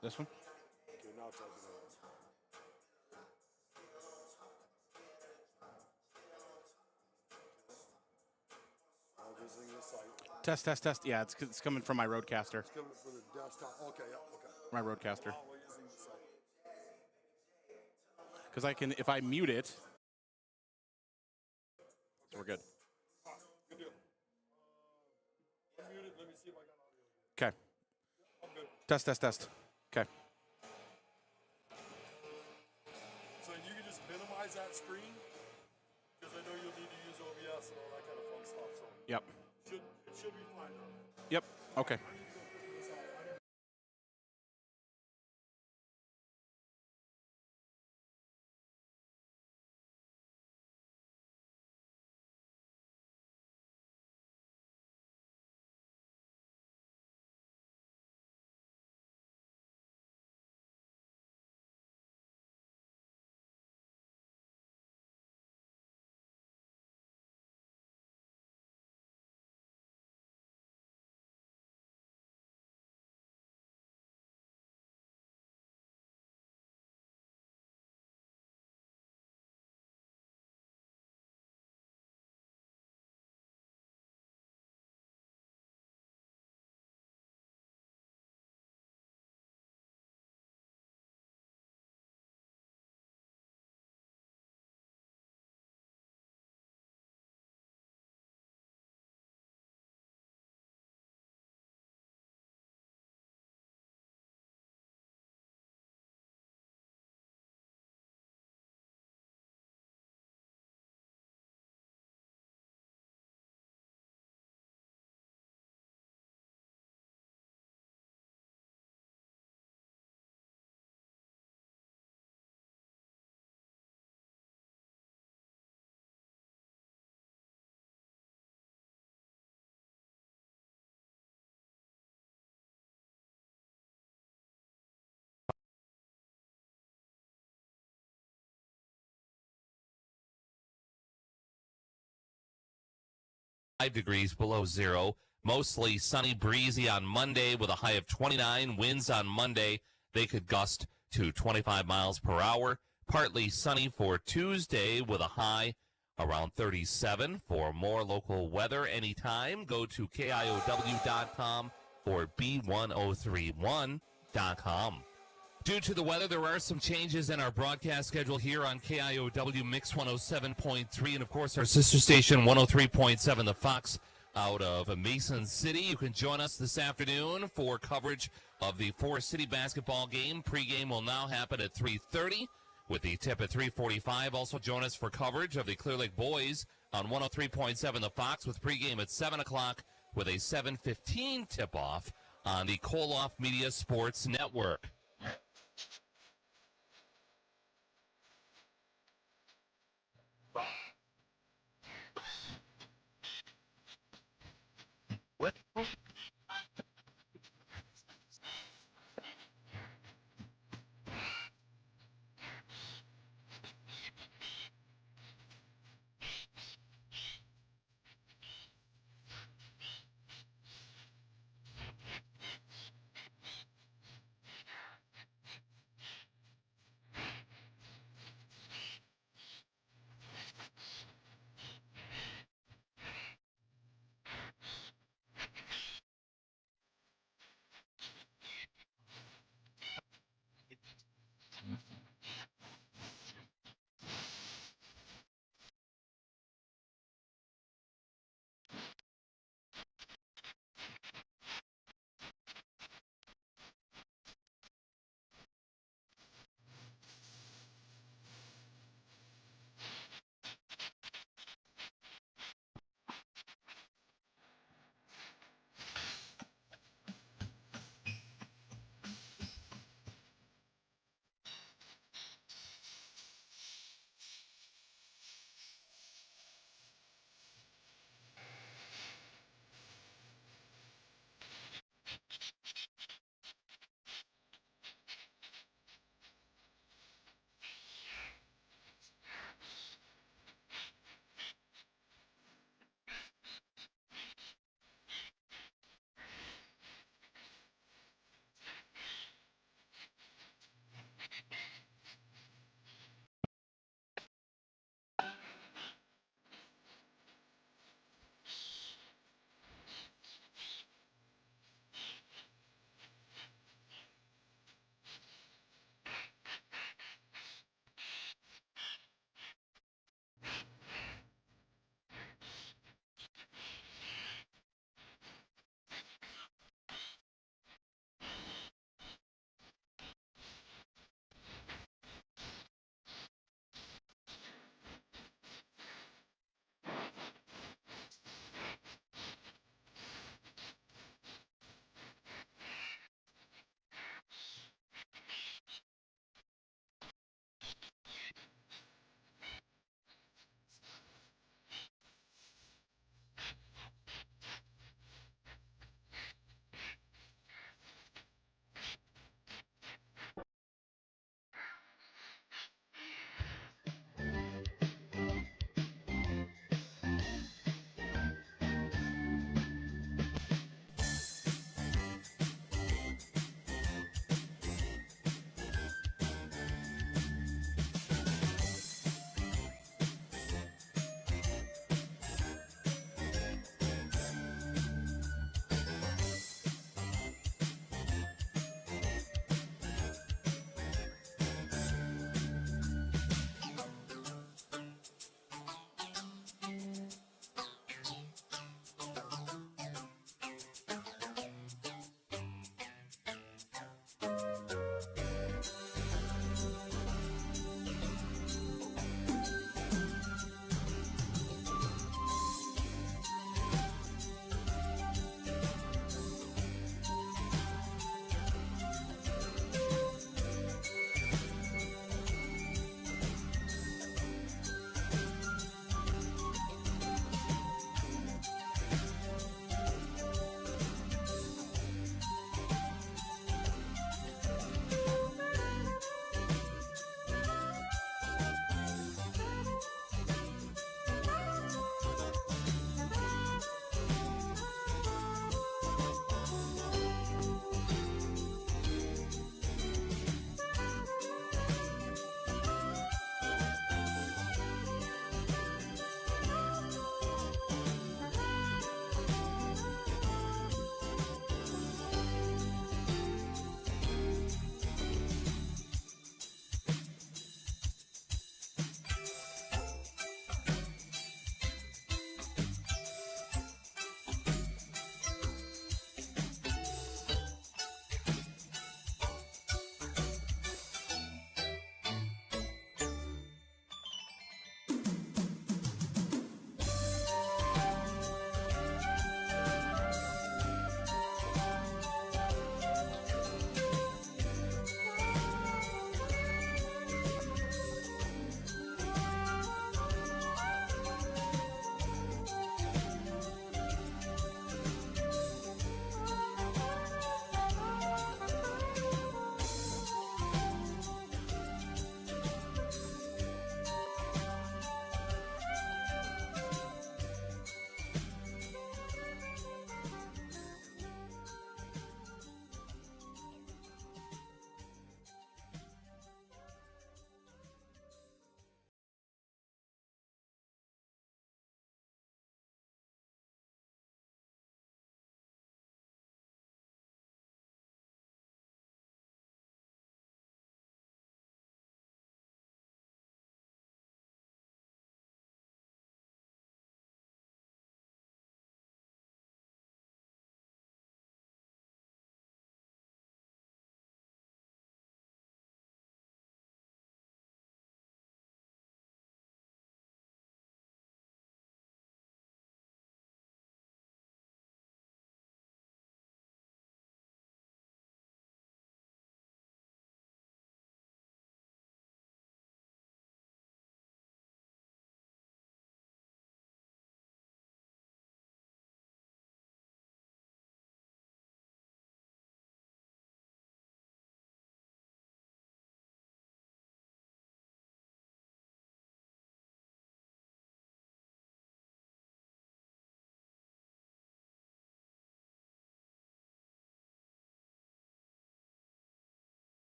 This one? Okay, now type it out. Now visiting the site. Test, test, test. Yeah, it's coming from my Roadcaster. It's coming for the desktop. Okay, yeah, okay. My Roadcaster. While we're using the site. Because I can, if I mute it, so we're good. All right, good deal. Unmute it. Let me see if I got audio. Okay. I'm good. Test, test, test. Okay. So you can just minimize that screen because I know you'll need to use OBS and all that kind of fun stuff. So Yep. it should be fine now. Yep. Okay. I need to go figure this out. Degrees below zero. Mostly sunny, breezy on Monday with a high of 29. Winds on Monday, they could gust to 25 miles per hour. Partly sunny for Tuesday with a high around 37. For more local weather anytime, go to KIOW.com or B1031.com. Due to the weather, there are some changes in our broadcast schedule here on KIOW Mix 107.3 and, of course, our sister station 103.7, The Fox, out of Mason City. You can join us this afternoon for coverage of the Forest City basketball game. Pregame will now happen at 3:30 with the tip at 3:45. Also join us for coverage of the Clear Lake boys on 103.7, The Fox, with pregame at 7 o'clock with a 7:15 tip-off on the Koloff Media Sports Network. What?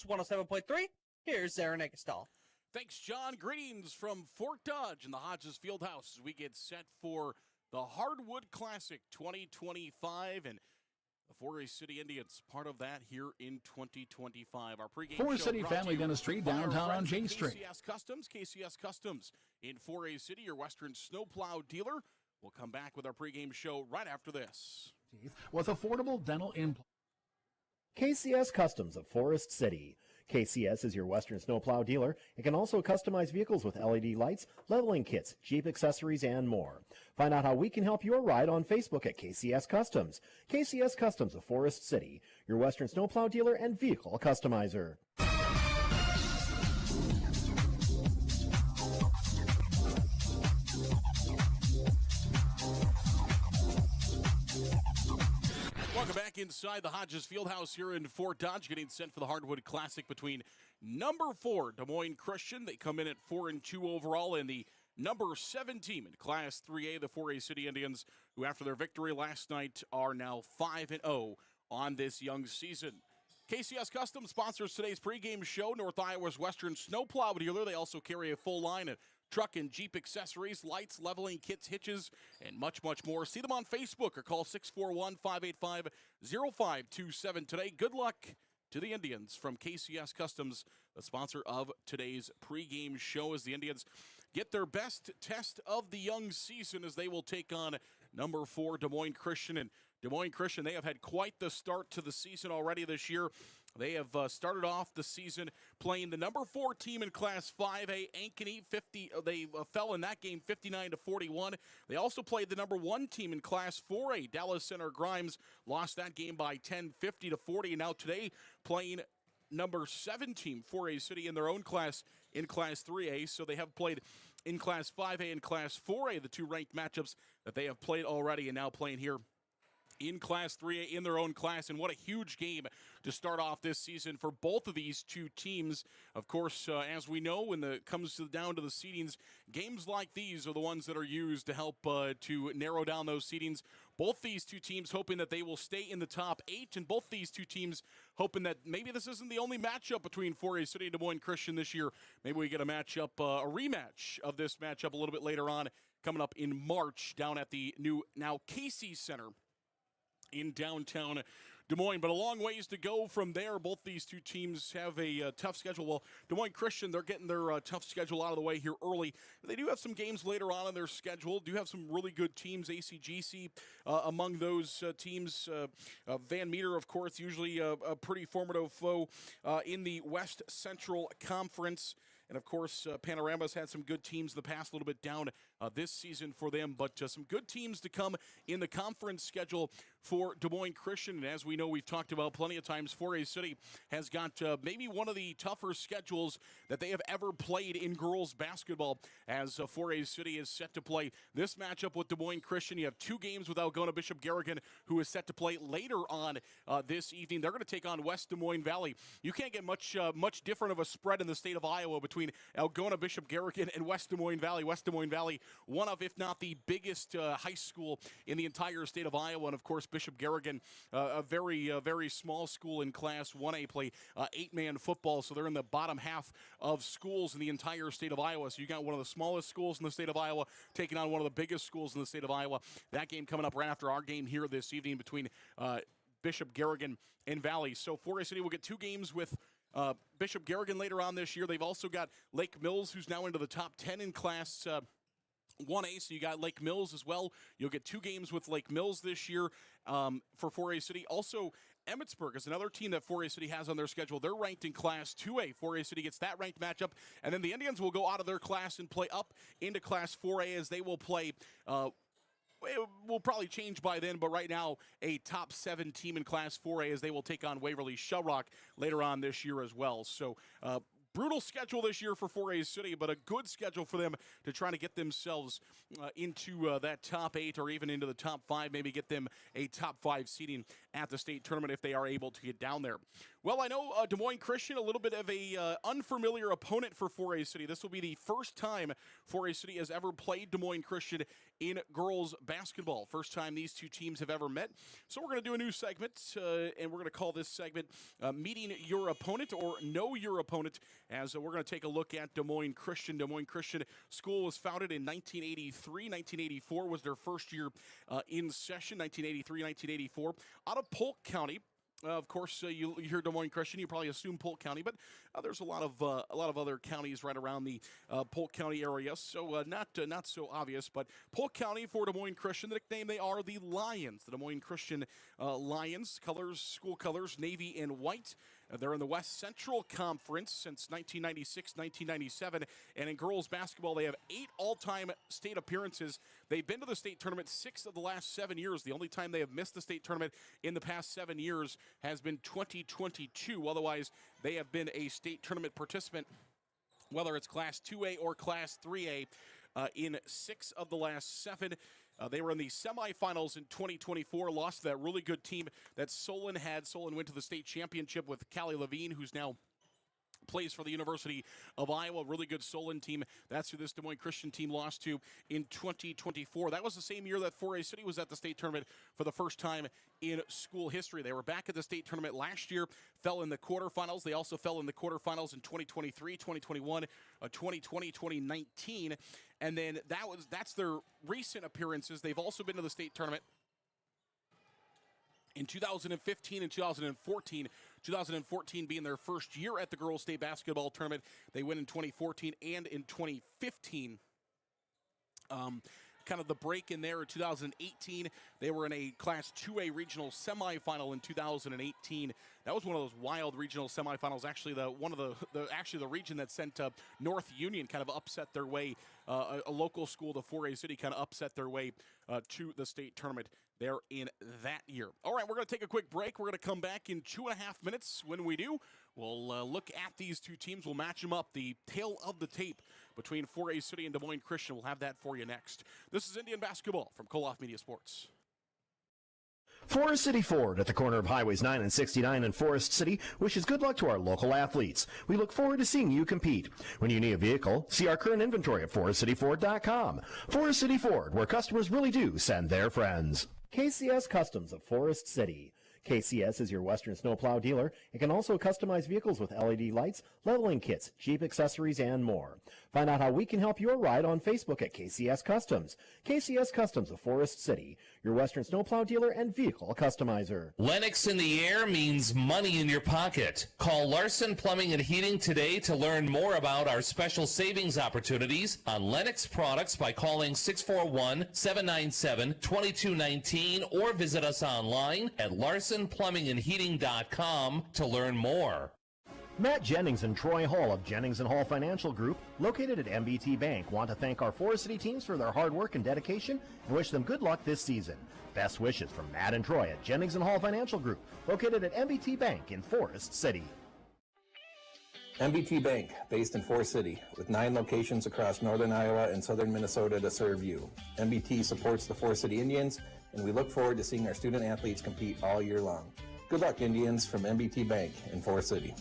Mix 107.3. Here's Aaron Eggestall. Thanks, John. Greetings from Fort Dodge in the Hodges Fieldhouse as we get set for the Hardwood Classic 2025 and the Forest City Indians, part of that here in 2025. Our pregame Forest show City brought to Family you Dentistry, by our downtown on friends J at Street. KCS Customs in Forest City, your Western snowplow dealer. We'll come back with our pregame show right after this. With affordable dental implants. KCS Customs of Forest City. KCS is your Western snowplow dealer. It can also customize vehicles with LED lights, leveling kits, Jeep accessories, and more. Find out how we can help your ride on Facebook at KCS Customs. KCS Customs of Forest City, your Western snowplow dealer and vehicle customizer. Welcome back inside the Hodges Fieldhouse here in Fort Dodge, getting set for the Hardwood Classic between number 4, Des Moines Christian. They come in at 4-2 overall, and the number 7 team in Class 3A, the Forest City Indians, who after their victory last night are now 5-0 on this young season. KCS Custom sponsors today's pregame show, North Iowa's Western snowplow dealer. They also carry a full line of truck and Jeep accessories, lights, leveling kits, hitches, and much, much more. See them on Facebook or call 641-585-0527 today. Good luck to the Indians from KCS Customs, the sponsor of today's pregame show, as the Indians get their best test of the young season as they will take on number 4 Des Moines Christian. And Des Moines Christian, they have had quite the start to the season already this year. They have started off the season playing the number 4 team in Class 5A, Ankeny. They fell in that game 59-41. They also played the number 1 team in Class 4A, Dallas Center Grimes, lost that game by 10, 50-40. And now today playing number 7 team, 4A City, in their own class in Class 3A. So they have played in Class 5A and Class 4A, the 2 ranked matchups that they have played already, and now playing here in Class 3A in their own class. And what a huge game to start off this season for both of these two teams. Of course, as we know, when it comes down to the seedings, games like these are the ones that are used to help to narrow down those seedings. Both these two teams hoping that they will stay in the top 8, and both these two teams hoping that maybe this isn't the only matchup between 4A City and Des Moines Christian this year. Maybe we get a matchup, a rematch of this matchup a little bit later on, coming up in March down at the new, now Casey Center in downtown Des Moines. But a long ways to go from there. Both these two teams have a tough schedule. Well, Des Moines Christian, they're getting their tough schedule out of the way here early. They do have some games later on in their schedule. Do have some really good teams, ACGC among those teams. Van Meter, of course, usually a pretty formative foe in the West Central Conference. And, of course, Panorama's had some good teams in the past, a little bit down this season for them. But some good teams to come in the conference schedule for Des Moines Christian. And as we know, we've talked about plenty of times, 4A City has got maybe one of the tougher schedules that they have ever played in girls basketball, as 4A City is set to play this matchup with Des Moines Christian. You have 2 games with Algona Bishop Garrigan, who is set to play later on this evening. They're going to take on West Des Moines Valley. You can't get much different of a spread in the state of Iowa between Algona Bishop Garrigan and West Des Moines Valley. West Des Moines Valley, one of, if not the biggest high school in the entire state of Iowa. And, of course, Bishop Garrigan, a very small school in Class 1A, play 8-man football. So they're in the bottom half of schools in the entire state of Iowa. So you got one of the smallest schools in the state of Iowa taking on one of the biggest schools in the state of Iowa. That game coming up right after our game here this evening between Bishop Garrigan and Valley. So 4A City will get 2 games with Bishop Garrigan later on this year. They've also got Lake Mills, who's now into the top 10 in Class 1A, so you got Lake Mills as well. You'll get 2 games with Lake Mills this year for 4A City. Also, Emmitsburg is another team that 4A City has on their schedule. They're ranked in Class 2A. 4A City gets that ranked matchup. And then the Indians will go out of their class and play up into Class 4A, as they will play it will probably change by then, but right now a top 7 team in Class 4A, as they will take on Waverly Shell Rock later on this year as well. So brutal schedule this year for 4A City, but a good schedule for them to try to get themselves into that top 8 or even into the top 5, maybe get them a top 5 seeding at the state tournament if they are able to get down there. Well, I know Des Moines Christian, a little bit of a unfamiliar opponent for 4A City. This will be the first time 4A City has ever played Des Moines Christian in girls basketball. First time these two teams have ever met. So we're going to do a new segment, and we're going to call this segment Meeting Your Opponent or Know Your Opponent, as we're going to take a look at Des Moines Christian. Des Moines Christian School was founded in 1983. 1984 was their first year in session, 1983, 1984, out of Polk County. Of course, you hear Des Moines Christian, you probably assume Polk County, but there's a lot of other counties right around the Polk County area, so not so obvious. But Polk County for Des Moines Christian, the nickname they are the Lions, the Des Moines Christian Lions. Colors, school colors, navy and white. They're in the West Central Conference since 1996, 1997, and in girls basketball, they have 8 all-time state appearances. They've been to the state tournament 6 of the last 7 years. The only time they have missed the state tournament in the past 7 years has been 2022. Otherwise, they have been a state tournament participant, whether it's Class 2A or Class 3A, in 6 of the last 7. They were in the semifinals in 2024, lost to that really good team that Solon had. Solon went to the state championship with Callie Levine, who's now plays for the University of Iowa. Really good Solon team. That's who this Des Moines Christian team lost to in 2024. That was the same year that 4A City was at the state tournament for the first time in school history. They were back at the state tournament last year, fell in the quarterfinals. They also fell in the quarterfinals in 2023, 2021, 2020, 2019. And then that's their recent appearances. They've also been to the state tournament in 2015 and 2014. 2014 being their first year at the girls' state basketball tournament. They win in 2014 and in 2015. Kind of the break in there in 2018. They were in a Class 2A regional semifinal in 2018. That was one of those wild regional semifinals. Actually, the region that sent North Union kind of upset their way. A local school, the 4A City, kind of upset their way to the state tournament there in that year. All right, we're going to take a quick break. We're going to come back in 2.5 minutes. When we do, we'll look at these two teams. We'll match them up. The tail of the tape between 4A City and Des Moines Christian. We'll have that for you next. This is Indian Basketball from Koloff Media Sports. Forest City Ford at the corner of Highways 9 and 69 in Forest City wishes good luck to our local athletes. We look forward to seeing you compete. When you need a vehicle, see our current inventory at forestcityford.com. Forest City Ford, where customers really do send their friends. KCS Customs of Forest City. KCS is your Western snowplow dealer. It can also customize vehicles with LED lights, leveling kits, Jeep accessories, and more. Find out how we can help your ride on Facebook at KCS Customs. KCS Customs of Forest City, your Western snowplow dealer and vehicle customizer. Lennox in the air means money in your pocket. Call Larson Plumbing and Heating today to learn more about our special savings opportunities on Lennox products by calling 641-797-2219 or visit us online at larsonplumbingandheating.com to learn more. Matt Jennings and Troy Hall of Jennings & Hall Financial Group, located at MBT Bank, want to thank our Forest City teams for their hard work and dedication and wish them good luck this season. Best wishes from Matt and Troy at Jennings & Hall Financial Group, located at MBT Bank in Forest City. MBT Bank, based in Forest City, with 9 locations across northern Iowa and southern Minnesota to serve you. MBT supports the Forest City Indians, and we look forward to seeing our student athletes compete all year long. Good luck, Indians, from MBT Bank in Forest City.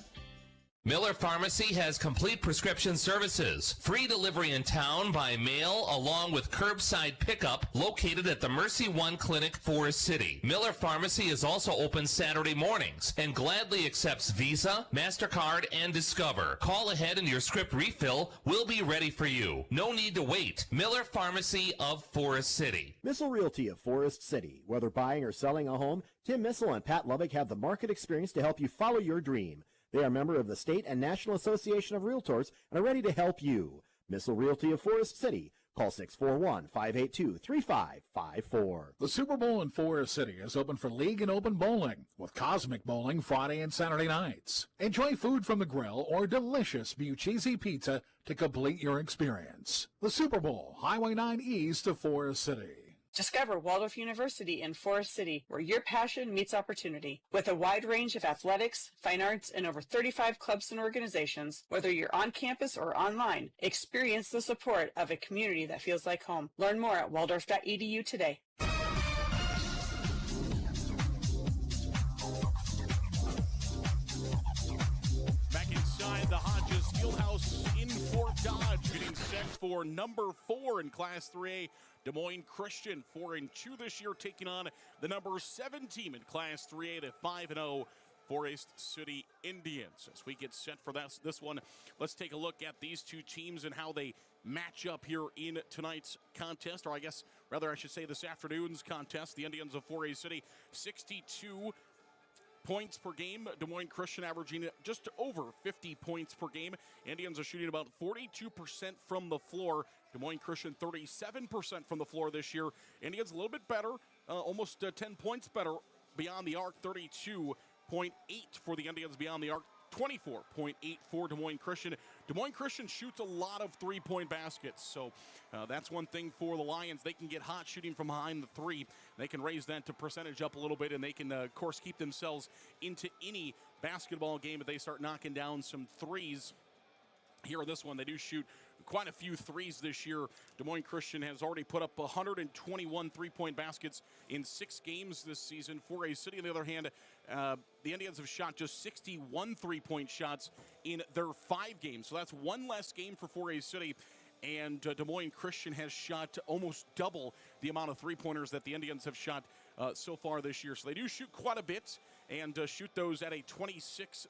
Miller Pharmacy has complete prescription services, free delivery in town by mail, along with curbside pickup located at the Mercy One Clinic, Forest City. Miller Pharmacy is also open Saturday mornings and gladly accepts Visa, MasterCard, and Discover. Call ahead and your script refill will be ready for you. No need to wait. Miller Pharmacy of Forest City. Missile Realty of Forest City. Whether buying or selling a home, Tim Missile and Pat Lubbock have the market experience to help you follow your dream. They are a member of the State and National Association of Realtors and are ready to help you. Missile Realty of Forest City. Call 641-582-3554. The Super Bowl in Forest City is open for league and open bowling, with Cosmic Bowling Friday and Saturday nights. Enjoy food from the grill or delicious Bucchese pizza to complete your experience. The Super Bowl, Highway 9 East of Forest City. Discover Waldorf University in Forest City, where your passion meets opportunity. With a wide range of athletics, fine arts, and over 35 clubs and organizations, whether you're on campus or online, experience the support of a community that feels like home. Learn more at waldorf.edu today. Back inside the Hodges Fieldhouse in Fort Dodge, getting set for number 4 in Class 3A. Des Moines Christian 4-2 this year, taking on the number 7 team in Class 3A, the 5-0 Forest City Indians. As we get set for this one, let's take a look at these two teams and how they match up here in tonight's contest, or I guess, rather I should say this afternoon's contest. The Indians of 4A City, 62 points per game. Des Moines Christian averaging just over 50 points per game. Indians are shooting about 42% from the floor. Des Moines Christian 37% from the floor this year. Indians a little bit better, almost 10 points better beyond the arc. 32.8 for the Indians beyond the arc. 24.8 for Des Moines Christian. Des Moines Christian shoots a lot of three-point baskets, so that's one thing for the Lions. They can get hot shooting from behind the three. They can raise that to percentage up a little bit, and they can, of course, keep themselves into any basketball game if they start knocking down some threes. Here in this one, they do shoot quite a few threes this year. Des Moines Christian has already put up 121 three-point baskets in 6 games this season. 4A City, on the other hand, the Indians have shot just 61 three-point shots in their 5 games. So that's one less game for 4A City. And Des Moines Christian has shot almost double the amount of three-pointers that the Indians have shot so far this year. So they do shoot quite a bit and shoot those at a 26%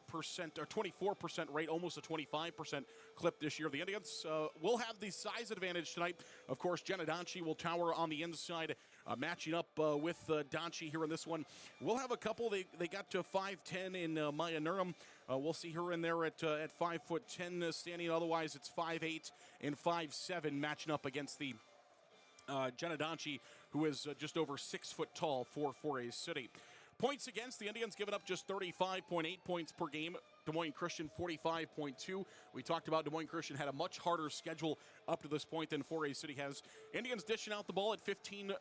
or 24% rate, almost a 25% clip this year. The Indians will have the size advantage tonight. Of course, Jenna Donchi will tower on the inside, matching up with Donchi here in this one. We'll have a couple. They got to 5'10" in Maya Nurum. We'll see her in there at 5'10" standing. Otherwise, it's 5'8" and 5'7" matching up against the Jenna Donchi, who is just over 6 foot tall for 4A City. Points against, the Indians giving up just 35.8 points per game. Des Moines Christian 45.2. We talked about Des Moines Christian had a much harder schedule up to this point than 4A City has. Indians dishing out the ball at 15.2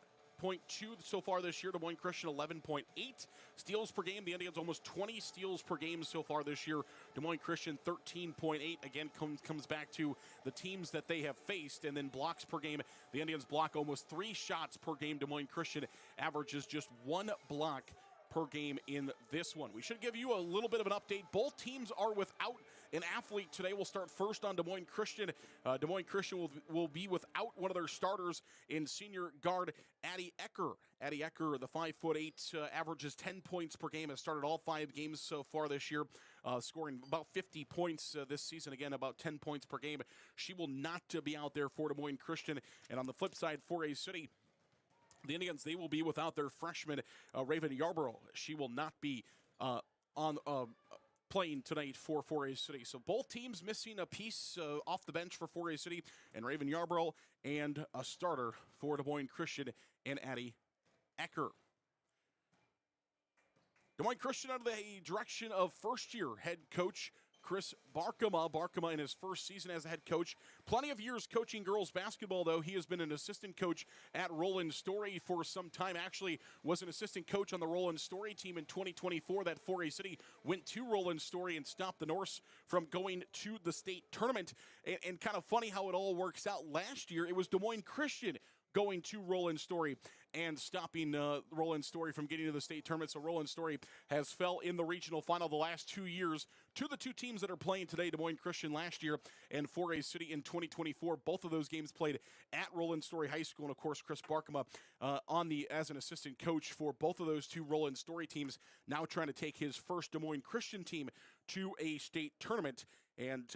so far this year. Des Moines Christian 11.8 steals per game. The Indians almost 20 steals per game so far this year. Des Moines Christian 13.8. Again, comes back to the teams that they have faced. And then blocks per game. The Indians block almost 3 shots per game. Des Moines Christian averages just 1 block per game in this one. We should give you a little bit of an update. Both teams are without an athlete today. We'll start first on Des Moines Christian. Des Moines Christian will be without one of their starters in senior guard Addie Ecker. Addie Ecker, the 5'8", averages 10 points per game. Has started all 5 games so far this year, scoring about 50 points this season. Again, about 10 points per game. She will not be out there for Des Moines Christian. And on the flip side, 4A City, the Indians, they will be without their freshman, Raven Yarborough. She will not be playing tonight for 4A City. So both teams missing a piece off the bench for 4A City, and Raven Yarborough, and a starter for Des Moines Christian and Addie Ecker. Des Moines Christian under the direction of first-year head coach Chris Barkema. Barkema in his first season as a head coach. Plenty of years coaching girls basketball, though. He has been an assistant coach at Roland Story for some time. Actually was an assistant coach on the Roland Story team in 2024 that 4A City went to Roland Story and stopped the Norse from going to the state tournament. And kind of funny how it all works out. Last year, it was Des Moines Christian going to Roland Story and stopping Roland Story from getting to the state tournament. So Roland Story has fell in the regional final the last 2 years to the 2 teams that are playing today, Des Moines Christian last year and 4A City in 2024. Both of those games played at Roland Story High School. And, of course, Chris Barkema as an assistant coach for both of those 2 Roland Story teams, now trying to take his first Des Moines Christian team to a state tournament. And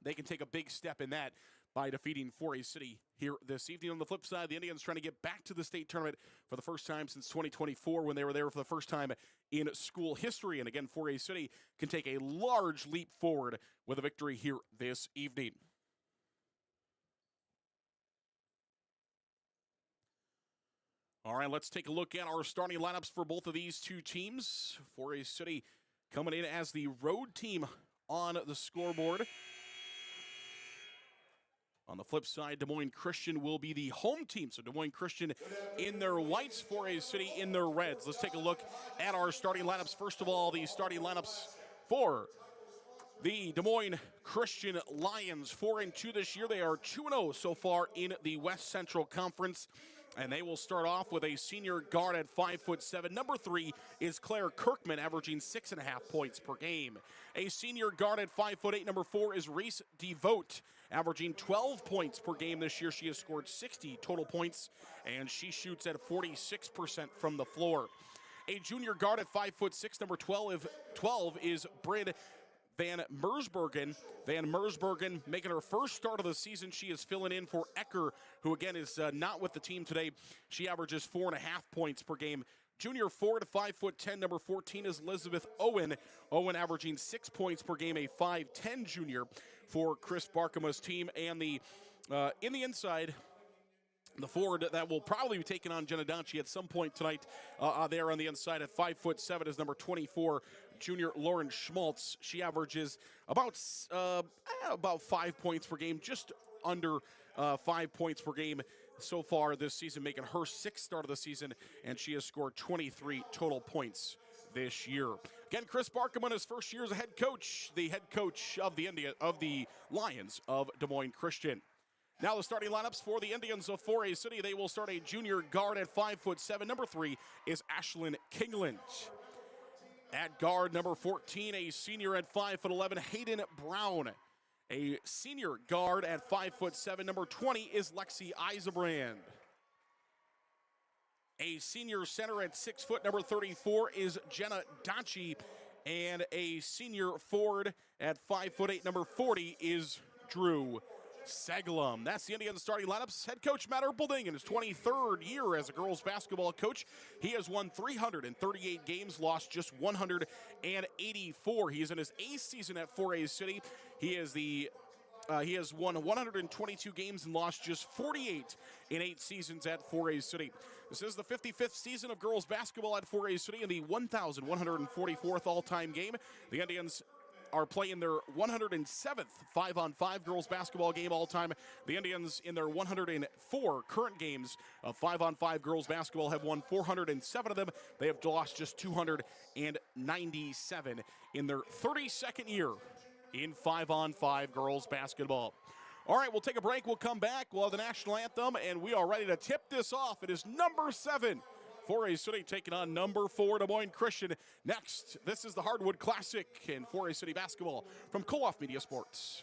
they can take a big step in that by defeating 4A City here this evening. On the flip side, the Indians trying to get back to the state tournament for the first time since 2024 when they were there for the first time in school history. And again, 4A City can take a large leap forward with a victory here this evening. All right, let's take a look at our starting lineups for both of these 2 teams. 4A City coming in as the road team on the scoreboard. On the flip side, Des Moines Christian will be the home team. So Des Moines Christian in their whites, 4A City in their reds. Let's take a look at our starting lineups. First of all, the starting lineups for the Des Moines Christian Lions. 4-2 this year. They are 2-0 so far in the West Central Conference. And they will start off with a senior guard at 5'7". Number 3 is Claire Kirkman, averaging 6.5 points per game. A senior guard at 5'8". Number 4 is Reese DeVote, averaging 12 points per game this year. She has scored 60 total points, and she shoots at 46% from the floor. A junior guard at 5'6", number 12 is Bryn Van Mersbergen. Van Mersbergen making her first start of the season. She is filling in for Ecker, who again is not with the team today. She averages 4.5 points per game. Junior forward, 5'10", number 14 is Elizabeth Owen. Owen averaging 6 points per game, a 5'10" junior for Chris Barkema's team. And the in the inside, the forward that will probably be taking on Jenna Donchie at some point tonight there on the inside at 5'7" is number 24, junior Lauren Schmaltz. She averages about 5 points per game, just under 5 points per game so far this season, making her sixth start of the season, and she has scored 23 total points this year. Again, Chris Barkema in his first year as a head coach, the head coach of the Lions of Des Moines Christian. Now the starting lineups for the Indians of 4A City. They will start a junior guard at 5'7". Number 3 is Ashlyn Kingland. At guard, number 14, a senior at 5'11", Hayden Brown. A senior guard at 5'7", number 20 is Lexi Eisebrand. A senior center at 6 foot, number 34 is Jenna Donchie. And a senior forward at 5'8", number 40 is Drew Seglum. That's the Indians starting lineups. Head coach Matt Erpelding in his 23rd year as a girls basketball coach. He has won 338 games, lost just 184. He is in his 8th season at 4A City. He has won 122 games and lost just 48 in 8 seasons at 4A City. This is the 55th season of girls basketball at 4A City in the 1,144th all-time game. The Indians are playing their 107th 5-on-5 girls basketball game all time. The Indians in their 104 current games of 5-on-5 girls basketball have won 407 of them. They have lost just 297 in their 32nd year in 5-on-5 girls basketball. All right, we'll take a break. We'll come back. We'll have the national anthem, and we are ready to tip this off. It is number 7. 4A City taking on number 4 Des Moines Christian. Next, this is the Hardwood Classic in 4A City basketball from Koloff Media Sports.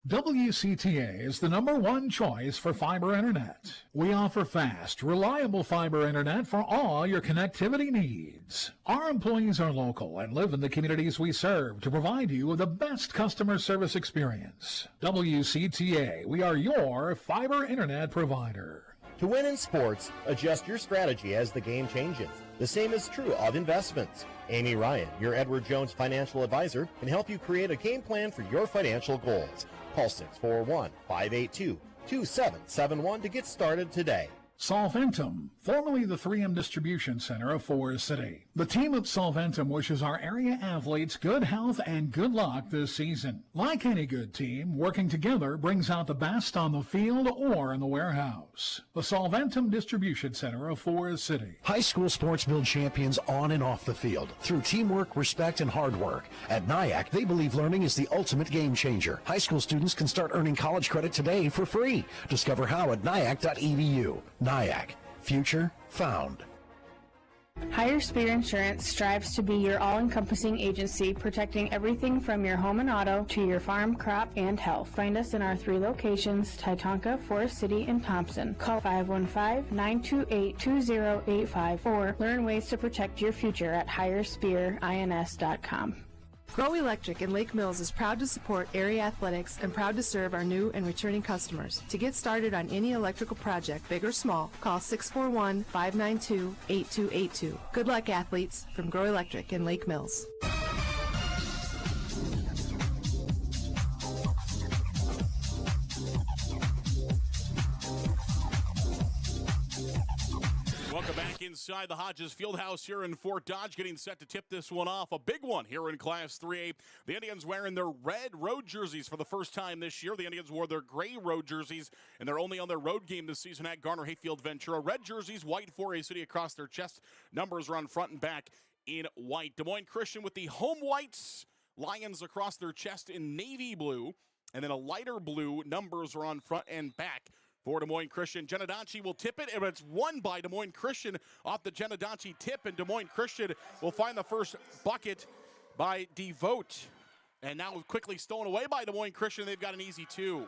WCTA is the #1 choice for fiber internet. We offer fast, reliable fiber internet for all your connectivity needs. Our employees are local and live in the communities we serve to provide you with the best customer service experience. WCTA, we are your fiber internet provider. To win in sports, adjust your strategy as the game changes. The same is true of investments. Amy Ryan, your Edward Jones financial advisor, can help you create a game plan for your financial goals. Call 641-582-2771 to get started today. Solventum, formerly the 3M Distribution Center of Forest City. The team at Solventum wishes our area athletes good health and good luck this season. Like any good team, working together brings out the best on the field or in the warehouse. The Solventum Distribution Center of Forest City. High school sports build champions on and off the field through teamwork, respect, and hard work. At NIAC, they believe learning is the ultimate game changer. High school students can start earning college credit today for free. Discover how at NIAC.edu. NIAC, future found. Higher Spear Insurance strives to be your all-encompassing agency, protecting everything from your home and auto to your farm, crop, and health. Find us in our 3 locations, Titonka, Forest City, and Thompson. Call 515-928-2085 or learn ways to protect your future at higherspearins.com. Grow Electric in Lake Mills is proud to support area athletics and proud to serve our new and returning customers. To get started on any electrical project, big or small, call 641-592-8282. Good luck, athletes, from Grow Electric in Lake Mills. Welcome back inside the Hodges Fieldhouse here in Fort Dodge, getting set to tip this one off. A big one here in Class 3A. The Indians wearing their red road jerseys for the first time this year. The Indians wore their gray road jerseys, and they're only on their road game this season at Garner Hayfield Ventura. Red jerseys, white 4A City across their chest. Numbers are on front and back in white. Des Moines Christian with the home whites, Lions across their chest in navy blue, and then a lighter blue. Numbers are on front and back for Des Moines Christian. Jenna Donchie will tip it, and it's won by Des Moines Christian off the Jenna Donchie tip, and Des Moines Christian will find the first bucket by Devote. And now quickly stolen away by Des Moines Christian. They've got an easy 2.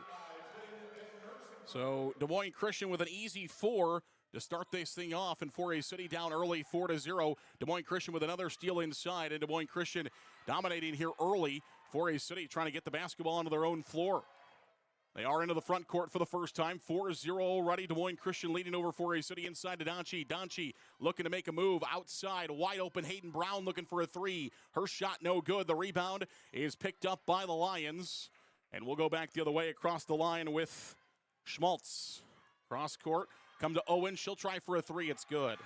So Des Moines Christian with an easy 4 to start this thing off, and 4A City down early 4-0. Des Moines Christian with another steal inside, and Des Moines Christian dominating here early. 4A City trying to get the basketball onto their own floor. They are into the front court for the first time. 4-0 already. Des Moines Christian leading over 4A City inside to Donchi. Donchi looking to make a move outside. Wide open. Hayden Brown looking for a 3. Her shot no good. The rebound is picked up by the Lions. And we'll go back the other way across the line with Schmaltz. Cross court. Come to Owen. She'll try for a 3. It's good.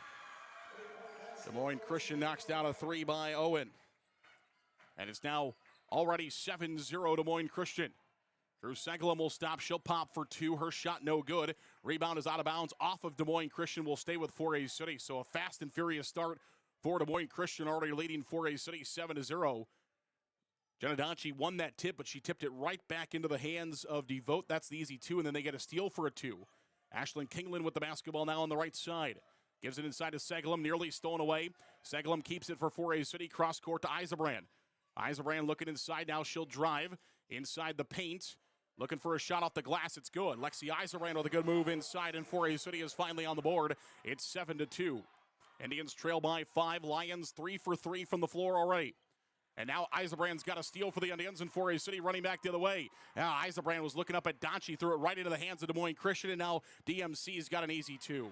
Des Moines Christian knocks down a 3 by Owen. And it's now already 7-0 Des Moines Christian. Drew Seglum will stop. She'll pop for 2. Her shot no good. Rebound is out of bounds off of Des Moines Christian. Will stay with 4A City. So a fast and furious start for Des Moines Christian, already leading 4A City 7-0. Jenna Donchi won that tip, but she tipped it right back into the hands of Devote. That's the easy 2, and then they get a steal for a 2. Ashlyn Kingland with the basketball now on the right side. Gives it inside to Seglum, nearly stolen away. Seglum keeps it for 4A City. Cross court to Eisenbrand. Eisenbrand looking inside now. She'll drive inside the paint. Looking for a shot off the glass. It's good. Lexi Eisenbrand with a good move inside, and 4A City is finally on the board. It's 7-2. Indians trail by 5. Lions 3 for 3 from the floor already. And now Eisenbrand's got a steal for the Indians, and 4A City running back the other way. Now Eisenbrand was looking up at Donchi, threw it right into the hands of Des Moines Christian, and now DMC's got an easy 2.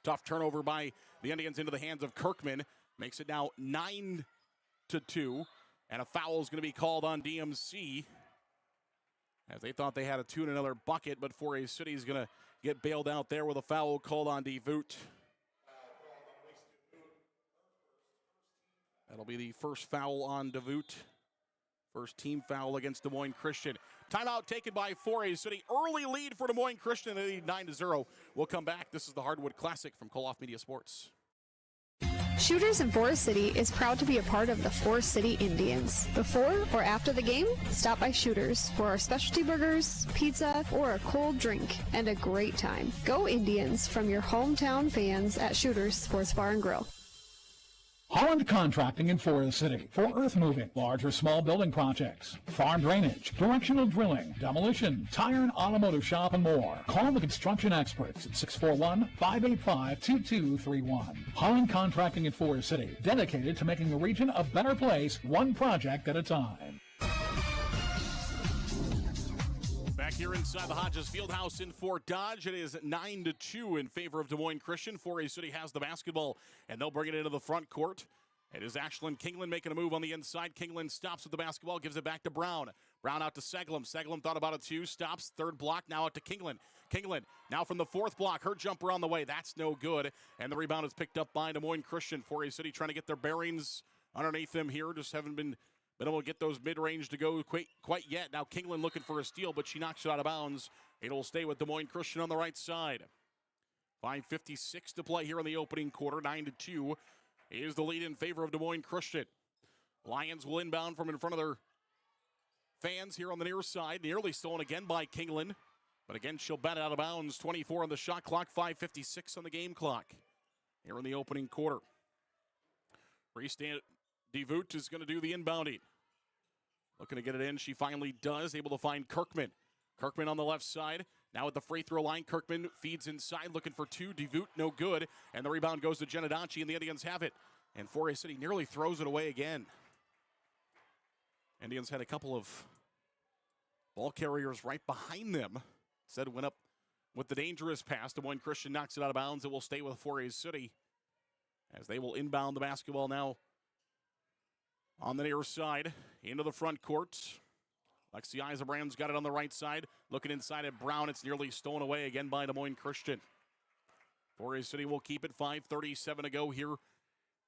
Tough turnover by the Indians into the hands of Kirkman. Makes it now 9-2, and a foul is going to be called on DMC, as they thought they had a 2 in another bucket, but 4A City is going to get bailed out there with a foul called on DeVoot. That'll be the first foul on DeVoot. First team foul against Des Moines Christian. Timeout taken by 4A City. Early lead for Des Moines Christian. They lead 9-0. We'll come back. This is the Hardwood Classic from Koloff Media Sports. Shooters in Forest City is proud to be a part of the Forest City Indians. Before or after the game, stop by Shooters for our specialty burgers, pizza, or a cold drink, and a great time. Go Indians from your hometown fans at Shooters Sports Bar and Grill. Holland Contracting in Forest City for earth moving, large or small building projects, farm drainage, directional drilling, demolition, tire and automotive shop, and more. Call the construction experts at 641-585-2231. Holland Contracting in Forest City, dedicated to making the region a better place, one project at a time. Back here inside the Hodges Fieldhouse in Fort Dodge, it is 9-2 in favor of Des Moines Christian. 4A City has the basketball, and they'll bring it into the front court. It is Ashlyn Kingland making a move on the inside. Kingland stops with the basketball, gives it back to Brown. Brown out to Seglum. Seglum thought about a 2, stops, third block, now out to Kingland. Kingland now from the fourth block, her jumper on the way. That's no good, and the rebound is picked up by Des Moines Christian. 4A City trying to get their bearings underneath them here, just haven't been able to get those mid-range to go quite yet. Now Kingland looking for a steal, but she knocks it out of bounds. It'll stay with Des Moines Christian on the right side. 5:56 to play here in the opening quarter. 9-2 is the lead in favor of Des Moines Christian. Lions will inbound from in front of their fans here on the near side. Nearly stolen again by Kingland, but again she'll bat it out of bounds. 24 on the shot clock, 5:56 on the game clock here in the opening quarter. Freestand DeVoot is going to do the inbounding. Looking to get it in. She finally does. Able to find Kirkman. Kirkman on the left side. Now at the free throw line. Kirkman feeds inside. Looking for 2. DeVoot no good. And the rebound goes to Jenna Donchi, and the Indians have it. And 4A City nearly throws it away again. Indians had a couple of ball carriers right behind them. Instead went up with the dangerous pass. Des Moines Christian knocks it out of bounds. It will stay with 4A City, as they will inbound the basketball now on the near side into the front court. Lexi Eisenbrand's got it on the right side. Looking inside at Brown. It's nearly stolen away again by Des Moines Christian. 4A City will keep it. 5:37 to go here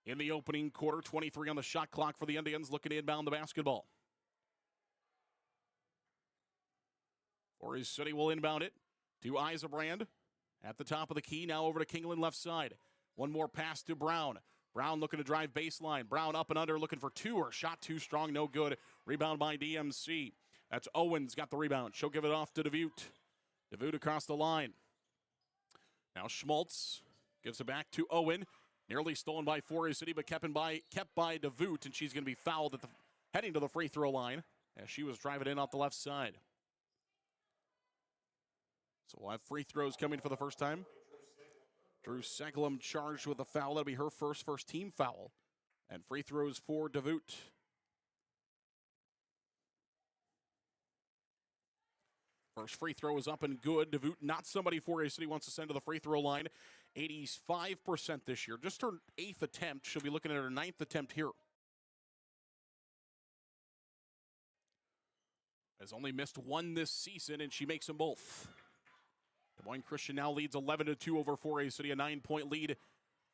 in the opening quarter. 23 on the shot clock for the Indians, looking to inbound the basketball. 4A City will inbound it to Eisenbrand at the top of the key. Now over to Kingland left side. One more pass to Brown. Brown looking to drive baseline. Brown up and under, looking for 2. Her shot too strong, no good. Rebound by DMC. That's Owens got the rebound. She'll give it off to DeVoot. DeVoot across the line. Now Schmaltz gives it back to Owen. Nearly stolen by 4A City, but kept by DeVoot, and she's going to be fouled at the heading to the free throw line as she was driving in off the left side. So we'll have free throws coming for the first time. Drew Seglum charged with a foul. That'll be her first team foul. And free throws for DeVoot. First free throw is up and good. DeVoot, not somebody Forest City wants to send to the free throw line. 85% this year. Just her 8th attempt. She'll be looking at her 9th attempt here. Has only missed one this season, and she makes them both. Des Moines Christian now leads 11-2 over Forest City, a 9-point lead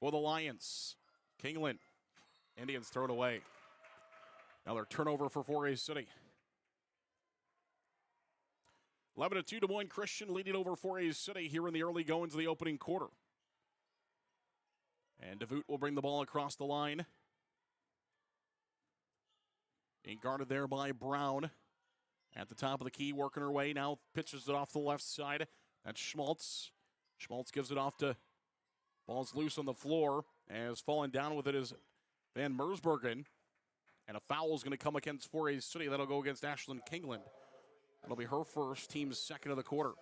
for the Lions. Kingland, Indians throw it away. Another turnover for Forest City. 11-2 Des Moines Christian leading over Forest City here in the early goings of the opening quarter. And DeVoot will bring the ball across the line. Being guarded there by Brown. At the top of the key, working her way. Now pitches it off the left side. That's Schmaltz. Schmaltz gives it off to, ball's loose on the floor. As falling down with it is Van Mersbergen. And a foul is going to come against Forest City. That'll go against Ashlyn Kingland. That'll be her first, team's second of the quarter.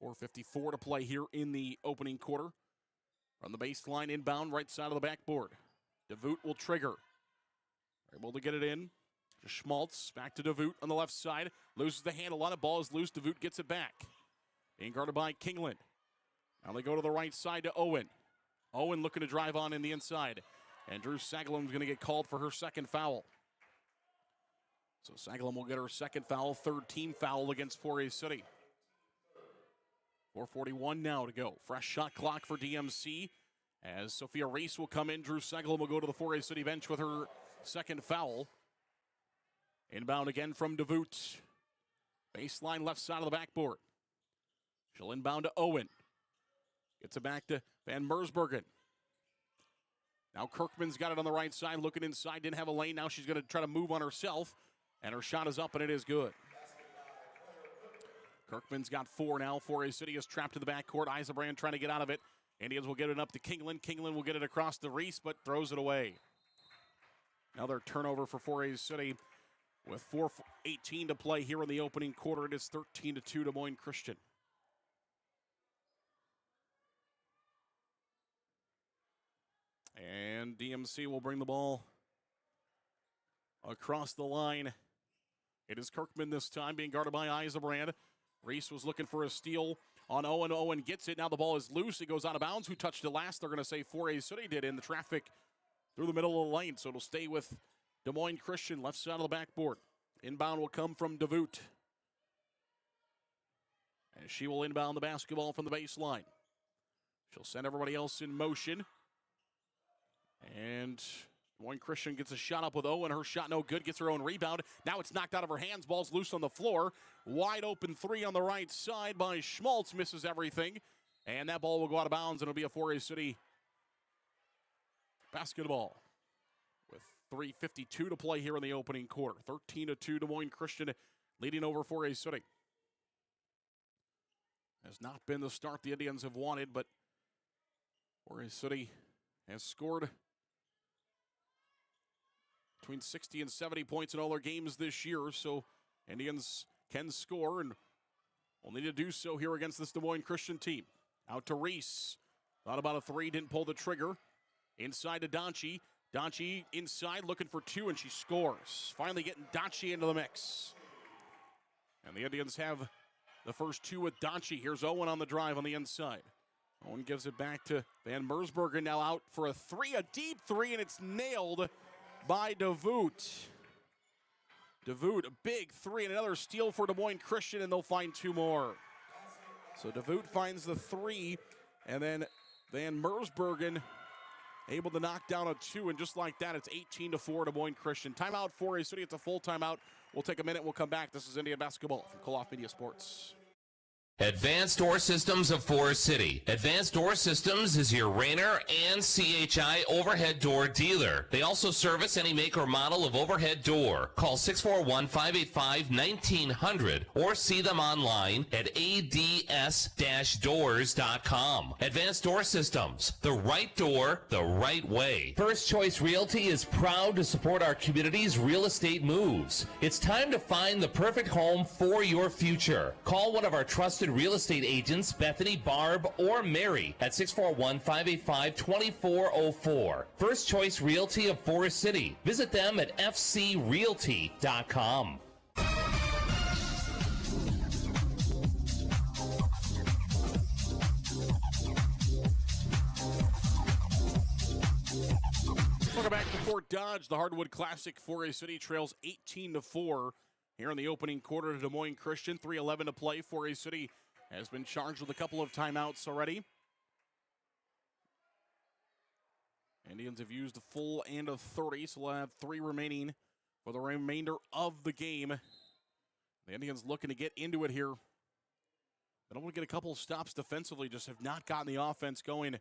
4:54 to play here in the opening quarter. From the baseline, inbound, right side of the backboard. DeVoot will trigger. Able to get it in. Schmaltz back to DeVoot on the left side. Loses the handle on it. Ball is loose. DeVoot gets it back. Being guarded by Kingland. Now they go to the right side to Owen. Owen looking to drive on in the inside. And Drew Saglum's going to get called for her second foul. So Saglum will get her second foul, third team foul against Forest City. 4:41 now to go. Fresh shot clock for DMC. As Sophia Reese will come in, Drew Saglum will go to the Forest City bench with her second foul. Inbound again from DeVoot. Baseline left side of the backboard. She'll inbound to Owen. Gets it back to Van Mersbergen. Now Kirkman's got it on the right side, looking inside, didn't have a lane. Now she's going to try to move on herself, and her shot is up, and it is good. Kirkman's got 4 now. Forest City is trapped in the backcourt. Eisenbrand trying to get out of it. Indians will get it up to Kingland. Kingland will get it across to Reese, but throws it away. Another turnover for Forest City. With 4:18 to play here in the opening quarter, it is 13-2 Des Moines Christian. And DMC will bring the ball across the line. It is Kirkman this time, being guarded by Eisenbrand. Reese was looking for a steal on Owen. Owen gets it. Now the ball is loose. It goes out of bounds. Who touched it last? They're going to say Forest City did in the traffic through the middle of the lane. So it'll stay with Des Moines Christian, left side of the backboard. Inbound will come from DeVoot. And she will inbound the basketball from the baseline. She'll send everybody else in motion. And Des Moines Christian gets a shot up with Owen. Her shot no good, gets her own rebound. Now it's knocked out of her hands. Ball's loose on the floor. Wide open three on the right side by Schmaltz. Misses everything. And that ball will go out of bounds, and it'll be a Forest City basketball. With 3:52 to play here in the opening quarter. 13-2 Des Moines Christian leading over Forest City. Has not been the start the Indians have wanted, but Forest City has scored between 60 and 70 points in all their games this year, so Indians can score and will need to do so here against this Des Moines Christian team. Out to Reese. Thought about a three, didn't pull the trigger. Inside to Donchie. Donchie inside looking for two, and she scores. Finally getting Donchie into the mix. And the Indians have the first two with Donchie. Here's Owen on the drive on the inside. Owen gives it back to Van Mersbergen, now out for a three, a deep three, and it's nailed by DeVoot. DeVoot, a big three, and another steal for Des Moines Christian, and they'll find two more. So DeVoot finds the three, and then Van Mersbergen able to knock down a two, and just like that, it's 18-4 Des Moines Christian. Timeout for Forest City. It's a full timeout. We'll take a minute. We'll come back. This is Indian basketball from Koloff Media Sports. Advanced Door Systems of Forest City. Advanced Door Systems is your Rainer and CHI overhead door dealer. They also service any make or model of overhead door. Call 641-585-1900 or see them online at ads-doors.com. Advanced Door Systems. The right door, the right way. First Choice Realty is proud to support our community's real estate moves. It's time to find the perfect home for your future. Call one of our trusted real estate agents, Bethany, Barb, or Mary at 641-585-2404. First Choice Realty of Forest City. Visit them at fcrealty.com. Welcome back to Fort Dodge. The Hardwood Classic. Forest City trails 18-4 here in the opening quarter to Des Moines Christian. 3:11 to play. Forest City has been charged with a couple of timeouts already. Indians have used a full and a 30, so we'll have 3 remaining for the remainder of the game. The Indians looking to get into it here. They don't want to get a couple of stops defensively, just have not gotten the offense going the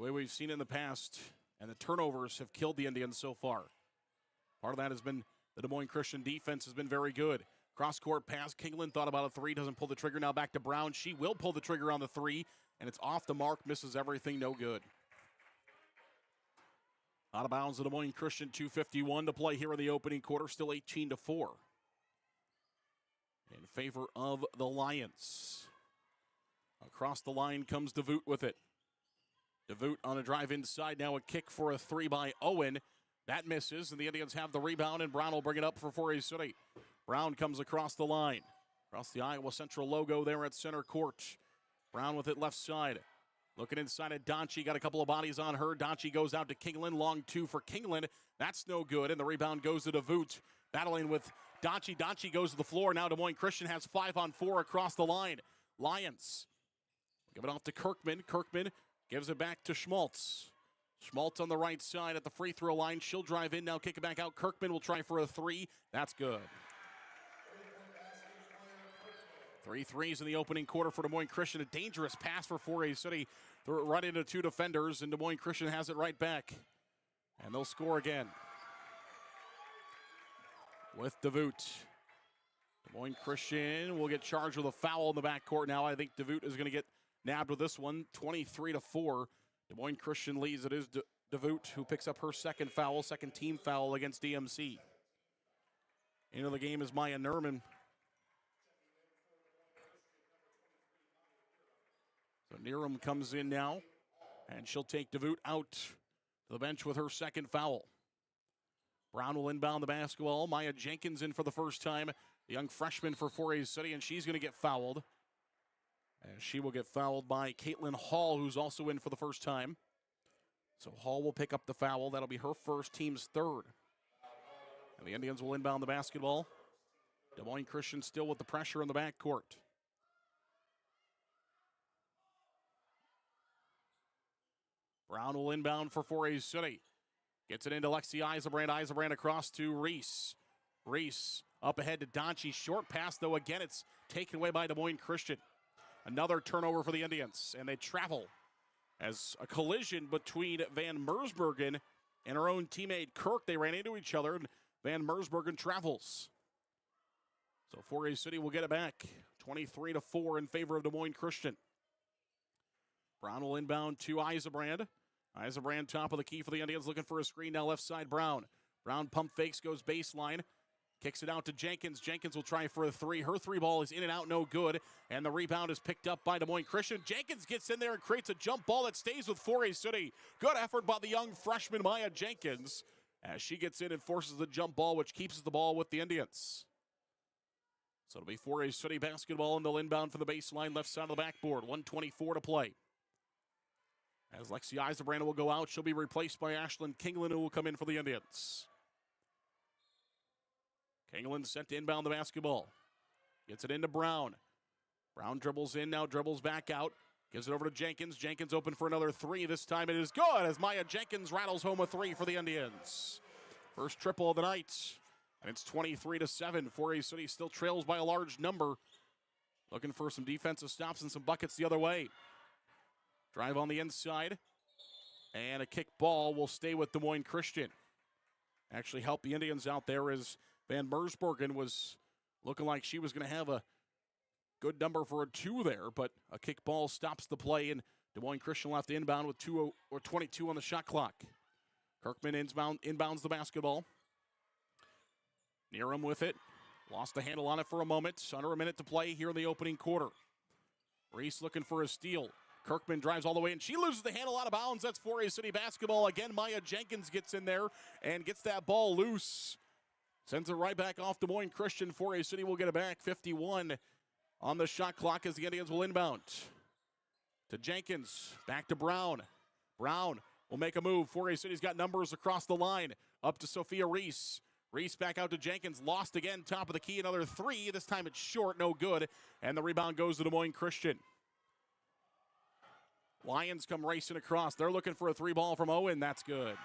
way we've seen in the past, and the turnovers have killed the Indians so far. Part of that has been the Des Moines Christian defense has been very good. Cross-court pass. Kingland thought about a 3, doesn't pull the trigger. Now back to Brown. She will pull the trigger on the 3, and it's off the mark. Misses everything. No good. Out of bounds, the Des Moines Christian. 2:51 to play here in the opening quarter. Still 18-4 in favor of the Lions. Across the line comes DeVoot with it. DeVoot on a drive inside. Now a kick for a 3 by Owen. That misses, and the Indians have the rebound, and Brown will bring it up for Forest City. Brown comes across the line. Across the Iowa Central logo there at center court. Brown with it left side. Looking inside at Donchie. Got a couple of bodies on her. Donchie goes out to Kingland. Long 2 for Kingland. That's no good, and the rebound goes to DeVoot. Battling with Donchie. Donchie goes to the floor. Now Des Moines Christian has 5 on 4 across the line. Lions give it off to Kirkman. Kirkman gives it back to Schmaltz. Schmaltz on the right side at the free throw line. She'll drive in, now kick it back out. Kirkman will try for a 3. That's good. 3 threes in the opening quarter for Des Moines Christian. A dangerous pass for Forest City. Threw it right into 2 defenders, and Des Moines Christian has it right back. And they'll score again. With DeVoot. Des Moines Christian will get charged with a foul in the backcourt now. I think DeVoot is going to get nabbed with this one. 23-4. Des Moines Christian leads. It is DeVoot who picks up her second foul, second team foul against DMC. Into the game is Maya Nerman. So Neerum comes in now, and she'll take DeVoot out to the bench with her second foul. Brown will inbound the basketball. Maya Jenkins in for the first time, the young freshman for Forest City, and she's going to get fouled. And she will get fouled by Caitlin Hall, who's also in for the first time. So Hall will pick up the foul. That'll be her first, team's third. And the Indians will inbound the basketball. Des Moines Christian still with the pressure in the backcourt. Brown will inbound for Forest City. Gets it into Lexi Eisenbrand. Eisenbrand across to Reese. Reese up ahead to Donchie. Short pass, though. Again, it's taken away by Des Moines Christian. Another turnover for the Indians, and they travel as a collision between Van Mersbergen and her own teammate Kirk. They ran into each other, and Van Mersbergen travels. So Forest City will get it back. 23-4 in favor of Des Moines Christian. Brown will inbound to Eisenbrand. Eisenbrand top of the key for the Indians, looking for a screen. Now left side, Brown. Brown pump fakes, goes baseline. Kicks it out to Jenkins. Jenkins will try for a 3. Her 3 ball is in and out, no good. And the rebound is picked up by Des Moines Christian. Jenkins gets in there and creates a jump ball that stays with Forest City. Good effort by the young freshman Maya Jenkins as she gets in and forces the jump ball, which keeps the ball with the Indians. So it'll be Forest City basketball, and they'll inbound for the baseline, left side of the backboard. 1:24 to play. As Lexi Eisenbrand will go out, she'll be replaced by Ashlyn Kingland, who will come in for the Indians. Kingland sent to inbound the basketball. Gets it into Brown. Brown dribbles in, now dribbles back out. Gives it over to Jenkins. Jenkins open for another 3. This time it is good as Maya Jenkins rattles home a 3 for the Indians. First triple of the night. And it's 23-7. Forest City still trails by a large number looking for some defensive stops and some buckets the other way. Drive on the inside. And a kick ball will stay with Des Moines Christian. Actually helped the Indians out there as Van Mersbergen was looking like she was going to have a good number for a 2 there, but a kick ball stops the play, and Des Moines Christian left inbound with 22 on the shot clock. Kirkman inbounds the basketball. Near him with it. Lost the handle on it for a moment. Under a minute to play here in the opening quarter. Reese looking for a steal. Kirkman drives all the way, and she loses the handle out of bounds. That's 4A City basketball. Again, Maya Jenkins gets in there and gets that ball loose. Sends it right back off Des Moines Christian. 4A City will get it back. 51 on the shot clock as the Indians will inbound. To Jenkins. Back to Brown. Brown will make a move. 4A City's got numbers across the line. Up to Sophia Reese. Reese back out to Jenkins. Lost again. Top of the key. Another 3. This time it's short. No good. And the rebound goes to Des Moines Christian. Lions come racing across. They're looking for a 3 ball from Owen. That's good.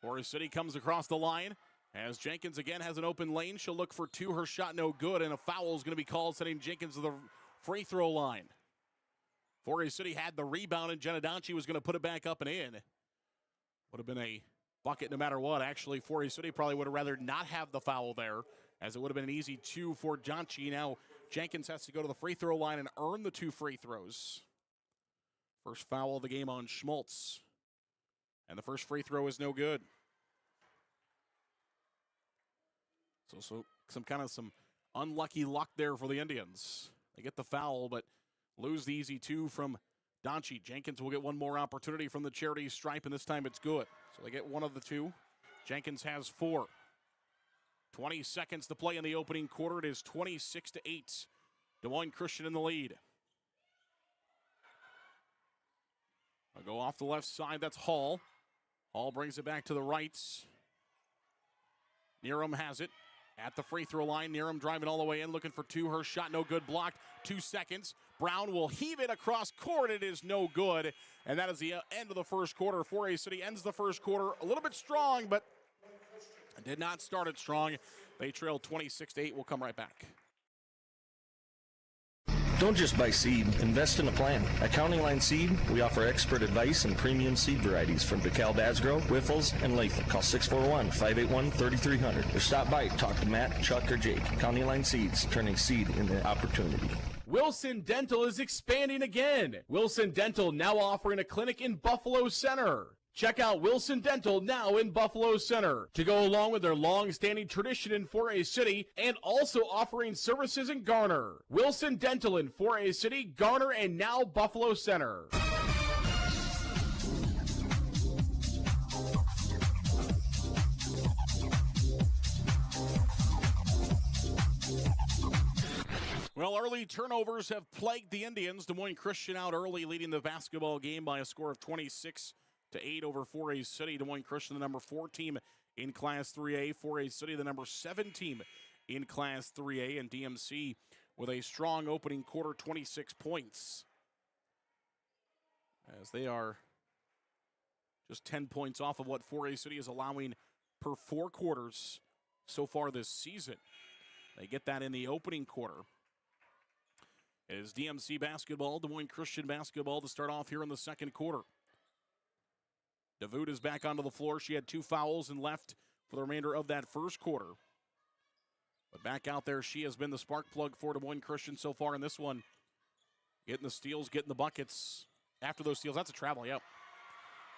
Forest City comes across the line. As Jenkins again has an open lane, she'll look for 2. Her shot no good, and a foul is going to be called, sending Jenkins to the free throw line. Forest City had the rebound, and Jenna Donchi was going to put it back up and in. Would have been a bucket no matter what. Actually, Forest City probably would have rather not have the foul there, as it would have been an easy 2 for Donchi. Now Jenkins has to go to the free throw line and earn the 2 free throws. First foul of the game on Schmaltz. And the first free throw is no good. So some unlucky luck there for the Indians. They get the foul, but lose the easy 2 from Donchi. Jenkins will get one more opportunity from the charity stripe, and this time it's good. So they get one of the 2. Jenkins has 4. 20 seconds to play in the opening quarter. It is 26-8. Des Moines Christian in the lead. I'll go off the left side. That's Hall. Hall brings it back to the right. Nearham has it. At the free throw line, Nearham driving all the way in, looking for 2. Her shot no good, blocked. 2 seconds. Brown will heave it across court. It is no good. And that is the end of the first quarter. 4A City ends the first quarter a little bit strong, but did not start it strong. They trailed 26-8. We'll come right back. Don't just buy seed, invest in a plan. At County Line Seed, we offer expert advice and premium seed varieties from DeKalb Asgrow, Wiffles, and Latham. Call 641-581-3300 or stop by, talk to Matt, Chuck, or Jake. County Line Seeds, turning seed into opportunity. Wilson Dental is expanding again. Wilson Dental now offering a clinic in Buffalo Center. Check out Wilson Dental now in Buffalo Center to go along with their long-standing tradition in 4A City and also offering services in Garner. Wilson Dental in 4A City, Garner, and now Buffalo Center. Well, early turnovers have plagued the Indians. Des Moines Christian out early, leading the basketball game by a score of 26-8 over 4A City. Des Moines Christian, the number 4 team in Class 3A. 4A City, the number 7 team in Class 3A. And DMC with a strong opening quarter, 26 points. As they are just 10 points off of what 4A City is allowing per 4 quarters so far this season. They get that in the opening quarter. It is DMC basketball, Des Moines Christian basketball to start off here in the second quarter. DeVoot is back onto the floor. She had 2 fouls and left for the remainder of that first quarter. But back out there, she has been the spark plug for Des Moines Christian so far in this one. Getting the steals, getting the buckets. After those steals, that's a travel, yep.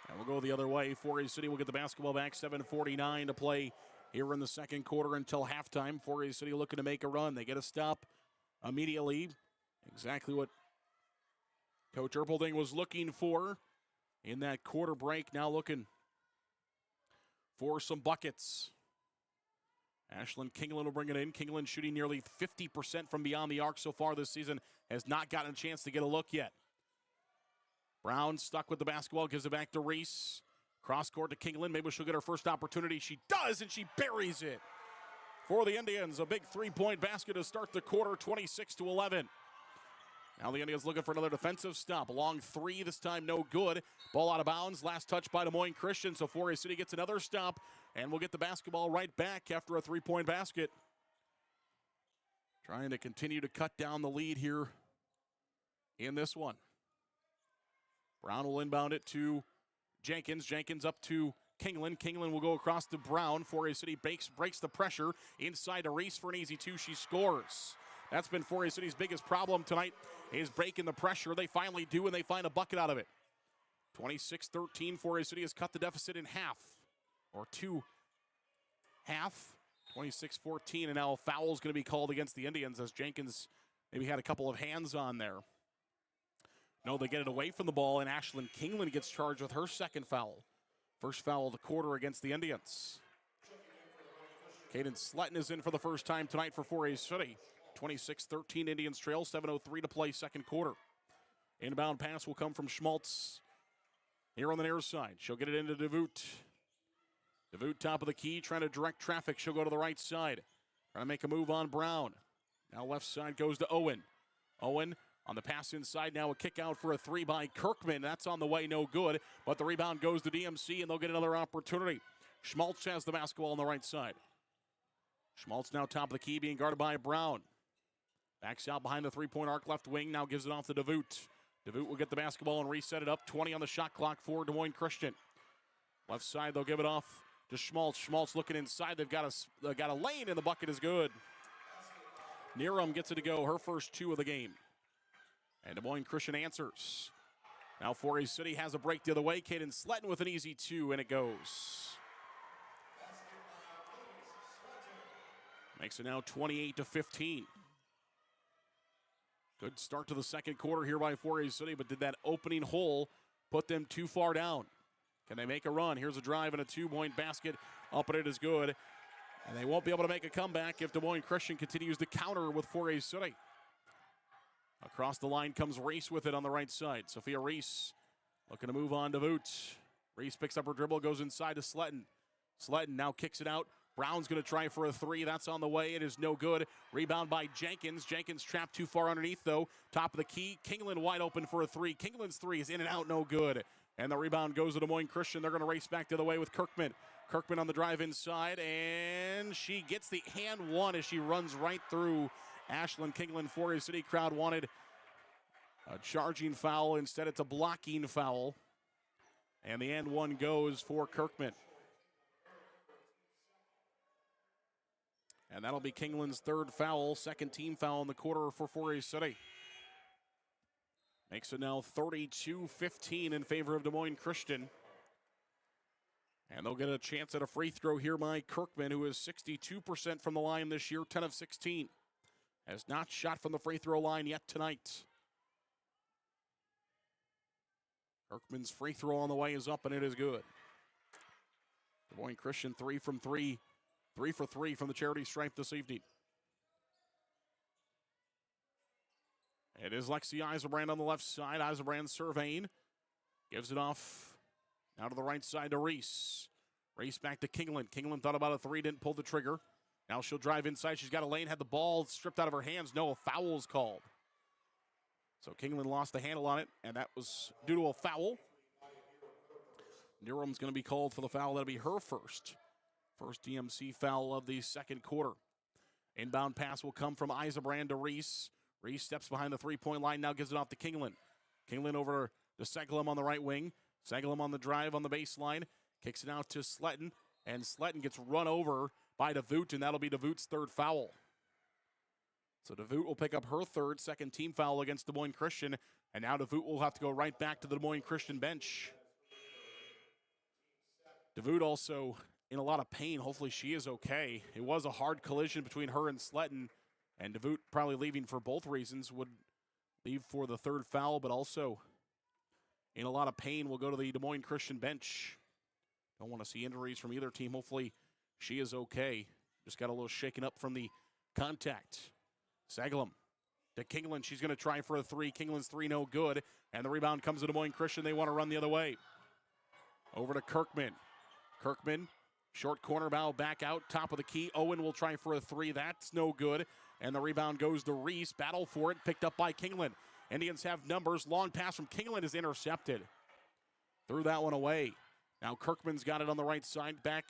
And we'll go the other way. 4A City will get the basketball back. 7:49 to play here in the second quarter until halftime. 4A City looking to make a run. They get a stop immediately. Exactly what Coach Erpelding was looking for in that quarter break. Now looking for some buckets. Ashlyn Kingeland will bring it in. Kingeland shooting nearly 50% from beyond the arc so far this season. Has not gotten a chance to get a look yet. Brown stuck with the basketball. Gives it back to Reese. Cross court to Kingeland. Maybe she'll get her first opportunity. She does, and she buries it. For the Indians, a big 3-point basket to start the quarter, 26-11. Now the Indians looking for another defensive stop. Long three, this time no good. Ball out of bounds. Last touch by Des Moines Christian. So Forest City gets another stop, and we'll get the basketball right back after a three-point basket. Trying to continue to cut down the lead here in this one. Brown will inbound it to Jenkins. Jenkins up to Kingland. Kingland will go across to Brown. Forest City breaks the pressure. Inside to Reese for an easy two. She scores. That's been Forest City's biggest problem tonight, is breaking the pressure. They finally do, and they find a bucket out of it. 26-13, Forest City has cut the deficit in half, or two half. 26-14, and now a foul is going to be called against the Indians as Jenkins maybe had a couple of hands on there. No, they get it away from the ball, and Ashlyn Kingland gets charged with her second foul. First foul of the quarter against the Indians. Caden Sletton is in for the first time tonight for Forest City. 26-13, Indians trail, 7:03 to play second quarter. Inbound pass will come from Schmaltz here on the near side. She'll get it into DeVoot. DeVoot top of the key, trying to direct traffic. She'll go to the right side. Trying to make a move on Brown. Now left side goes to Owen. Owen on the pass inside, now a kick out for a three by Kirkman. That's on the way, no good. But the rebound goes to DMC, and they'll get another opportunity. Schmaltz has the basketball on the right side. Schmaltz now top of the key, being guarded by Brown. Backs out behind the three-point arc, left wing, now gives it off to DeVoot. DeVoot will get the basketball and reset it up. 20 on the shot clock for Des Moines Christian. Left side, they'll give it off to Schmaltz. Schmaltz looking inside. They've got a lane, and the bucket is good. Neerum gets it to go, her first two of the game. And Des Moines Christian answers. Now Forest City has a break the other way. Caden Sletton with an easy two, and it goes. Makes it now 28-15. Good start to the second quarter here by Forest City, but did that opening hole put them too far down? Can they make a run? Here's a drive and a two-point basket. Up and it is good. And they won't be able to make a comeback if Des Moines Christian continues to counter with Forest City. Across the line comes Reese with it on the right side. Sophia Reese looking to move on to Voot. Reese picks up her dribble, goes inside to Sletton. Sletton now kicks it out. Brown's going to try for a three. That's on the way. It is no good. Rebound by Jenkins. Jenkins trapped too far underneath, though. Top of the key. Kingland wide open for a three. Kingland's three is in and out, no good. And the rebound goes to Des Moines Christian. They're going to race back the other way with Kirkman. Kirkman on the drive inside, and she gets the hand one as she runs right through Ashlyn Kingland. Forest City crowd wanted a charging foul. Instead, it's a blocking foul. And the and one goes for Kirkman. And that'll be Kingland's third foul, second team foul in the quarter for Forest City. Makes it now 32-15 in favor of Des Moines Christian. And they'll get a chance at a free throw here by Kirkman, who is 62% from the line this year, 10 of 16. Has not shot from the free throw line yet tonight. Kirkman's free throw on the way is up, and it is good. Des Moines Christian 3 from 3. 3 for 3 from the charity stripe this evening. It is Lexi Eisenbrand on the left side. Eisenbrand surveying. Gives it off now to the right side to Reese. Reese back to Kingland. Kingland thought about a three, didn't pull the trigger. Now she'll drive inside. She's got a lane, had the ball stripped out of her hands. No, a foul is called. So Kingland lost the handle on it, and that was due to a foul. Neerum's going to be called for the foul. That'll be her first. First DMC foul of the second quarter. Inbound pass will come from Eisenbrand to Reese. Reese steps behind the three-point line, now gives it off to Kingland. Kingland over to Seglum on the right wing. Seglum on the drive on the baseline. Kicks it out to Sletton, and Sletton gets run over by DeVoot, and that'll be DeVoot's third foul. So DeVoot will pick up her third, second team foul against Des Moines Christian, and now DeVoot will have to go right back to the Des Moines Christian bench. DeVoot also in a lot of pain. Hopefully she is okay. It was a hard collision between her and Sletton, and DeVoot probably leaving for both reasons. Would leave for the third foul, but also in a lot of pain will go to the Des Moines Christian bench. Don't want to see injuries from either team. Hopefully she is okay. Just got a little shaken up from the contact. Seglum to Kingland. She's going to try for a three. Kingland's three, no good. And the rebound comes to Des Moines Christian. They want to run the other way. Over to Kirkman. Kirkman, short corner bow, back out, top of the key. Owen will try for a three. That's no good. And the rebound goes to Reese. Battle for it, picked up by Kingland. Indians have numbers. Long pass from Kingland is intercepted. Threw that one away. Now Kirkman's got it on the right side. Back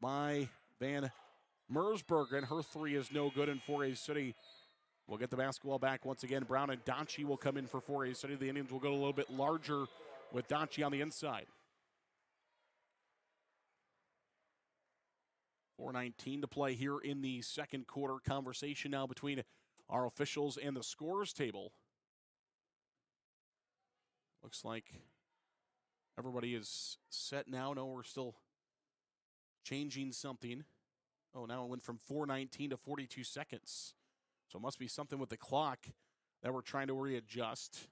by Van Mersbergen. Her three is no good, and 4A City will get the basketball back once again. Brown and Donchi will come in for 4A City. The Indians will go a little bit larger with Donchi on the inside. 4:19 to play here in the second quarter. Conversation now between our officials and the scorers table. Looks like everybody is set now. No, we're still changing something. Oh, now it went from 4:19 to 42 seconds. So it must be something with the clock that we're trying to readjust.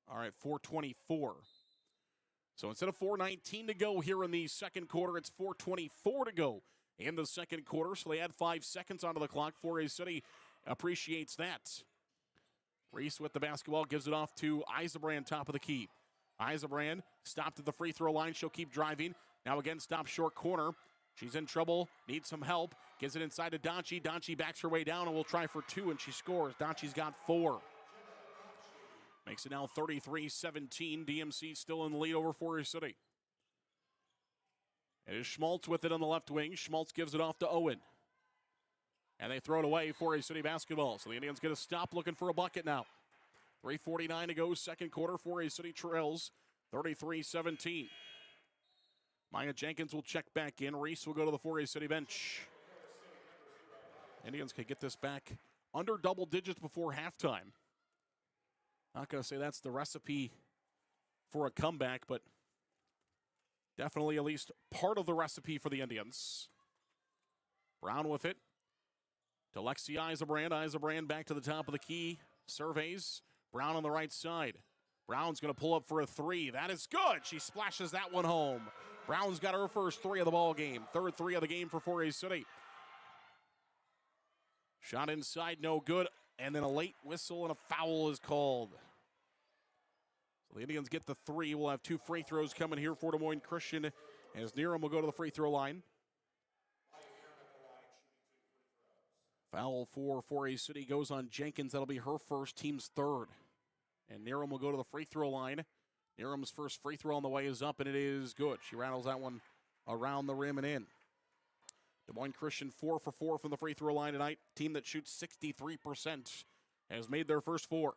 All right, 4:24. So instead of 4:19 to go here in the second quarter, it's 4:24 to go in the second quarter. So they add 5 seconds onto the clock. 4A City appreciates that. Reese with the basketball gives it off to Eisenbrand, top of the key. Eisenbrand stopped at the free throw line. She'll keep driving. Now again, stop short corner. She's in trouble, needs some help. Gives it inside to Donchi. Donchi backs her way down and will try for 2, and she scores. Donchi's got 4. Makes it now 33-17. DMC still in the lead over 4A City. It is Schmaltz with it on the left wing. Schmaltz gives it off to Owen. And they throw it away, 4A City basketball. So the Indians get a stop looking for a bucket now. 3:49 to go, second quarter. 4A City trails 33-17. Maya Jenkins will check back in. Reese will go to the 4A City bench. Indians can get this back under double digits before halftime. Not going to say that's the recipe for a comeback, but definitely at least part of the recipe for the Indians. Brown with it to Lexi Eisenbrand. Eisenbrand back to the top of the key. Surveys. Brown on the right side. Brown's going to pull up for a 3. That is good. She splashes that one home. Brown's got her first 3 of the ball game. Third 3 of the game for 4A City. Shot inside, no good. And then a late whistle and a foul is called. So the Indians get the 3. We'll have 2 free throws coming here for Des Moines Christian as Neeram will go to the free throw line. Foul for 4A City goes on Jenkins. That'll be her first, team's third. And Neeram will go to the free throw line. Neeram's first free throw on the way is up, and it is good. She rattles that one around the rim and in. Des Moines Christian 4 for 4 from the free throw line tonight. Team that shoots 63% has made their first 4.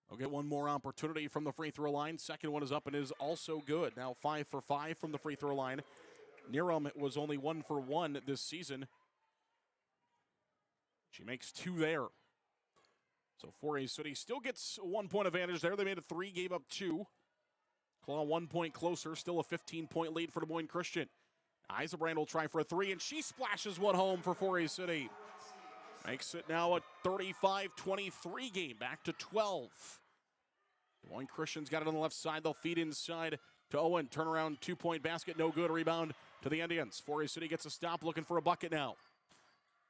They'll get one more opportunity from the free throw line. Second one is up and is also good. Now 5 for 5 from the free throw line. Neeram was only 1 for 1 this season. She makes 2 there. So 4A City still gets a 1-point advantage there. They made a 3, gave up 2. Claw 1 point closer, still a 15-point lead for Des Moines Christian. Eisenbrand will try for a 3, and she splashes one home for 4A City. Makes it now a 35-23 game, back to 12. Des Moines Christian's got it on the left side. They'll feed inside to Owen. Turnaround 2-point basket, no good. Rebound to the Indians. 4A City gets a stop, looking for a bucket now.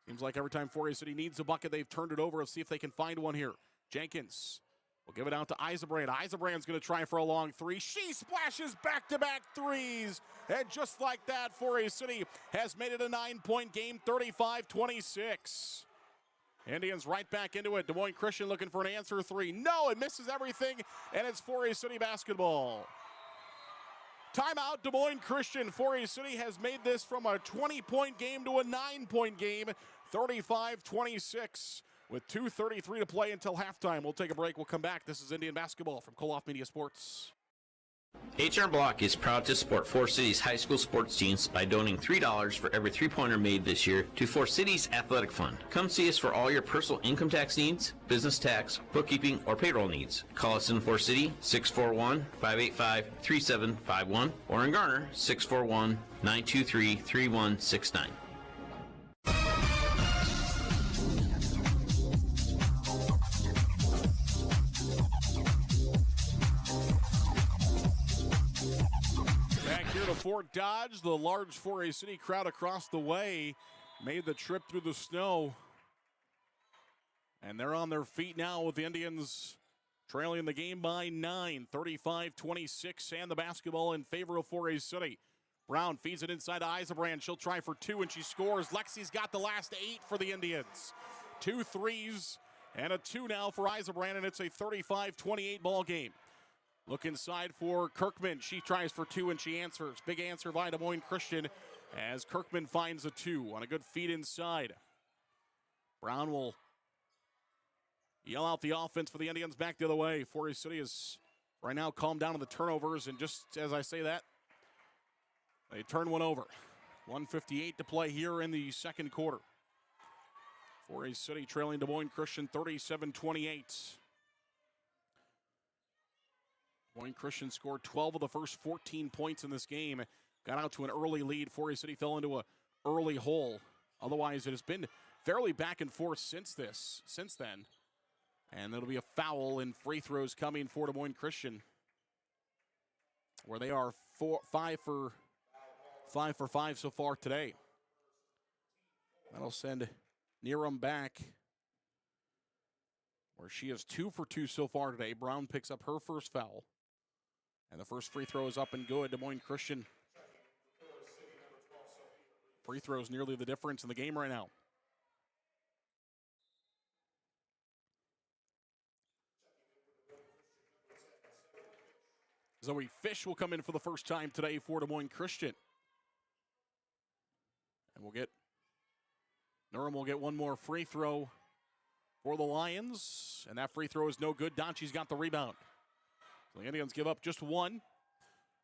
Seems like every time 4A City needs a bucket, they've turned it over. Let's see if they can find one here. Jenkins will give it out to Eisenbrand. Eisenbrand's going to try for a long 3. She splashes back-to-back 3s. And just like that, 4A City has made it a 9-point game, 35-26. Indians right back into it. Des Moines Christian looking for an answer 3. No, it misses everything, and it's 4A City basketball. Timeout, Des Moines Christian. 4A City has made this from a 20-point game to a 9-point game, 35-26, with 2:33 to play until halftime. We'll take a break. We'll come back. This is Indian basketball from Koloff Media Sports. HR Block is proud to support 4 Cities high school sports teams by donating $3 for every 3-pointer made this year to 4 Cities Athletic Fund. Come see us for all your personal income tax needs, business tax, bookkeeping, or payroll needs. Call us in 4 City, 641-585-3751, or in Garner, 641-923-3169. Fort Dodge, the large 4A City crowd across the way made the trip through the snow. And they're on their feet now with the Indians trailing the game by 9, 35-26, and the basketball in favor of 4A City. Brown feeds it inside to Eisenbrand. She'll try for 2, and she scores. Lexi's got the last 8 for the Indians. 2 threes and a 2 now for Eisenbrand, and it's a 35-28 ball game. Look inside for Kirkman. She tries for 2, and she answers. Big answer by Des Moines Christian as Kirkman finds a 2 on a good feed inside. Brown will yell out the offense for the Indians back the other way. Forest City is right now calmed down on the turnovers, and just as I say that, they turn one over. 1:58 to play here in the second quarter. Forest City trailing Des Moines Christian 37-28. Des Moines Christian scored 12 of the first 14 points in this game. Got out to an early lead. Forest City fell into an early hole. Otherwise, it has been fairly back and forth since then. And there'll be a foul and free throws coming for Des Moines Christian, where they are 5 for 5 so far today. That'll send Neeram back, where she is 2 for 2 so far today. Brown picks up her first foul, and the first free throw is up and good. Des Moines Christian free throws nearly the difference in the game right now. Zoe Fish will come in for the first time today for Des Moines Christian. And Neeram will get one more free throw for the Lions, and that free throw is no good. Donchi's got the rebound. So the Indians give up just 1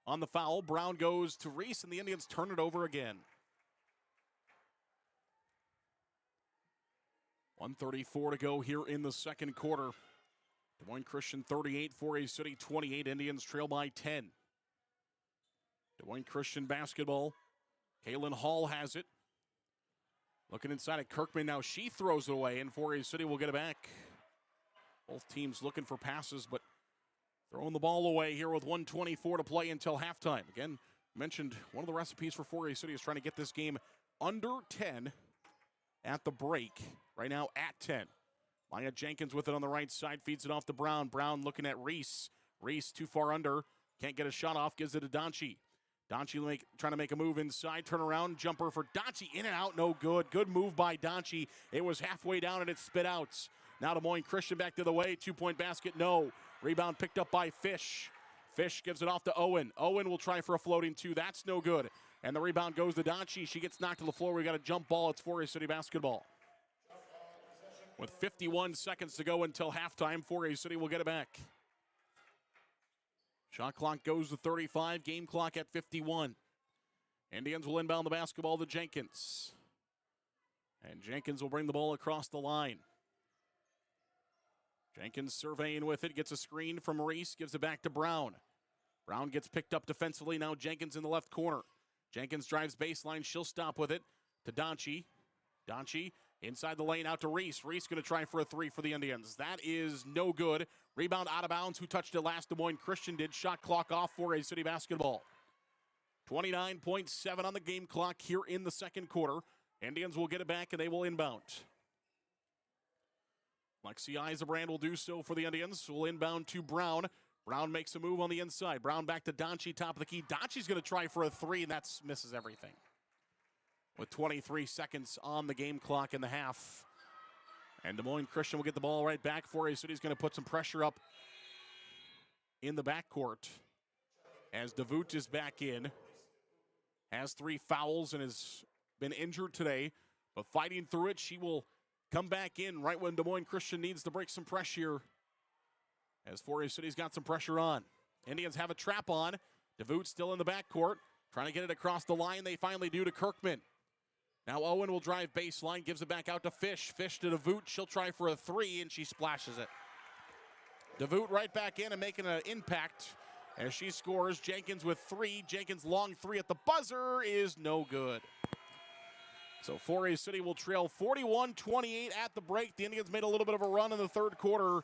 on the foul. Brown goes to Reese, and the Indians turn it over again. 1:34 to go here in the second quarter. Des Moines Christian 38, Forest City 28. Indians trail by 10. Des Moines Christian basketball. Kaylin Hall has it. Looking inside at Kirkman now. She throws it away, and Forest City will get it back. Both teams looking for passes, but throwing the ball away here with 1:24 to play until halftime. Again, mentioned one of the recipes for Forest City is trying to get this game under 10 at the break. Right now at 10. Maya Jenkins with it on the right side, feeds it off to Brown. Brown looking at Reese. Reese too far under. Can't get a shot off, gives it to Donchi. Donchi trying to make a move inside, turn around, jumper for Donchi, in and out, no good. Good move by Donchi. It was halfway down and it spit out. Now Des Moines Christian back the other way, 2-point basket, no. Rebound picked up by Fish. Fish gives it off to Owen. Owen will try for a floating 2, that's no good. And the rebound goes to Donchi. She gets knocked to the floor. We got a jump ball. It's Forest City basketball. With 51 seconds to go until halftime, Forest City will get it back. Shot clock goes to 35, game clock at 51. Indians will inbound the basketball to Jenkins. And Jenkins will bring the ball across the line. Jenkins surveying with it, gets a screen from Reese, gives it back to Brown. Brown gets picked up defensively, now Jenkins in the left corner. Jenkins drives baseline, she'll stop with it to Donchi. Donchi inside the lane out to Reese. Reese going to try for a 3 for the Indians. That is no good. Rebound out of bounds. Who touched it last? Des Moines Christian did. Shot clock off for a City basketball. 29.7 on the game clock here in the second quarter. Indians will get it back and they will inbound. Lexi Eisenbrand will do so for the Indians. Will inbound to Brown. Brown makes a move on the inside. Brown back to Donchi, top of the key. Donchi's going to try for a 3, and that misses everything. With 23 seconds on the game clock in the half. And Des Moines Christian will get the ball right back. Forest City's going to put some pressure up in the backcourt as DeVoot is back in. Has 3 fouls and has been injured today, but fighting through it. She will come back in right when Des Moines Christian needs to break some pressure as Forest City's got some pressure on. Indians have a trap on. DeVoot still in the backcourt, trying to get it across the line. They finally do to Kirkman. Now Owen will drive baseline, gives it back out to Fish. Fish to DeVoot. She'll try for a 3, and she splashes it. DeVoot right back in and making an impact as she scores. Jenkins with 3. Jenkins long 3 at the buzzer is no good. So Forest City will trail 41-28 at the break. The Indians made a little bit of a run in the third quarter,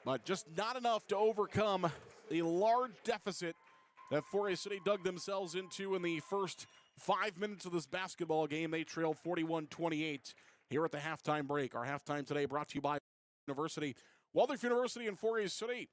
but just not enough to overcome the large deficit that Forest City dug themselves into in the first 5 minutes of this basketball game. They trail 41-28 here at the halftime break. Our halftime today brought to you by University. Waldorf University in Forest City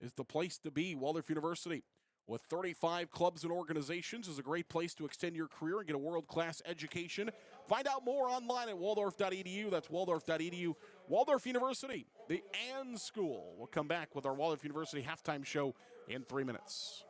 is the place to be. Waldorf University, with 35 clubs and organizations is a great place to extend your career and get a world-class education. Find out more online at waldorf.edu. That's waldorf.edu. Waldorf University, the AND School. We'll come back with our Waldorf University halftime show in 3 minutes.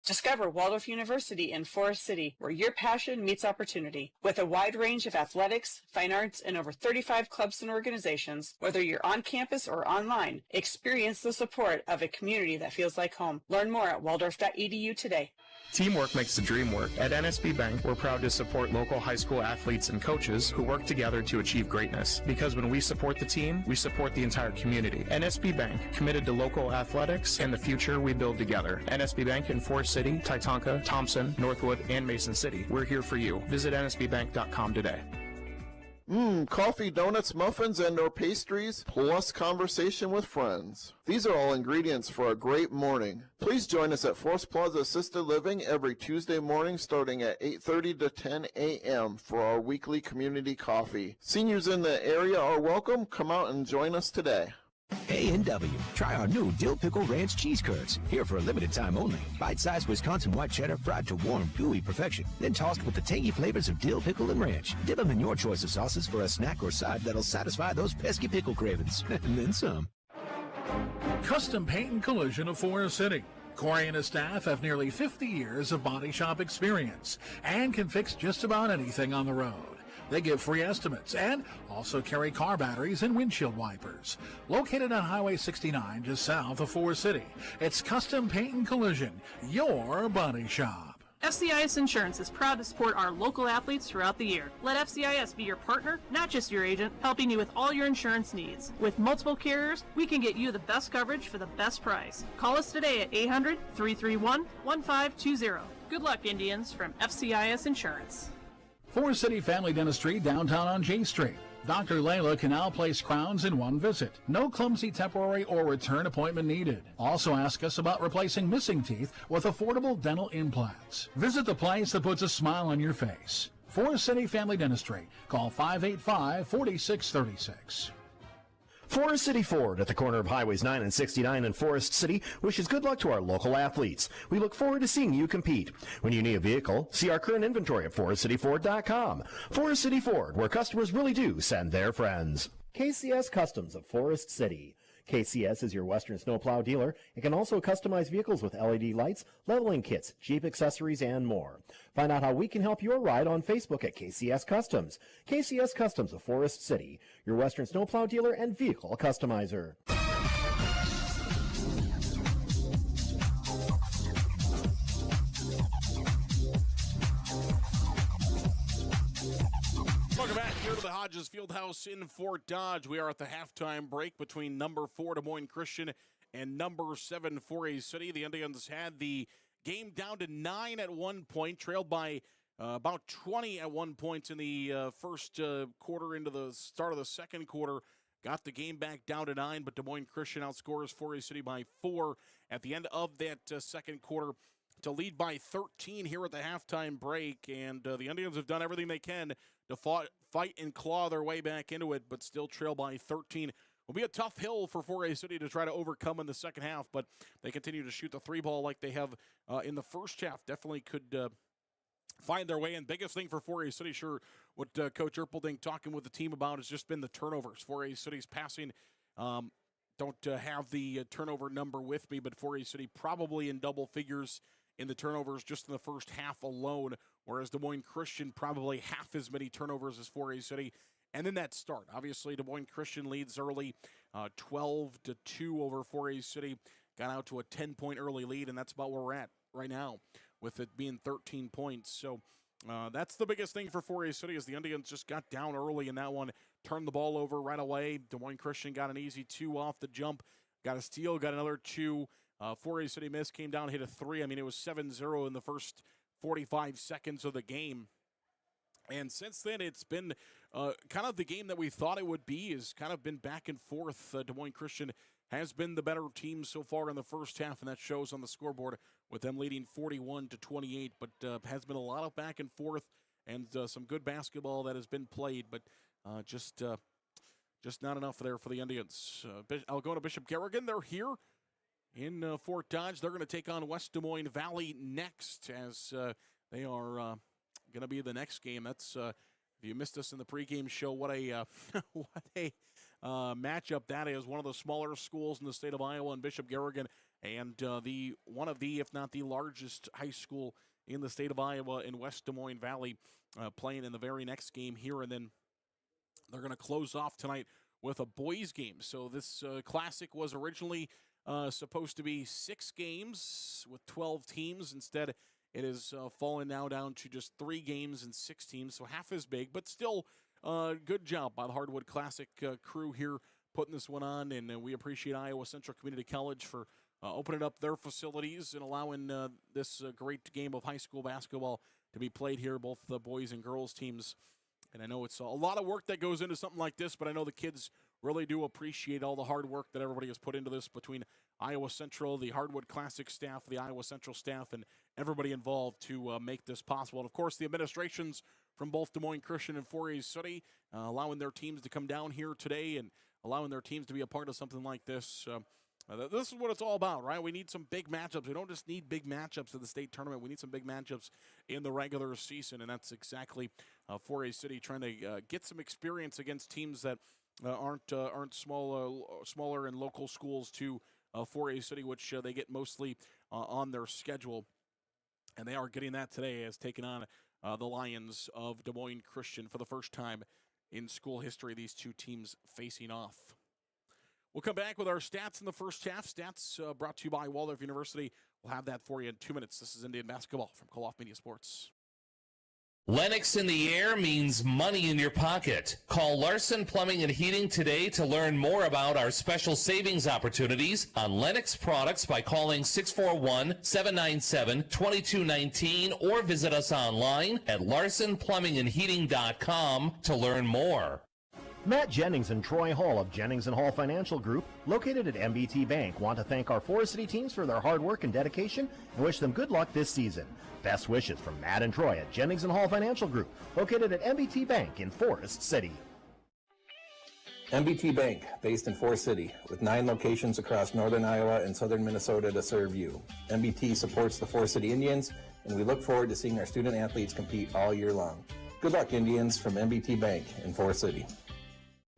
Discover Waldorf University in Forest City, where your passion meets opportunity. With a wide range of athletics, fine arts, and over 35 clubs and organizations, whether you're on campus or online, experience the support of a community that feels like home. Learn more at waldorf.edu today. Teamwork makes the dream work. At NSB Bank, we're proud to support local high school athletes and coaches who work together to achieve greatness. Because when we support the team, we support the entire community. NSB Bank, committed to local athletics and the future we build together. NSB Bank in Forest City, Titonka, Thompson, Northwood, and Mason City. We're here for you. Visit nsbbank.com today. Coffee, donuts, muffins, and or pastries, plus conversation with friends. These are all ingredients for a great morning. Please join us at Forest Plaza Assisted Living every Tuesday morning starting at 8:30 to 10 a.m. for our weekly community coffee. Seniors in the area are welcome. Come out and join us today. A&W. Try our new Dill Pickle Ranch Cheese Curds. Here for a limited time only. Bite-sized Wisconsin white cheddar fried to warm, gooey perfection. Then tossed with the tangy flavors of dill pickle and ranch. Dip them in your choice of sauces for a snack or side that'll satisfy those pesky pickle cravings. And then some. Custom Paint and Collision of Forest City. Corey and his staff have nearly 50 years of body shop experience and can fix just about anything on the road. They give free estimates and also carry car batteries and windshield wipers. Located on Highway 69 just south of Forest City, it's Custom Paint and Collision, your body shop. FCIS Insurance is proud to support our local athletes throughout the year. Let FCIS be your partner, not just your agent, helping you with all your insurance needs. With multiple carriers, we can get you the best coverage for the best price. Call us today at 800-331-1520. Good luck, Indians, from FCIS Insurance. Forest City Family Dentistry downtown on J Street. Dr. Layla can now place crowns in one visit. No clumsy temporary or return appointment needed. Also ask us about replacing missing teeth with affordable dental implants. Visit the place that puts a smile on your face. Forest City Family Dentistry. Call 585-4636. Forest City Ford at the corner of Highways 9 and 69 in Forest City wishes good luck to our local athletes. We look forward to seeing you compete. When you need a vehicle, see our current inventory at forestcityford.com. Forest City Ford, where customers really do send their friends. KCS Customs of Forest City. KCS is your Western snowplow dealer and can also customize vehicles with LED lights, leveling kits, Jeep accessories, and more. Find out how we can help your ride on Facebook at KCS Customs. KCS Customs of Forest City, your Western snowplow dealer and vehicle customizer. Welcome back here to the Hodges Fieldhouse in Fort Dodge. We are at the halftime break between number 4 Des Moines Christian and number 7 4A City. The Indians had the game down to 9 at one point, trailed by about 20 at one point in the first quarter into the start of the second quarter. Got the game back down to 9, but Des Moines Christian outscores 4A City by 4 at the end of that second quarter to lead by 13 here at the halftime break. And the Indians have done everything they can to fight and claw their way back into it, but still trail by 13. Will be a tough hill for 4A City to try to overcome in the second half, but they continue to shoot the three ball like they have in the first half. Definitely could find their way in. Biggest thing for 4A City, sure, what Coach Erpelding talking with the team about has just been the turnovers. 4A City's passing, don't have the turnover number with me, but 4A City probably in double figures in the turnovers just in the first half alone, whereas Des Moines Christian probably half as many turnovers as 4A City. And then that start. Obviously, Des Moines Christian leads early, 12-2 over 4A City. Got out to a 10-point early lead, and that's about where we're at right now, with it being 13 points. So that's the biggest thing for 4A City is the Indians just got down early in that one, turned the ball over right away. Des Moines Christian got an easy 2 off the jump, got a steal, got another 2. 4A City missed, came down, hit a 3. I mean, it was 7-0 in the first 45 seconds of the game. And since then, it's been kind of the game that we thought it would be, has kind of been back and forth. Des Moines Christian has been the better team so far in the first half, and that shows on the scoreboard with them leading 41-28. But has been a lot of back and forth and some good basketball that has been played, but just not enough there for the Indians. I'll go to Bishop Garrigan. They're here in Fort Dodge. They're going to take on West Des Moines Valley next, as they are going to be the next game. That's if you missed us in the pregame show, what a what a matchup that is. One of the smaller schools in the state of Iowa and Bishop Garrigan, and the one of the, if not the largest high school in the state of Iowa in West Des Moines Valley, playing in the very next game here, and then they're going to close off tonight with a boys game. So this classic was originally supposed to be 6 games with 12 teams. Instead, it has fallen now down to just 3 games and 6 teams, so half as big, but still good job by the Hardwood Classic crew here putting this one on, and we appreciate Iowa Central Community College for opening up their facilities and allowing this great game of high school basketball to be played here, both the boys and girls teams. And I know it's a lot of work that goes into something like this, but I know the kids really do appreciate all the hard work that everybody has put into this between Iowa Central, the Hardwood Classic staff, the Iowa Central staff, and everybody involved to make this possible. And, of course, the administrations from both Des Moines Christian and Fourier City allowing their teams to come down here today and allowing their teams to be a part of something like this. This is what it's all about, right? We need some big matchups. We don't just need big matchups in the state tournament. We need some big matchups in the regular season, and that's exactly Fourier City trying to get some experience against teams that aren't smaller and local schools to Fourier City, which they get mostly on their schedule. And they are getting that today as taking on the Lions of Des Moines Christian for the first time in school history, these two teams facing off. We'll come back with our stats in the first half. Stats brought to you by Waldorf University. We'll have that for you in 2 minutes. This is Indian Basketball from Call Off Media Sports. Lennox in the air means money in your pocket. Call Larson Plumbing and Heating today to learn more about our special savings opportunities on Lennox products by calling 641-797-2219 or visit us online at larsonplumbingandheating.com to learn more. Matt Jennings and Troy Hall of Jennings & Hall Financial Group, located at MBT Bank, want to thank our Forest City teams for their hard work and dedication and wish them good luck this season. Best wishes from Matt and Troy at Jennings & Hall Financial Group, located at MBT Bank in Forest City. MBT Bank, based in Forest City, with 9 locations across northern Iowa and southern Minnesota to serve you. MBT supports the Forest City Indians, and we look forward to seeing our student athletes compete all year long. Good luck, Indians, from MBT Bank in Forest City.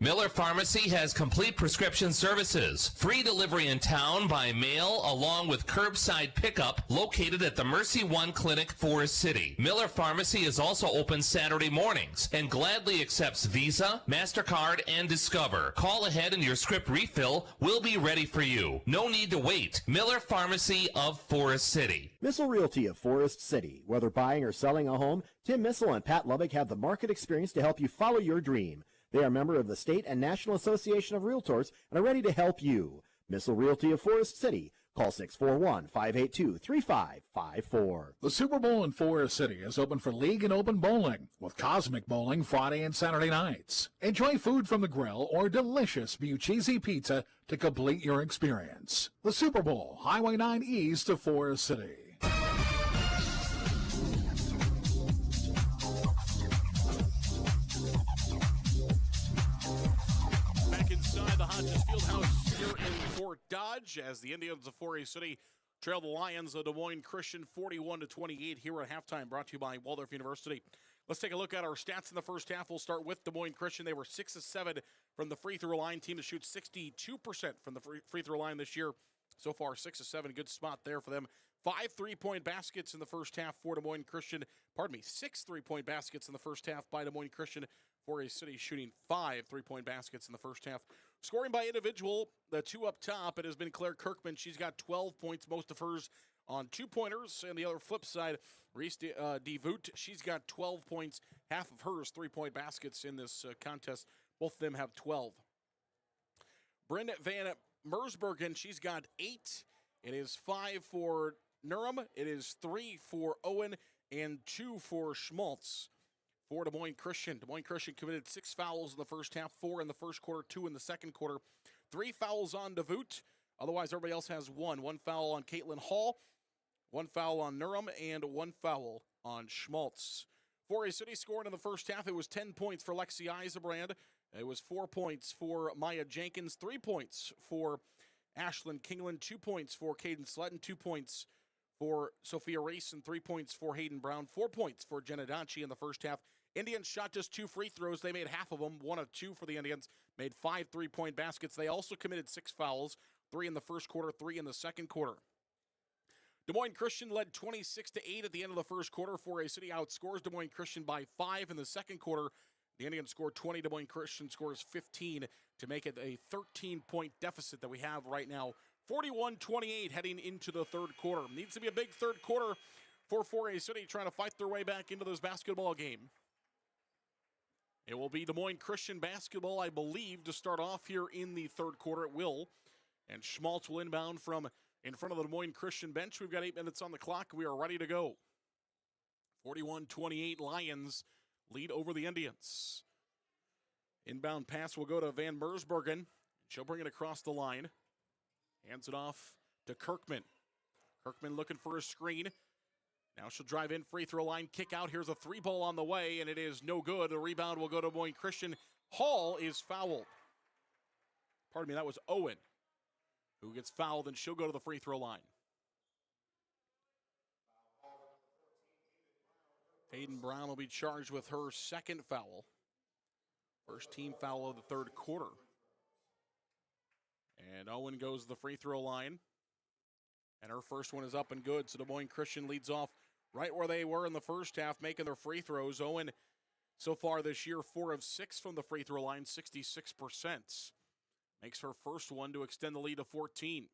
Miller Pharmacy has complete prescription services, free delivery in town by mail, along with curbside pickup located at the Mercy One Clinic, Forest City. Miller Pharmacy is also open Saturday mornings and gladly accepts Visa, MasterCard, and Discover. Call ahead and your script refill will be ready for you. No need to wait. Miller Pharmacy of Forest City. Missile Realty of Forest City. Whether buying or selling a home, Tim Missile and Pat Lubbock have the market experience to help you follow your dream. They are a member of the State and National Association of Realtors and are ready to help you. Missile Realty of Forest City. Call 641-582-3554. The Super Bowl in Forest City is open for league and open bowling, with Cosmic Bowling Friday and Saturday nights. Enjoy food from the grill or delicious cheesy pizza to complete your experience. The Super Bowl, Highway 9 East of Forest City. Fort Dodge as the Indians of Fourier City trail the Lions of Des Moines Christian 41-28 here at halftime, brought to you by Waldorf University. Let's take a look at our stats in the first half. We'll start with Des Moines Christian. They were 6 of 7 from the free throw line. Team to shoot 62% from the free throw line this year. So far, 6 of 7. Good spot there for them. 5 3-point baskets in the first half for Des Moines Christian. 6 3-point baskets in the first half by Des Moines Christian. Fourier City shooting 5 3-point baskets in the first half. Scoring by individual, the 2 up top, it has been Claire Kirkman. She's got 12 points, most of hers on 2-pointers. And the other flip side, Reese DeVoot, she's got 12 points, half of hers 3-point baskets in this contest. Both of them have 12. Bryn Van Mersbergen, she's got 8. It is 5 for Nurum. It is 3 for Owen and 2 for Schmaltz. For Des Moines Christian. Des Moines Christian committed 6 fouls in the first half, 4 in the first quarter, 2 in the second quarter. 3 fouls on DeVoot. Otherwise, everybody else has 1. 1 foul on Caitlin Hall, 1 foul on Nurum, and 1 foul on Schmaltz. Fourier City scored in the first half. It was 10 points for Lexi Eisenbrand. It was 4 points for Maya Jenkins, 3 points for Ashlyn Kingland, 2 points for Caden Sletton, 2 points for Sophia Race, and 3 points for Hayden Brown, 4 points for Jenna Donchi in the first half. Indians shot just 2 free throws. They made half of them, 1 of 2 for the Indians, made 5 3-point baskets. They also committed 6 fouls, 3 in the first quarter, 3 in the second quarter. Des Moines Christian led 26-8 at the end of the first quarter. Forest City outscores Des Moines Christian by 5 in the second quarter. The Indians scored 20, Des Moines Christian scores 15 to make it a 13-point deficit that we have right now. 41-28 heading into the third quarter. Needs to be a big third quarter for Forest City trying to fight their way back into this basketball game. It will be Des Moines Christian basketball, I believe, to start off here in the third quarter. It will. And Schmaltz will inbound from in front of the Des Moines Christian bench. We've got 8 minutes on the clock. We are ready to go. 41-28 Lions lead over the Indians. Inbound pass will go to Van Mersbergen. She'll bring it across the line. Hands it off to Kirkman. Kirkman looking for a screen. Now she'll drive in, free throw line, kick out. Here's a 3-ball on the way, and it is no good. The rebound will go to Des Moines Christian. Hall is fouled. Pardon me, that was Owen who gets fouled, and she'll go to the free throw line. Hayden Brown will be charged with her second foul. First team foul of the third quarter. And Owen goes to the free throw line. And her first one is up and good. So Des Moines Christian leads off right where they were in the first half, making their free throws. Owen, so far this year, 4 of 6 from the free throw line, 66%. Makes her first one to extend the lead to 14.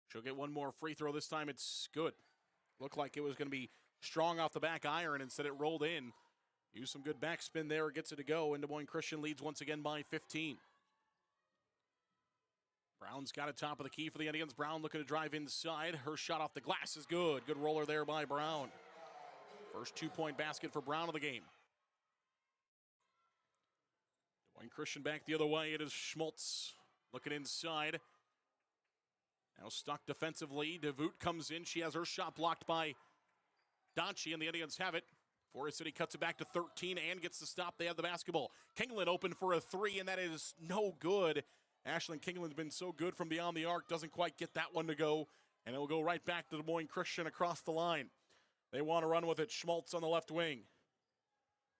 She'll get one more free throw. This time it's good. Looked like it was going to be strong off the back iron. Instead it rolled in. Used some good backspin there. Gets it to go. And Des Moines Christian leads once again by 15. Brown's got it top of the key for the Indians. Brown looking to drive inside. Her shot off the glass is good. Good roller there by Brown. First 2-point basket for Brown of the game. Des Moines Christian back the other way. It is Schmaltz looking inside. Now stuck defensively. DeVoot comes in. She has her shot blocked by Donchi, and the Indians have it. Forest City cuts it back to 13 and gets the stop. They have the basketball. Kingland open for a 3, and that is no good. Ashlyn Kingland's been so good from beyond the arc. Doesn't quite get that one to go, and it will go right back to Des Moines Christian across the line. They want to run with it. Schmaltz on the left wing.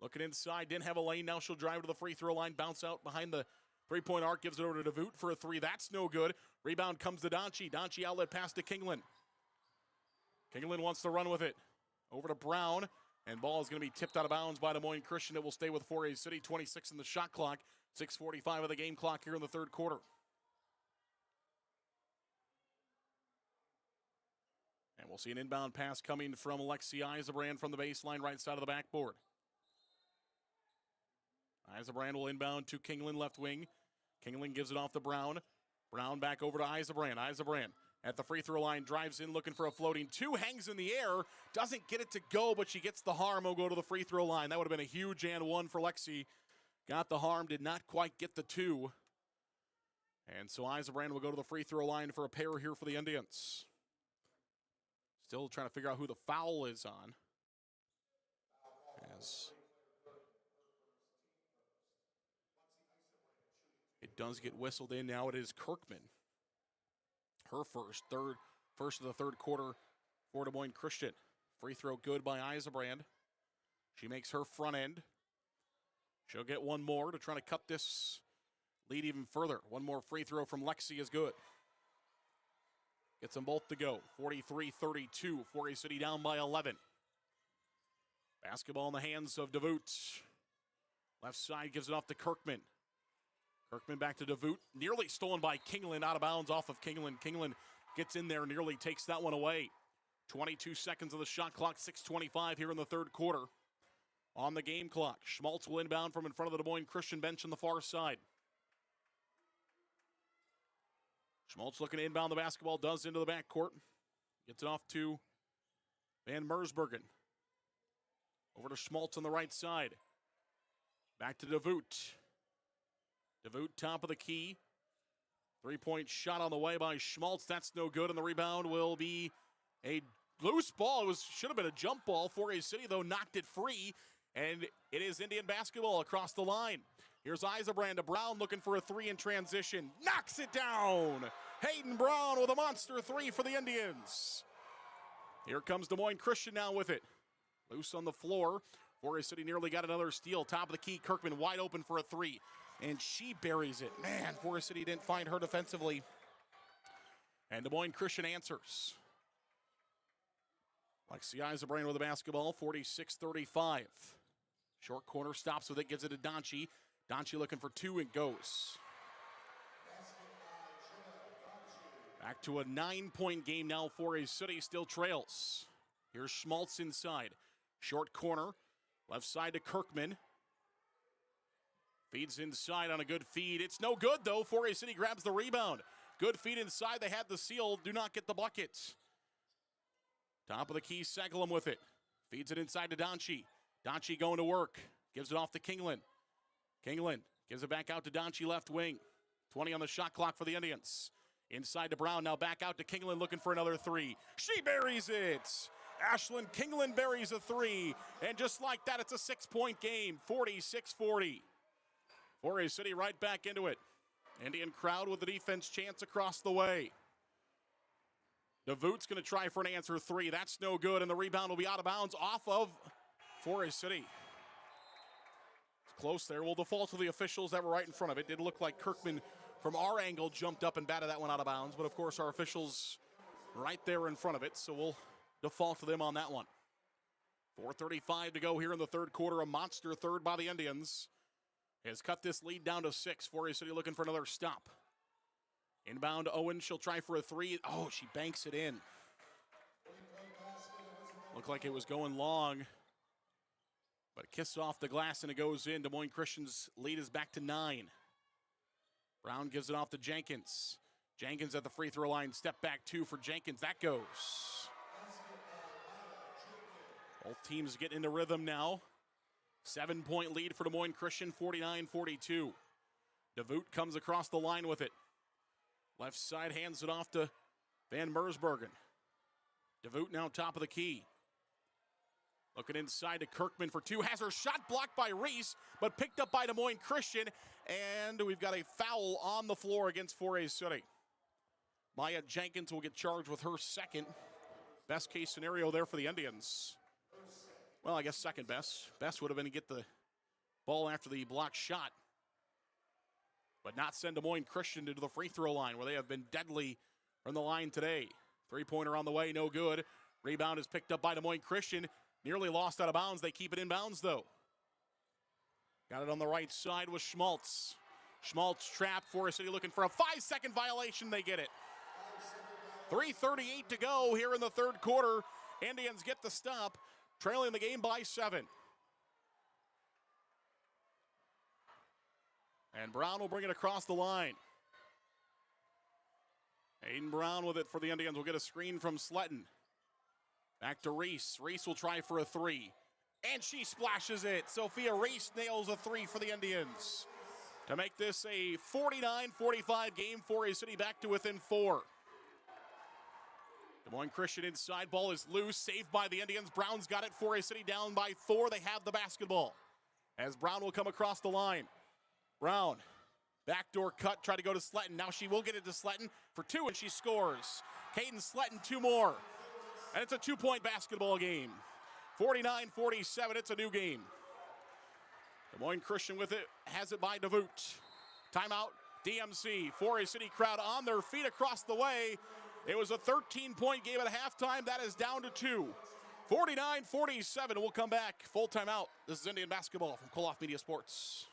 Looking inside, didn't have a lane. Now she'll drive to the free throw line, bounce out behind the three-point arc, gives it over to DeVoot for a 3. That's no good. Rebound comes to Donchi. Donchi outlet pass to Kingland. Kingland wants to run with it. Over to Brown, and ball is going to be tipped out of bounds by Des Moines Christian. It will stay with Forest City. 26 in the shot clock. 6:45 of the game clock here in the third quarter. And we'll see an inbound pass coming from Alexi Eisebrand from the baseline right side of the backboard. Eisebrand will inbound to Kingland left wing. Kingland gives it off to Brown. Brown back over to Eisebrand. Eisebrand at the free throw line, drives in looking for a floating 2, hangs in the air, doesn't get it to go, but she gets the harm. Will go to the free throw line. That would have been a huge and 1 for Lexi. Got the harm, did not quite get the 2. And so Eisebrand will go to the free throw line for a pair here for the Indians. Still trying to figure out who the foul is on. As it does get whistled in. Now it is Kirkman. Her first of the third quarter for Des Moines Christian. Free throw good by Eisebrand. She makes her front end. She'll get one more to try to cut this lead even further. One more free throw from Lexi is good. Gets them both to go. 43-32. Forest City down by 11. Basketball in the hands of DeVoot. Left side gives it off to Kirkman. Kirkman back to DeVoot. Nearly stolen by Kingland. Out of bounds off of Kingland. Kingland gets in there, nearly takes that one away. 22 seconds of the shot clock. 6:25 here in the third quarter. On the game clock. Schmaltz will inbound from in front of the Des Moines Christian bench on the far side. Schmaltz looking to inbound the basketball. Does into the backcourt. Gets it off to Van Mersbergen. Over to Schmaltz on the right side. Back to DeVoot. DeVoot top of the key. 3-point shot on the way by Schmaltz. That's no good, and the rebound will be a loose ball. It should have been a jump ball. Forest City, though, knocked it free, and it is Indian basketball across the line. Here's Eisebrand to Brown looking for a 3 in transition. Knocks it down. Hayden Brown with a monster 3 for the Indians. Here comes Des Moines Christian now with it. Loose on the floor. Forest City nearly got another steal. Top of the key, Kirkman wide open for a 3. And she buries it. Man, Forest City didn't find her defensively. And Des Moines Christian answers. Lexi Eisenbrain with the basketball, 46-35. Short corner, stops with it, gives it to Donchi. Donchi looking for 2 and goes. Back to a 9-point game now. Forest City still trails. Here's Schmaltz inside. Short corner, left side to Kirkman. Feeds inside on a good feed. It's no good though. Forest City grabs the rebound. Good feed inside. They had the seal. Do not get the bucket. Top of the key, Segelum with it. Feeds it inside to Donchi. Donchi going to work. Gives it off to Kingland. Kingland gives it back out to Donchi left wing. 20 on the shot clock for the Indians. Inside to Brown, now back out to Kingland looking for another 3. She buries it. Ashlyn Kingland buries a 3. And just like that, it's a 6-point game, 46-40. Forest City right back into it. Indian crowd with the defense chance across the way. DeVoot's going to try for an answer 3. That's no good, and the rebound will be out of bounds off of Forest City. It's close there. We'll default to the officials that were right in front of it. Did look like Kirkman from our angle jumped up and batted that one out of bounds, but of course our officials right there in front of it, so we'll default to them on that one. 4:35 to go here in the third quarter. A monster third by the Indians has cut this lead down to 6. Forest City looking for another stop. Inbound Owen, she'll try for a 3. Oh, she banks it in. Looked like it was going long, but it kisses off the glass and it goes in. Des Moines Christian's lead is back to 9. Brown gives it off to Jenkins. Jenkins at the free throw line. Step back 2 for Jenkins. That goes. Both teams get into rhythm now. 7-point lead for Des Moines Christian, 49-42. DeVoot comes across the line with it. Left side hands it off to Van Mersbergen. DeVoot now top of the key. Looking inside to Kirkman for 2. Has her shot blocked by Reese, but picked up by Des Moines Christian. And we've got a foul on the floor against Forest City. Maya Jenkins will get charged with her second. Best case scenario there for the Indians. Well, I guess second best. Best would have been to get the ball after the blocked shot, but not send Des Moines Christian to the free throw line where they have been deadly from the line today. 3-pointer on the way, no good. Rebound is picked up by Des Moines Christian. Nearly lost out of bounds. They keep it in bounds, though. Got it on the right side with Schmaltz. Schmaltz trapped. Forest City looking for a 5-second violation. They get it. 3:38 to go here in the third quarter. Indians get the stop, trailing the game by 7. And Brown will bring it across the line. Aiden Brown with it for the Indians. Will get a screen from Sletton. Back to Reese. Reese will try for a 3. And she splashes it. Sophia Reese nails a 3 for the Indians to make this a 49-45 game. Forest City back to within 4. Des Moines Christian inside. Ball is loose. Saved by the Indians. Brown's got it. Forest City down by 4. They have the basketball. As Brown will come across the line. Brown, backdoor cut, try to go to Sletton. Now she will get it to Sletton for 2, and she scores. Caden Sletton, 2 more. And it's a 2-point basketball game. 49-47, it's a new game. Des Moines Christian with it, has it by DeVoot. Timeout, DMC. Forest City crowd on their feet across the way. It was a 13-point game at halftime. That is down to 2. 49-47, we'll come back. Full timeout. This is Indian basketball from Koloff Media Sports.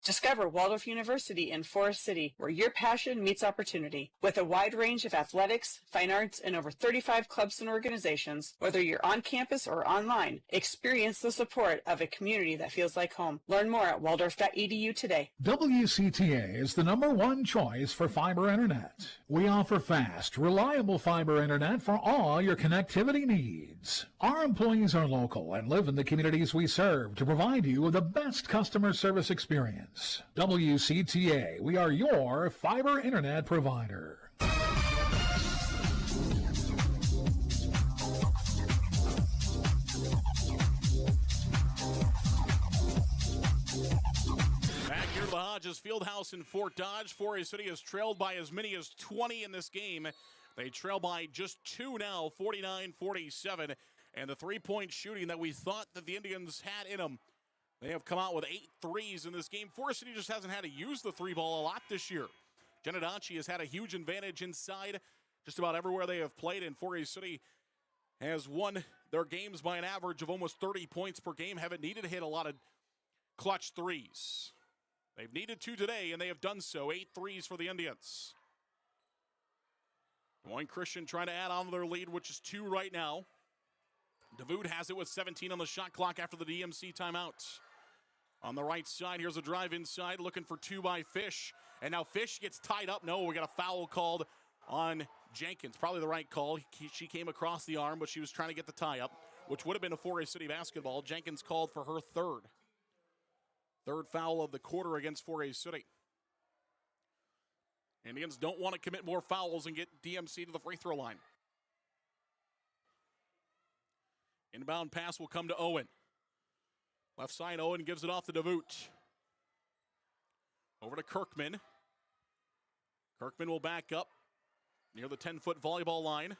Discover Waldorf University in Forest City, where your passion meets opportunity. With a wide range of athletics, fine arts, and over 35 clubs and organizations, whether you're on campus or online, experience the support of a community that feels like home. Learn more at waldorf.edu today. WCTA is the #1 choice for fiber internet. We offer fast, reliable fiber internet for all your connectivity needs. Our employees are local and live in the communities we serve to provide you with the best customer service experience. WCTA, we are your fiber internet provider. Back here to the Hodges Fieldhouse in Fort Dodge. 4A City has trailed by as many as 20 in this game. They trail by just 2 now, 49-47. And the three-point shooting that we thought that the Indians had in them, they have come out with 8 threes in this game. 4A City just hasn't had to use the three ball a lot this year. Genedanchi has had a huge advantage inside just about everywhere they have played, and 4A City has won their games by an average of almost 30 points per game. Haven't needed to hit a lot of clutch threes. They've needed to today, and they have done so. 8 threes for the Indians. Moines Christian trying to add on to their lead, which is 2 right now. DeVoot has it with 17 on the shot clock after the DMC timeout. On the right side, here's a drive inside, looking for 2 by Fish. And now Fish gets tied up. No, we got a foul called on Jenkins. Probably the right call. She came across the arm, but she was trying to get the tie up, which would have been a 4A City basketball. Jenkins called for her third. Third foul of the quarter against 4A City. Indians don't want to commit more fouls and get DMC to the free throw line. Inbound pass will come to Owen. Left side, Owen gives it off to DeVoot. Over to Kirkman. Kirkman will back up near the 10-foot volleyball line.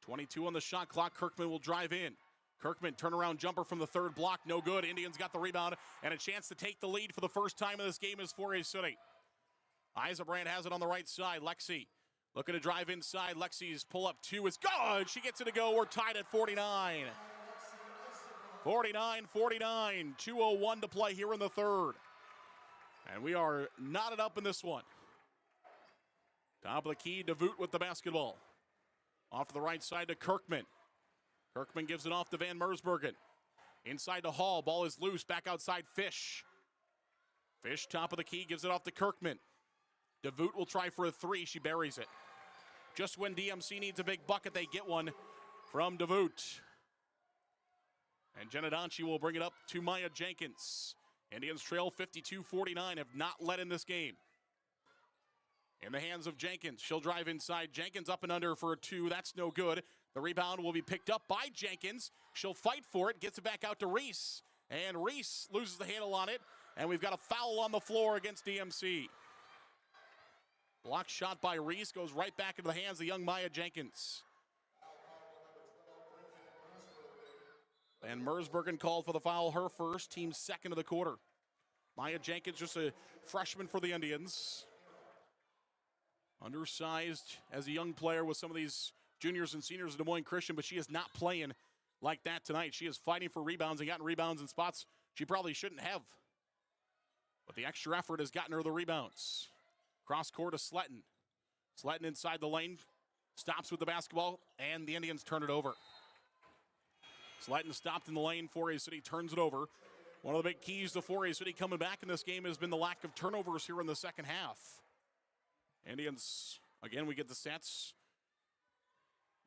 22 on the shot clock. Kirkman will drive in. Kirkman, turnaround jumper from the third block. No good. Indians got the rebound and a chance to take the lead for the first time in this game is 4A City. Eisenbrand has it on the right side. Lexi looking to drive inside. Lexi's pull-up 2 is good. She gets it to go. We're tied at 49. 49-49. 2:01 to play here in the third. And we are knotted up in this one. Top of the key, DeVoot with the basketball. Off to the right side to Kirkman. Kirkman gives it off to Van Mersbergen. Inside to Hall. Ball is loose. Back outside, Fish. Fish, top of the key, gives it off to Kirkman. DeVoot will try for a 3. She buries it. Just when DMC needs a big bucket, they get one from DeVoot. And Genedanchi will bring it up to Maya Jenkins. Indians trail 52-49, have not led in this game. In the hands of Jenkins. She'll drive inside. Jenkins up and under for a 2. That's no good. The rebound will be picked up by Jenkins. She'll fight for it. Gets it back out to Reese. And Reese loses the handle on it. And we've got a foul on the floor against DMC. Block shot by Reese. Goes right back into the hands of young Maya Jenkins. And Mersbergen called for the foul, her first, team second of the quarter. Maya Jenkins, just a freshman for the Indians. Undersized as a young player with some of these juniors and seniors at Des Moines Christian, but she is not playing like that tonight. She is fighting for rebounds and gotten rebounds in spots she probably shouldn't have. But the extra effort has gotten her the rebounds. Cross court to Sletton. Sletton inside the lane, stops with the basketball, and the Indians turn it over. Sletton stopped in the lane. 4A City turns it over. One of the big keys to 4A City coming back in this game has been the lack of turnovers here in the second half. Indians, again, we get the stats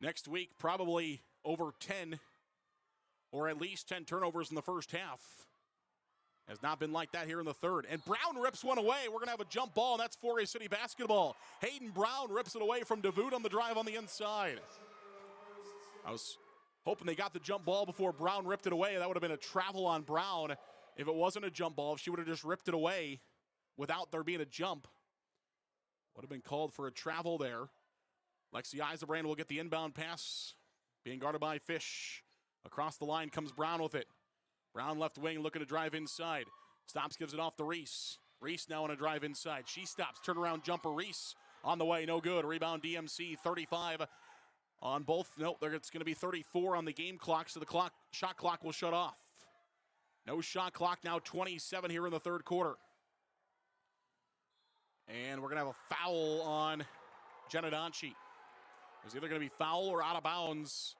next week, probably over 10 or at least 10 turnovers in the first half. Has not been like that here in the third. And Brown rips one away. We're going to have a jump ball, and that's 4A City basketball. Hayden Brown rips it away from DeVoot on the drive on the inside. I was hoping they got the jump ball before Brown ripped it away. That would have been a travel on Brown if it wasn't a jump ball. If she would have just ripped it away without there being a jump, would have been called for a travel there. Lexi Eisenbrand will get the inbound pass, being guarded by Fish. Across the line comes Brown with it. Brown left wing looking to drive inside. Stops, gives it off to Reese. Reese now on a drive inside. She stops, turnaround jumper. Reese on the way, no good. Rebound DMC, 35 on both. Nope, it's going to be 34 on the game clock, so the shot clock will shut off. No shot clock, now 27 here in the third quarter. And we're going to have a foul on Genedanchi. It's either going to be foul or out of bounds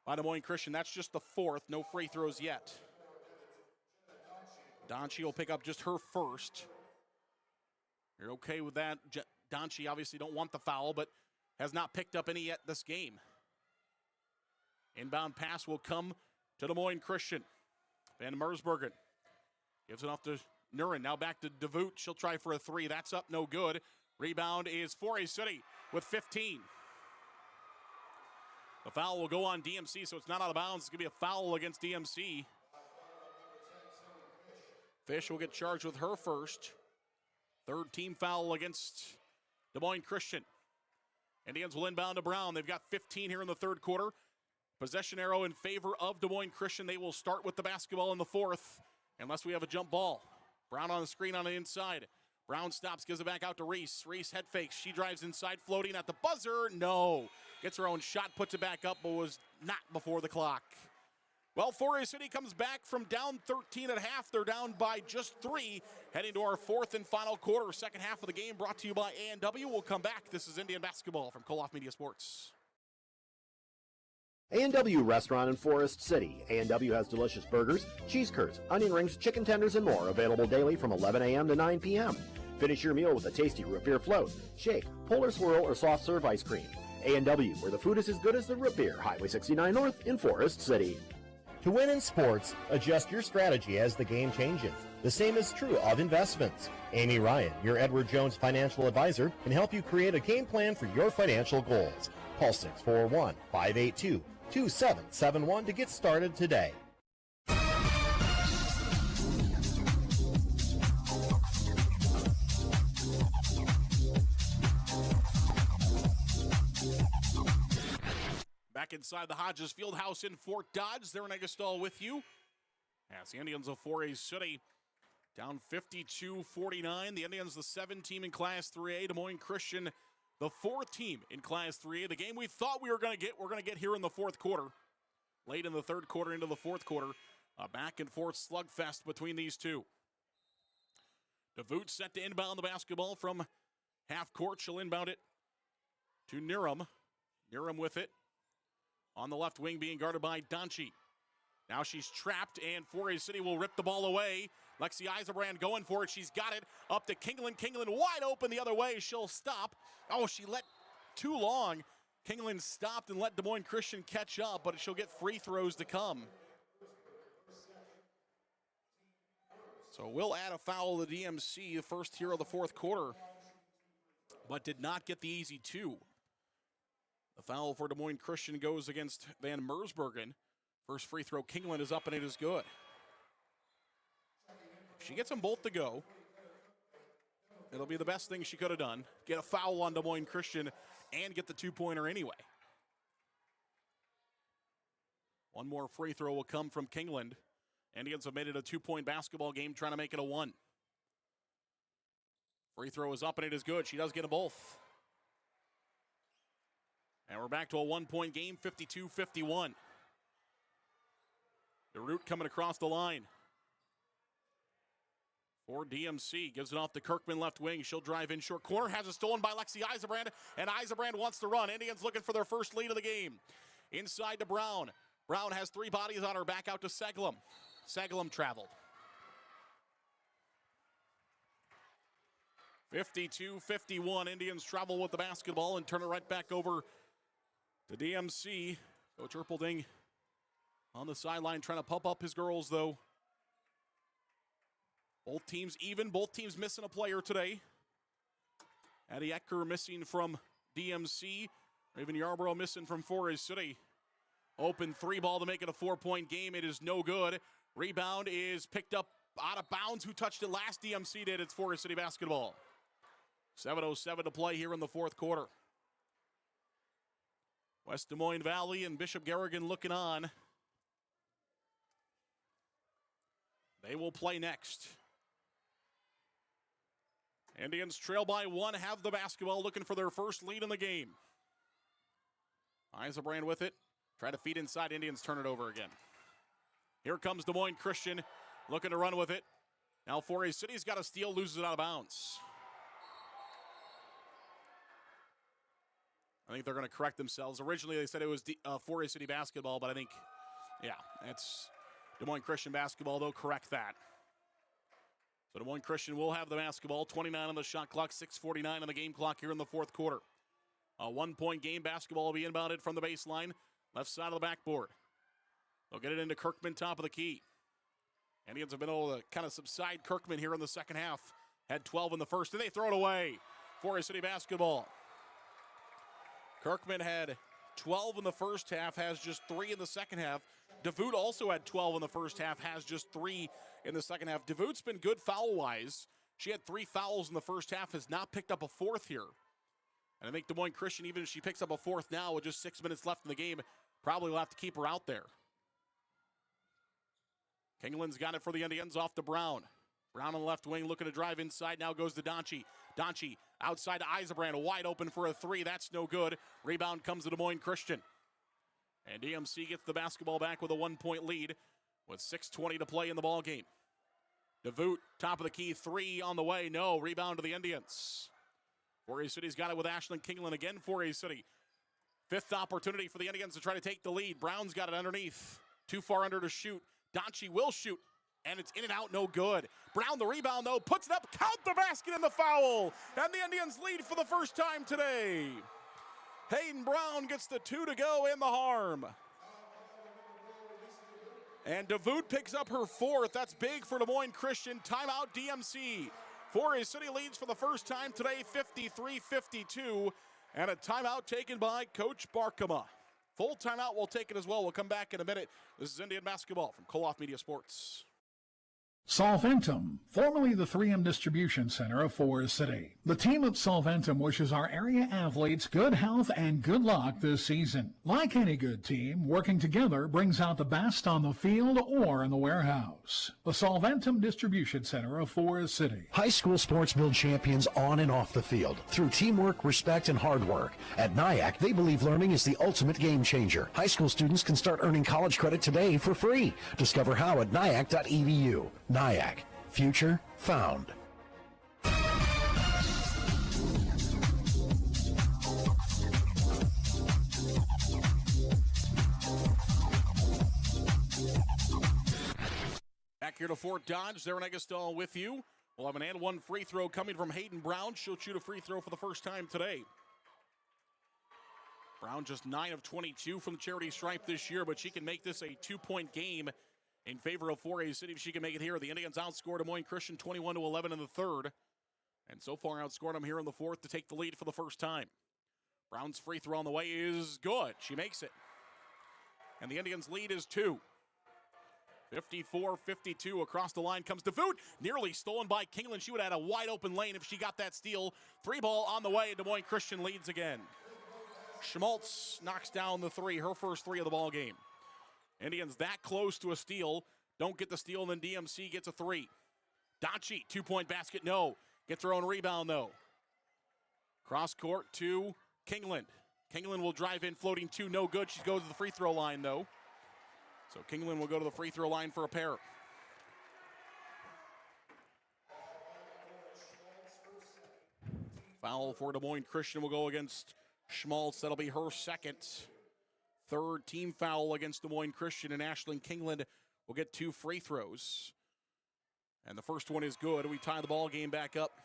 by Des Moines Christian. That's just the fourth. No free throws yet. Donchi will pick up just her first. You're okay with that? Donchi obviously don't want the foul, but has not picked up any yet this game. Inbound pass will come to Des Moines Christian. Van Mersbergen gives it off to Nurin. Now back to DeVoot. She'll try for a 3. That's up, no good. Rebound is 4A City with 15. The foul will go on DMC, so it's not out of bounds. It's going to be a foul against DMC. Fish will get charged with her first. Third team foul against Des Moines Christian. Indians will inbound to Brown. They've got 15 here in the third quarter. Possession arrow in favor of Des Moines Christian. They will start with the basketball in the fourth, unless we have a jump ball. Brown on the screen on the inside. Brown stops, gives it back out to Reese. Reese head fakes. She drives inside, floating at the buzzer. No. Gets her own shot, puts it back up, but was not before the clock. Well, Forest City comes back from down 13 at half. They're down by just 3, heading to our fourth and final quarter. Second half of the game brought to you by A&W. We'll come back. This is Indian Basketball from Koloff Media Sports. A&W Restaurant in Forest City. A&W has delicious burgers, cheese curds, onion rings, chicken tenders, and more, available daily from 11 a.m. to 9 p.m. Finish your meal with a tasty root beer float, shake, polar swirl, or soft serve ice cream. A&W, where the food is as good as the root beer. Highway 69 North in Forest City. To win in sports, adjust your strategy as the game changes. The same is true of investments. Amy Ryan, your Edward Jones financial advisor, can help you create a game plan for your financial goals. Call 641-582-2771 to get started today. Back inside the Hodges Fieldhouse in Fort Dodge. Darren Eggestal with you. As the Indians of 4A City down 52-49. The Indians, the 7 team in Class 3A. Des Moines Christian, the 4 team in Class 3A. The game we thought we were going to get, we're going to get here in the fourth quarter. Late in the third quarter into the fourth quarter. A back and forth slugfest between these two. DeVoot set to inbound the basketball from half court. She'll inbound it to Niram. Niram with it. On the left wing being guarded by Donchi. Now she's trapped, and 4A City will rip the ball away. Lexi Eisenbrand going for it. She's got it up to Kingland. Kingland wide open the other way. She'll stop. Oh, she let too long. Kingland stopped and let Des Moines Christian catch up, but she'll get free throws to come. So we'll add a foul to the DMC, the first here of the fourth quarter, but did not get the easy 2. The foul for Des Moines Christian goes against Van Mersbergen. First free throw, Kingland is up, and it is good. If she gets them both to go, it'll be the best thing she could have done. Get a foul on Des Moines Christian and get the 2-pointer anyway. One more free throw will come from Kingland. Indians have made it a 2-point basketball game, trying to make it a 1. Free throw is up, and it is good. She does get them both. And we're back to a 1-point game, 52-51. The route coming across the line. For DMC, gives it off to Kirkman, left wing. She'll drive in short corner, has it stolen by Lexi Eisenbrand, and Eisenbrand wants to run. Indians looking for their first lead of the game. Inside to Brown. Brown has 3 bodies on her, back out to Seglum. Seglum traveled. 52-51, Indians travel with the basketball and turn it right back over to DMC. Coach Erpelding on the sideline trying to pump up his girls, though. Both teams even, both teams missing a player today. Addie Ecker missing from DMC. Raven Yarborough missing from Forest City. Open 3 ball to make it a 4-point game. It is no good. Rebound is picked up out of bounds. Who touched it last? DMC did. It's Forest City basketball. 7:07 to play here in the fourth quarter. West Des Moines Valley and Bishop Garrigan looking on. They will play next. Indians trail by 1, have the basketball, looking for their first lead in the game. Eisenbrand with it. Try to feed inside. Indians turn it over again. Here comes Des Moines Christian looking to run with it. Now 4A City's got a steal, loses it out of bounds. I think they're going to correct themselves. Originally they said it was 4A City basketball, but I think, yeah, it's Des Moines Christian basketball. They'll correct that. So Des Moines Christian will have the basketball. 29 on the shot clock, 6:49 on the game clock here in the fourth quarter. A 1-point game. Basketball will be inbounded from the baseline, left side of the backboard. They'll get it into Kirkman, top of the key. Indians have been able to kind of subside Kirkman here in the second half. Had 12 in the first, and they throw it away. 4A City basketball. Kirkman had 12 in the first half, has just 3 in the second half. DeVoot also had 12 in the first half, has just 3 in the second half. DeVoot's been good foul-wise. She had 3 fouls in the first half, has not picked up a fourth here. And I think Des Moines Christian, even if she picks up a fourth now with just 6 minutes left in the game, probably will have to keep her out there. Kingland's got it for the Indians off to Brown. Brown on the left wing looking to drive inside. Now goes to Donchie. Donchie outside to Eisenbrand, wide open for a 3. That's no good. Rebound comes to Des Moines Christian. And DMC gets the basketball back with a 1-point lead with 6:20 to play in the ball game. DeVoot, top of the key, 3 on the way. No, rebound to the Indians. Forey City's got it with Ashlyn Kingland again. Forey City. 5th opportunity for the Indians to try to take the lead. Brown's got it underneath. Too far under to shoot. Donchie will shoot. And it's in and out, no good. Brown, the rebound, though, puts it up, count the basket and the foul. And the Indians lead for the first time today. Hayden Brown gets the 2 to go and the harm. And DeVoot picks up her 4th. That's big for Des Moines Christian. Timeout DMC. Forey City leads for the first time today, 53-52. And a timeout taken by Coach Barkema. Full timeout, we'll take it as well. We'll come back in a minute. This is Indian basketball from Koloff Media Sports. Solventum, formerly the 3M Distribution Center of Forest City. The team at Solventum wishes our area athletes good health and good luck this season. Like any good team, working together brings out the best on the field or in the warehouse. The Solventum Distribution Center of Forest City. High school sports build champions on and off the field through teamwork, respect, and hard work. At NIAC, they believe learning is the ultimate game changer. High school students can start earning college credit today for free. Discover how at niac.edu. NIAC, future found. Back here to Fort Dodge, Zara Negastal with you. We'll have an and one free throw coming from Hayden Brown. She'll shoot a free throw for the first time today. Brown just 9 of 22 from the charity stripe this year, but she can make this a 2-point game in favor of Forey City if she can make it here. The Indians outscored Des Moines Christian 21-11 in the third, and so far outscored them here in the fourth to take the lead for the first time. Brown's free throw on the way is good. She makes it. And the Indians' lead is 2. 54-52 across the line comes DeVoot. Nearly stolen by Kingland. She would have had a wide open lane if she got that steal. 3 ball on the way. Des Moines Christian leads again. Schmaltz knocks down the 3, her first 3 of the ball game. Indians that close to a steal. Don't get the steal, and then DMC gets a 3. Donchie, 2-point basket, no. Gets her own rebound, though. Cross court to Kingland. Kingland will drive in, floating 2, no good. She goes to the free throw line, though. So Kingland will go to the free throw line for a pair. Foul for Des Moines Christian will go against Schmaltz. That'll be her second. 3rd team foul against Des Moines Christian, and Ashlyn Kingland will get 2 free throws. And the first one is good. We tie the ball game back up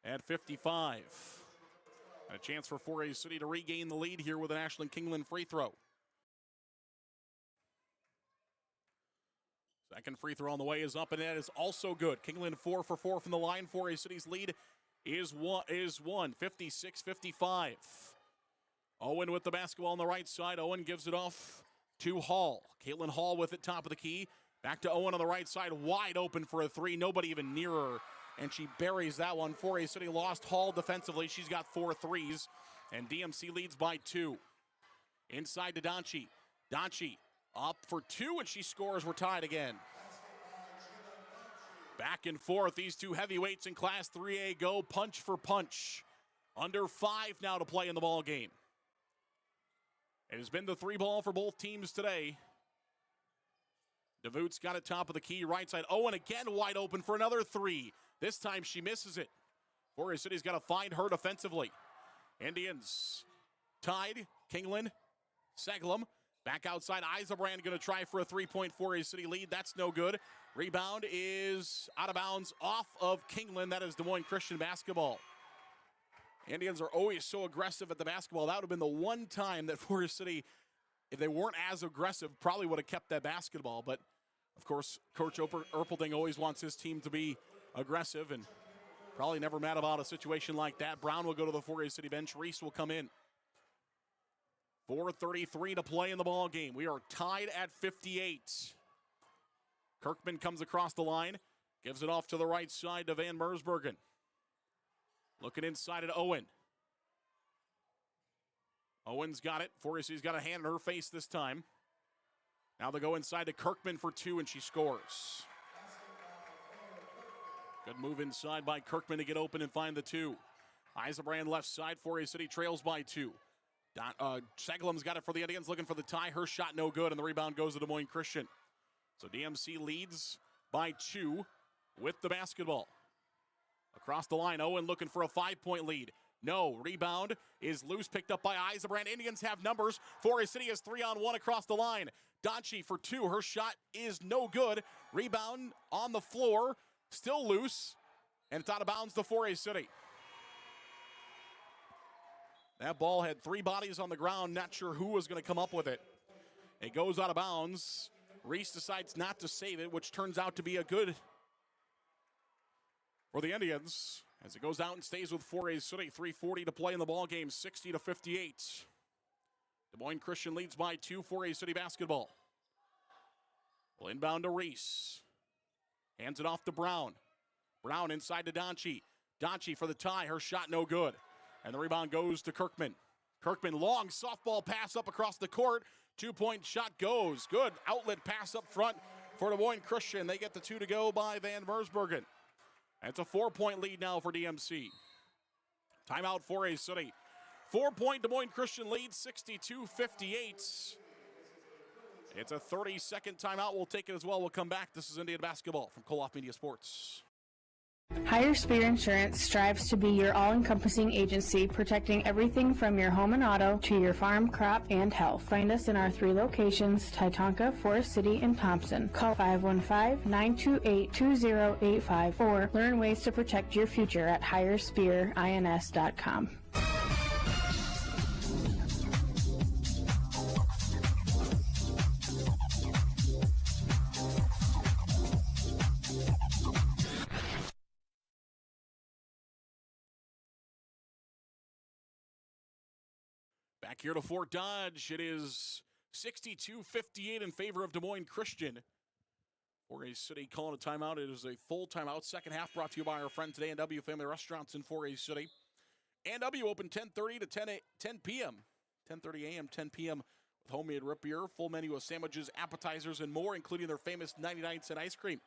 at 55. And a chance for Forey City to regain the lead here with an Ashlyn Kingland free throw. Second free throw on the way is up, and that is also good. Kingland 4 for 4 from the line. Forey City's lead is 56-55. Owen with the basketball on the right side. Owen gives it off to Hall. Caitlin Hall with it, top of the key. Back to Owen on the right side, wide open for a 3. Nobody even near her, and she buries that one. Forey City lost Hall defensively. She's got 4 threes, and DMC leads by 2. Inside to Donchie. Donchie up for 2, and she scores. We're tied again. Back and forth, these two heavyweights in Class 3A go punch for punch. Under 5 now to play in the ball game. It has been the 3 ball for both teams today. DeVoot's got it top of the key, right side. Owen again wide open for another 3. This time she misses it. Forey City's got to find her defensively. Indians tied. Kingland, Seglum. Back outside, Eisenbrand going to try for a 3-point Forey City lead. That's no good. Rebound is out of bounds off of Kingland. That is Des Moines Christian basketball. Indians are always so aggressive at the basketball. That would have been the one time that Forest City, if they weren't as aggressive, probably would have kept that basketball. But, of course, Coach Erpelding always wants his team to be aggressive and probably never mad about a situation like that. Brown will go to the Forest City bench. Reese will come in. 4:33 to play in the ball game. We are tied at 58. Kirkman comes across the line, gives it off to the right side to Van Mersbergen. Looking inside at Owen. Owen's got it. Forrest's got a hand in her face this time. Now they go inside to Kirkman for two, and she scores. Good move inside by Kirkman to get open and find the two. Eisenbrand left side. Forest City trails by two. Segelum's got it for the Indians, looking for the tie. Her shot no good, and the rebound goes to Des Moines Christian. So DMC leads by two with the basketball. Across the line, Owen looking for a 5-point lead. No, rebound is loose, picked up by Eisenbrand. Indians have numbers. Forest City is 3-on-1 across the line. Donchi for two. Her shot is no good. Rebound on the floor, still loose, and it's out of bounds to Forest City. That ball had three bodies on the ground. Not sure who was going to come up with it. It goes out of bounds. Reese decides not to save it, which turns out to be a good for the Indians, as it goes out and stays with Forest City. 3:40 to play in the ball game, 60-58. Des Moines Christian leads by two. Forest City basketball. Will inbound to Reese. Hands it off to Brown. Brown inside to Donchi. Donchi for the tie. Her shot no good. And the rebound goes to Kirkman. Kirkman, long softball pass up across the court. 2-point shot goes. Good outlet pass up front for Des Moines Christian. They get the two to go by Van Mersbergen. It's a 4-point lead now for DMC. Timeout for A City. 4-point Des Moines Christian lead, 62-58. It's a 30-second timeout. We'll take it as well. We'll come back. This is Indian basketball from Co-op Media Sports. Higher Spear Insurance strives to be your all-encompassing agency, protecting everything from your home and auto to your farm, crop, and health. Find us in our three locations, Titonka, Forest City, and Thompson. Call 515-928-2085 or learn ways to protect your future at higherspearins.com. Back here to Fort Dodge, it is 62-58 in favor of Des Moines Christian. Forest City calling a timeout. It is a full timeout. Second half brought to you by our friend today, A&W Family Restaurants in Forest City. A&W open 10:30 to 10 p.m. 10:30 a.m., 10 p.m. with homemade root beer, full menu of sandwiches, appetizers, and more, including their famous 99-cent ice cream.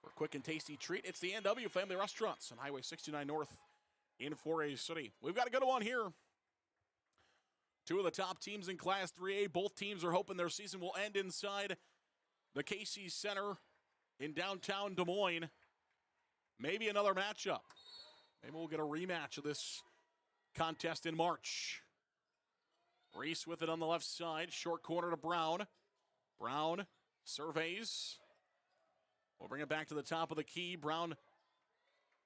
For a quick and tasty treat, it's the A&W Family Restaurants on Highway 69 North in Forest City. We've got a good one here. Two of the top teams in Class 3A. Both teams are hoping their season will end inside the Casey's Center in downtown Des Moines. Maybe another matchup. Maybe we'll get a rematch of this contest in March. Reese with it on the left side. Short corner to Brown. Brown surveys. We'll bring it back to the top of the key. Brown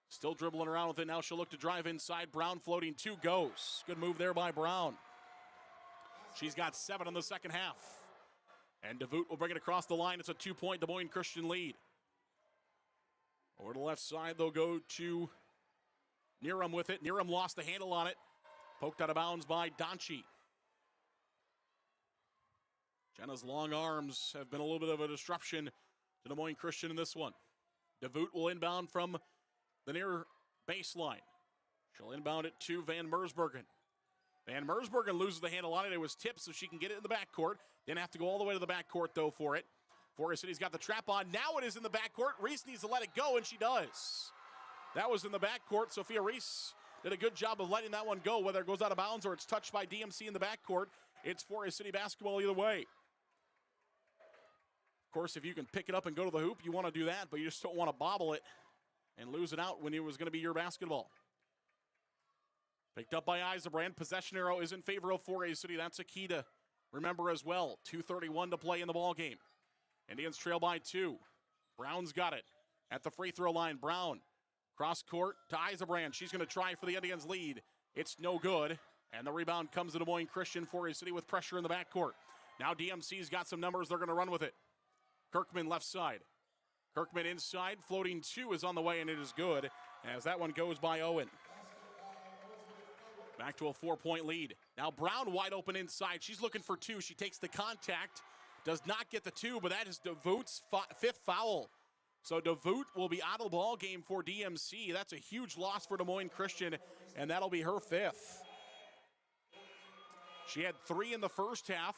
still dribbling around with it. Now she'll look to drive inside. Brown floating two, goes. Good move there by Brown. She's got 7 in the second half. And DeVoot will bring it across the line. It's a 2-point Des Moines Christian lead. Over to the left side, they'll go to Niram with it. Niram lost the handle on it. Poked out of bounds by Donchi. Jenna's long arms have been a little bit of a disruption to Des Moines Christian in this one. DeVoot will inbound from the near baseline. She'll inbound it to Van Mersbergen. Van Mersbergen loses the handle on it. It was tipped so she can get it in the backcourt. Didn't have to go all the way to the backcourt, though, for it. Forest City's got the trap on. Now it is in the backcourt. Reese needs to let it go, and she does. That was in the backcourt. Sophia Reese did a good job of letting that one go, whether it goes out of bounds or it's touched by DMC in the backcourt. It's Forest City basketball either way. Of course, if you can pick it up and go to the hoop, you want to do that, but you just don't want to bobble it and lose it out when it was going to be your basketball. Picked up by Eisenbrand. Possession arrow is in favor of Forest City. That's a key to remember as well. 2:31 to play in the ball game. Indians trail by 2. Brown's got it at the free throw line. Brown cross court to Eisenbrand. She's going to try for the Indians lead. It's no good. And the rebound comes to Des Moines Christian. Forest City with pressure in the backcourt. Now DMC's got some numbers. They're going to run with it. Kirkman left side. Kirkman inside. Floating 2 is on the way, and it is good as that one goes by Owen. Back to a 4-point lead. Now Brown wide open inside. She's looking for two. She takes the contact. Does not get the two, but that is DeVoot's fifth foul. So DeVoot will be out of the ball game for DMC. That's a huge loss for Des Moines Christian, and that'll be her fifth. She had 3 in the first half,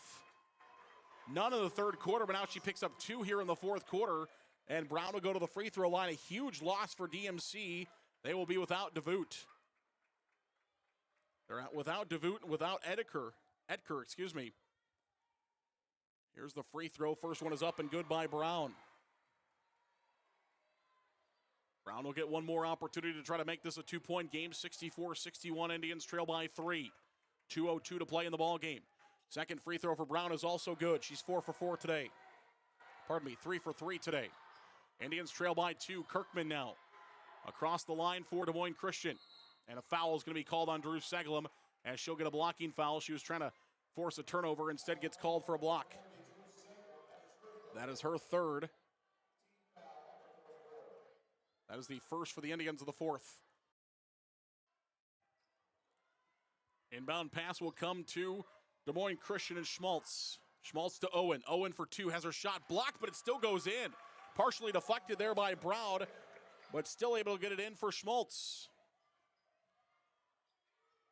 none in the third quarter, but now she picks up 2 here in the fourth quarter, and Brown will go to the free throw line. A huge loss for DMC. They will be without DeVoot. They're out without DeVoot and without Edker, excuse me. Here's the free throw. First one is up and good by Brown. Brown will get one more opportunity to try to make this a 2-point game. 64-61, Indians trail by 3. 2:02 to play in the ball game. Second free throw for Brown is also good. She's 4 for 4 today. Pardon me, 3 for 3 today. Indians trail by 2. Kirkman now across the line for Des Moines Christian. And a foul is going to be called on Drew Seglem as she'll get a blocking foul. She was trying to force a turnover, instead gets called for a block. That is her third. That is the first for the Indians of the fourth. Inbound pass will come to Des Moines Christian and Schmaltz. Schmaltz to Owen. Owen for 2, has her shot blocked, but it still goes in. Partially deflected there by Brown, but still able to get it in for Schmaltz.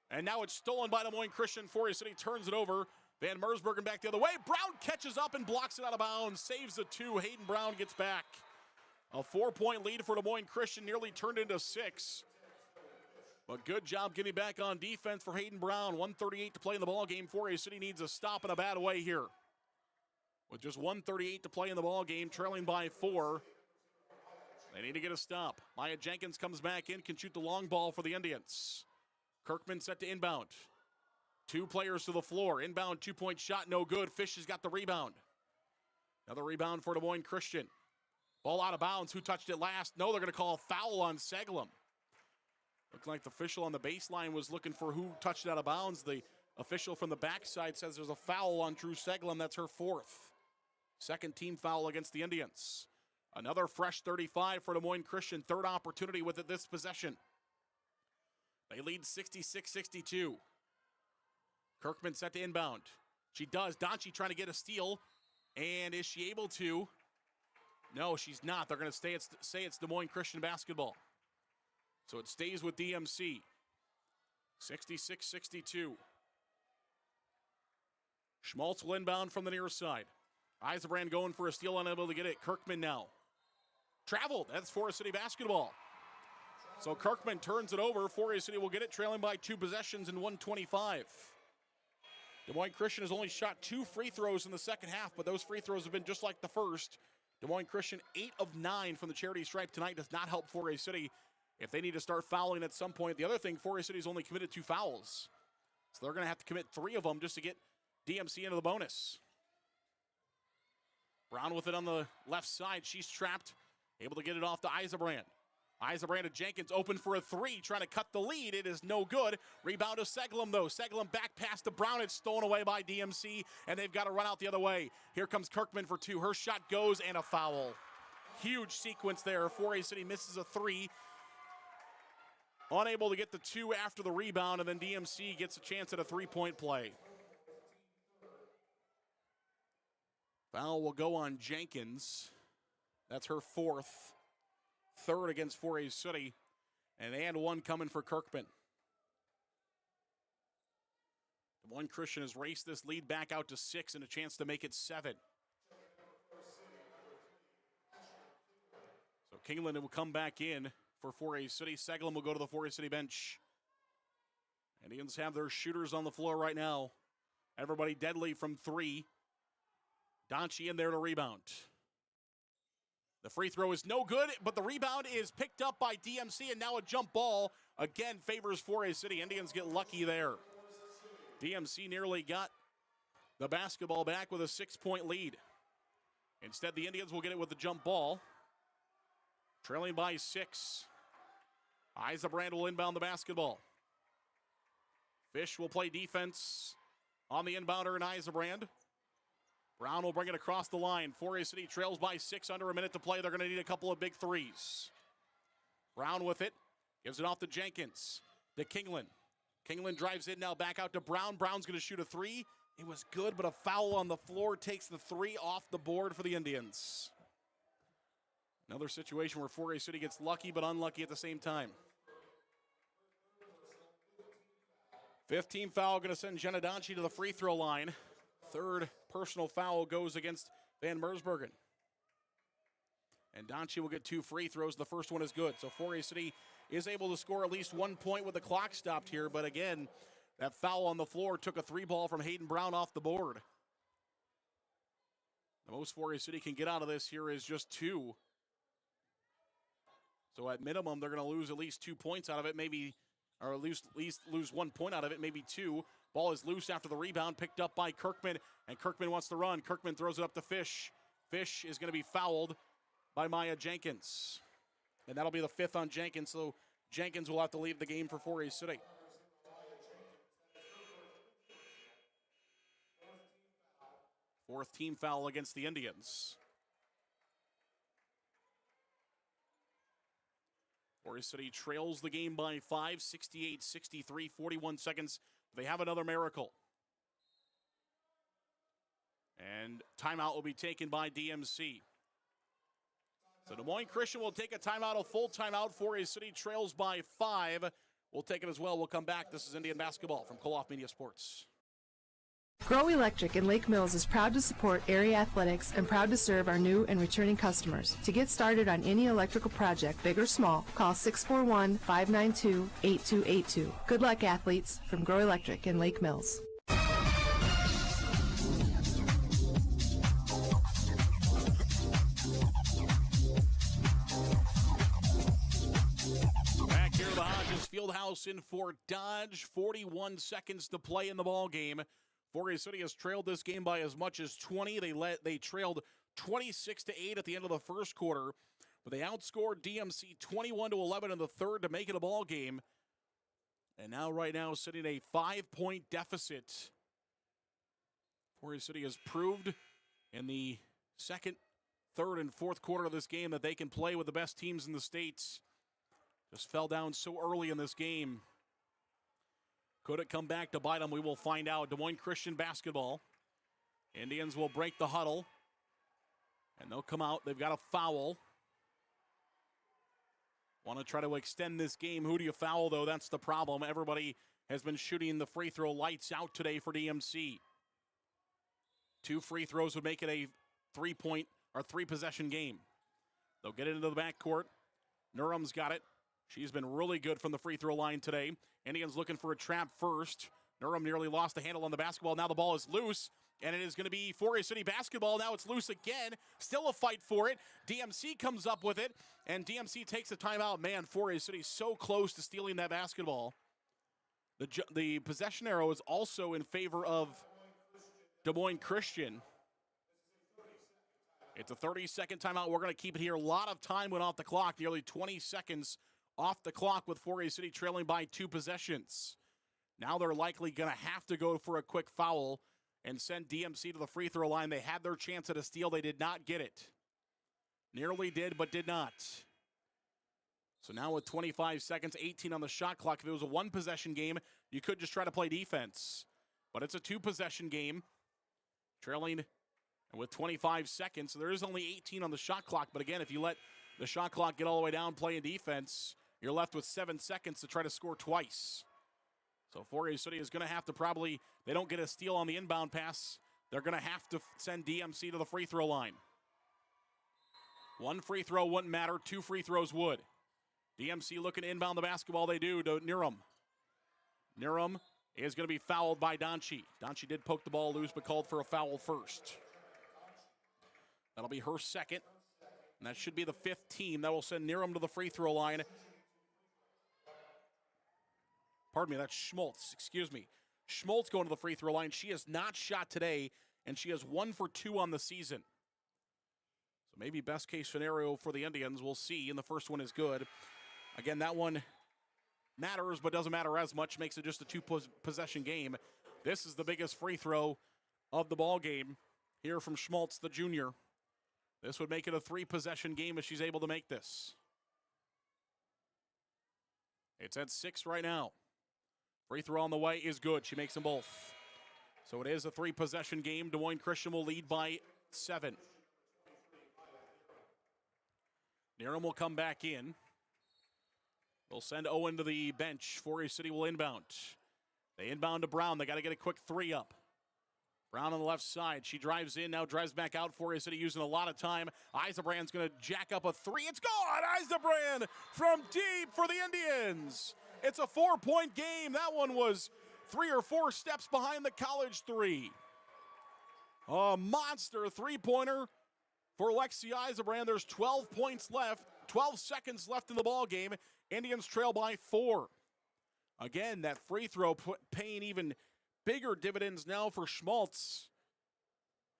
And now it's stolen by Des Moines Christian. Forest City turns it over. Van Mersbergen back the other way. Brown catches up and blocks it out of bounds. Saves the 2. Hayden Brown gets back. A 4-point lead for Des Moines Christian, nearly turned into 6. But good job getting back on defense for Hayden Brown. 1:38 to play in the ball game. Forest City needs a stop in a bad way here. With just 1:38 to play in the ball game, trailing by 4. They need to get a stop. Maya Jenkins comes back in, can shoot the long ball for the Indians. Kirkman set to inbound. 2 players to the floor. Inbound 2-point shot, no good. Fish has got the rebound. Another rebound for Des Moines Christian. Ball out of bounds. Who touched it last? No, they're going to call a foul on Seglem. Looked like the official on the baseline was looking for who touched it out of bounds. The official from the backside says there's a foul on Drew Seglem. That's her 4th. Second team foul against the Indians. Another fresh 35 for Des Moines Christian. Third opportunity with it this possession. They lead 66-62. Kirkman set to inbound. She does. Donchi trying to get a steal. And is she able to? No, she's not. They're going to say it's Des Moines Christian basketball. So it stays with DMC. 66-62. Schmaltz will inbound from the near side. Eisenbrand going for a steal, unable to get it. Kirkman now. Traveled. That's Forest City basketball. So Kirkman turns it over. Forest City will get it, trailing by 2 possessions in 1:25. Des Moines Christian has only shot 2 free throws in the second half, but those free throws have been just like the first. Des Moines Christian 8 of 9 from the charity stripe tonight does not help Forest City if they need to start fouling at some point. The other thing, Forest City's only committed 2 fouls. So they're going to have to commit 3 of them just to get DMC into the bonus. Brown with it on the left side. She's trapped, able to get it off to Eisenbrand. Eisenbrand to Jenkins, open for a 3, trying to cut the lead. It is no good. Rebound to Seglem, though. Seglem back pass to Brown. It's stolen away by DMC, and they've got to run out the other way. Here comes Kirkman for 2. Her shot goes, and a foul. Huge sequence there. Forest City misses a 3. Unable to get the 2 after the rebound, and then DMC gets a chance at a 3-point play. Foul will go on Jenkins. That's her 4th. 3rd against Forest City. And 1 coming for Kirkman. Des Moines Christian has raced this lead back out to 6 and a chance to make it 7. So Kingland will come back in for Forest City. Seglem will go to the Forest City bench. Indians have their shooters on the floor right now. Everybody deadly from 3. Donchi in there to rebound. The free throw is no good, but the rebound is picked up by DMC, and now a jump ball again favors Forest City. Indians get lucky there. DMC nearly got the basketball back with a 6-point lead. Instead, the Indians will get it with the jump ball. Trailing by 6. Eisenbrand will inbound the basketball. Fish will play defense on the inbounder in Eisenbrand. Brown will bring it across the line. Forest City trails by 6, under a minute to play. They're going to need a couple of big threes. Brown with it. Gives it off to Jenkins. To Kingland. Kingland drives in now, back out to Brown. Brown's going to shoot a three. It was good, but a foul on the floor takes the three off the board for the Indians. Another situation where Four City gets lucky but unlucky at the same time. 15th foul going to send Jenna Donchi to the free throw line. Third personal foul goes against Van Mersbergen. And Donchi will get 2 free throws. The first one is good. So Four City is able to score at least 1 point with the clock stopped here. But again, that foul on the floor took a 3 ball from Hayden Brown off the board. The most Four City can get out of this here is just 2. So at minimum, they're going to lose at least 2 points out of it, maybe, or at least lose 1 point out of it, maybe 2. Ball is loose after the rebound, picked up by Kirkman, and Kirkman wants to run. Kirkman throws it up to Fish. Fish is going to be fouled by Maya Jenkins. And that'll be the 5th on Jenkins, so Jenkins will have to leave the game for 4A City. Fourth team foul against the Indians. 4A City trails the game by 5, 68-63, 41 seconds. They have another miracle. And timeout will be taken by DMC. So Des Moines Christian will take a timeout, a full timeout. 4A City trails by 5. We'll take it as well. We'll come back. This is Indian basketball from Koloff Media Sports. Grow Electric in Lake Mills is proud to support area athletics and proud to serve our new and returning customers. To get started on any electrical project, big or small, call 641-592-8282. Good luck, athletes, from Grow Electric in Lake Mills. Back here at the Hodges Fieldhouse in Fort Dodge. 41 seconds to play in the ball game. 4A City has trailed this game by as much as 20. They trailed 26-8 at the end of the first quarter, but they outscored DMC 21-11 in the third to make it a ball game. And now, right now, sitting a 5-point deficit. 4A City has proved in the second, third, and fourth quarter of this game that they can play with the best teams in the states. Just fell down so early in this game. Could it come back to bite them? We will find out. Des Moines Christian basketball. Indians will break the huddle. And they'll come out. They've got a foul. Want to try to extend this game. Who do you foul, though? That's the problem. Everybody has been shooting the free throw lights out today for DMC. 2 free throws would make it a 3-point or 3-possession game. They'll get it into the backcourt. Nurem's got it. She's been really good from the free throw line today. Indians looking for a trap first. Nurem nearly lost the handle on the basketball. Now the ball is loose, and it is going to be 4A City basketball. Now it's loose again. Still a fight for it. DMC comes up with it, and DMC takes a timeout. Man, 4A City so close to stealing that basketball. The possession arrow is also in favor of Des Moines Christian. It's a 30-second timeout. We're going to keep it here. A lot of time went off the clock, nearly 20 seconds off the clock with 4A City trailing by 2 possessions. Now they're likely going to have to go for a quick foul and send DMC to the free throw line. They had their chance at a steal. They did not get it. Nearly did, but did not. So now with 25 seconds, 18 on the shot clock, if it was a 1-possession game, you could just try to play defense. But it's a 2-possession game. Trailing with 25 seconds, so there is only 18 on the shot clock. But again, if you let the shot clock get all the way down playing defense, you're left with 7 seconds to try to score twice. So 4A City is going to have to probably, they don't get a steal on the inbound pass, they're going to have to send DMC to the free throw line. 1 free throw wouldn't matter, 2 free throws would. DMC looking to inbound the basketball, they do to Nurem. Nurem is going to be fouled by Donchi. Donchi did poke the ball loose, but called for a foul first. That'll be her second. And that should be the 5th team. That will send Nurem to the free throw line. Pardon me, that's Schmaltz. Excuse me. Schmaltz going to the free throw line. She has not shot today, and she has 1 for 2 on the season. So maybe best case scenario for the Indians. We'll see, and the first one is good. Again, that one matters, but doesn't matter as much. Makes it just a 2-possession game. This is the biggest free throw of the ball game here from Schmaltz, the junior. This would make it a 3-possession game if she's able to make this. It's at 6 right now. Free throw on the way is good. She makes them both. So it is a 3-possession game. Des Moines Christian will lead by 7. Niram will come back in. They'll send Owen to the bench. Forest City will inbound. They inbound to Brown. They got to get a quick 3 up. Brown on the left side. She drives in, now drives back out. Forest City using a lot of time. Eisenbrand's going to jack up a 3. It's gone! Eisenbrand from deep for the Indians. It's a 4-point game. That one was 3 or 4 steps behind the college 3. A monster 3-pointer for Lexi Eisenbrand. There's 12 points left, 12 seconds left in the ball game. Indians trail by 4. Again, that free throw paying even bigger dividends now for Schmaltz.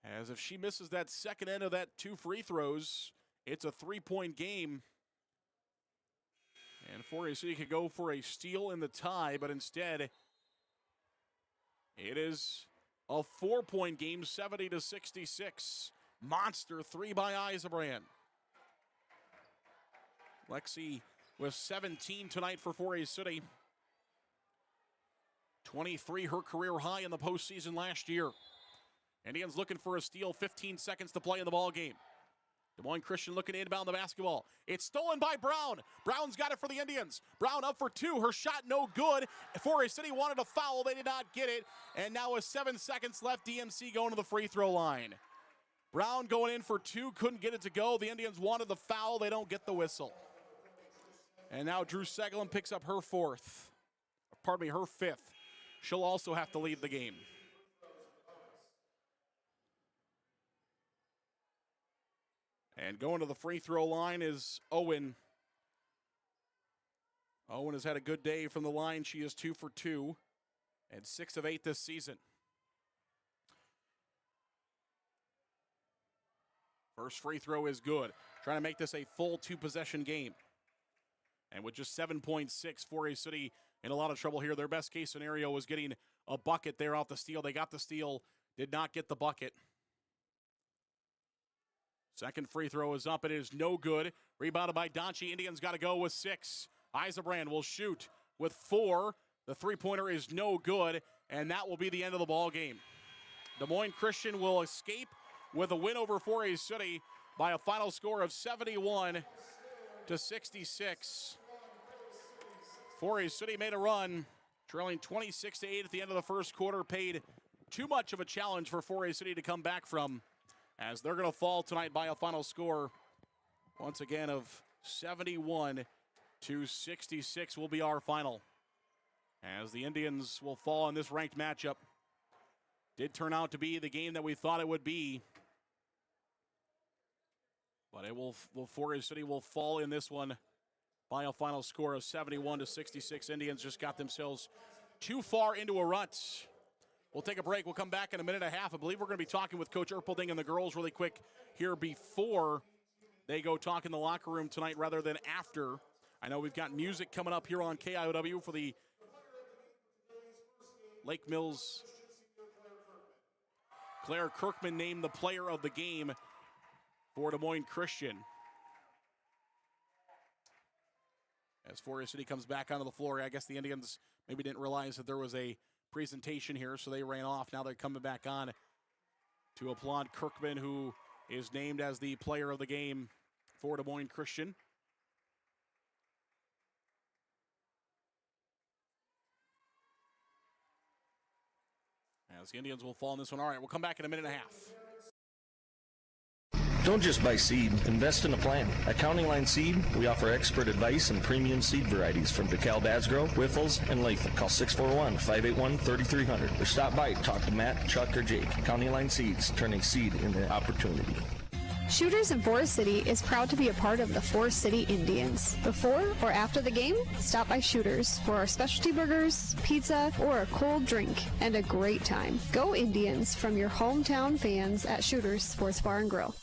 As if she misses that second end of that 2 free throws, it's a 3-point game. And Forest City could go for a steal in the tie, but instead it is a 4-point game, 70-66. Monster 3 by Eisenbrand. Lexi with 17 tonight for Forest City. 23, her career high in the postseason last year. Indians looking for a steal, 15 seconds to play in the ball game. Des Moines Christian looking to inbound the basketball. It's stolen by Brown. Brown's got it for the Indians. Brown up for 2. Her shot no good. Forest City wanted a foul. They did not get it. And now with 7 seconds left, DMC going to the free throw line. Brown going in for 2. Couldn't get it to go. The Indians wanted the foul. They don't get the whistle. And now Drew Segelin picks up her 5th. She'll also have to leave the game. And going to the free throw line is Owen. Owen has had a good day from the line. She is 2 for 2 and 6 of 8 this season. First free throw is good. Trying to make this a full 2-possession game. And with just 7.6, Forest City in a lot of trouble here. Their best case scenario was getting a bucket there off the steal. They got the steal, did not get the bucket. Second free throw is up. It is no good. Rebounded by Donchi. Indians got to go with 6. Eisenbrand will shoot with 4. The 3-pointer is no good, and that will be the end of the ball game. Des Moines Christian will escape with a win over Forest City by a final score of 71-66. Forest City made a run, trailing 26-8 at the end of the first quarter. Paid too much of a challenge for Forest City to come back from, as they're going to fall tonight by a final score, once again, of 71-66 will be our final. As the Indians will fall in this ranked matchup. Did turn out to be the game that we thought it would be. But it will Forest City will fall in this one by a final score of 71-66. Indians just got themselves too far into a rut. We'll take a break. We'll come back in a minute and a half. I believe we're going to be talking with Coach Erpelding and the girls really quick here before they go talk in the locker room tonight rather than after. I know we've got music coming up here on KIOW for the Lake Mills. Claire Kirkman named the player of the game for Des Moines Christian. As Forest City comes back onto the floor, I guess the Indians maybe didn't realize that there was a presentation here, so they ran off. Now they're coming back on to applaud Kirkman, who is named as the player of the game for Des Moines Christian. As the Indians will fall in this one. All right, we'll come back in a minute and a half. Don't just buy seed, invest in a plan. At County Line Seed, we offer expert advice and premium seed varieties from DeKalb, Basgrove, Whiffles, and Latham. Call 641-581-3300 or stop by, talk to Matt, Chuck, or Jake. County Line Seeds, turning seed into opportunity. Shooters in Forest City is proud to be a part of the Forest City Indians. Before or after the game, stop by Shooters for our specialty burgers, pizza, or a cold drink, and a great time. Go Indians from your hometown fans at Shooters Sports Bar and Grill.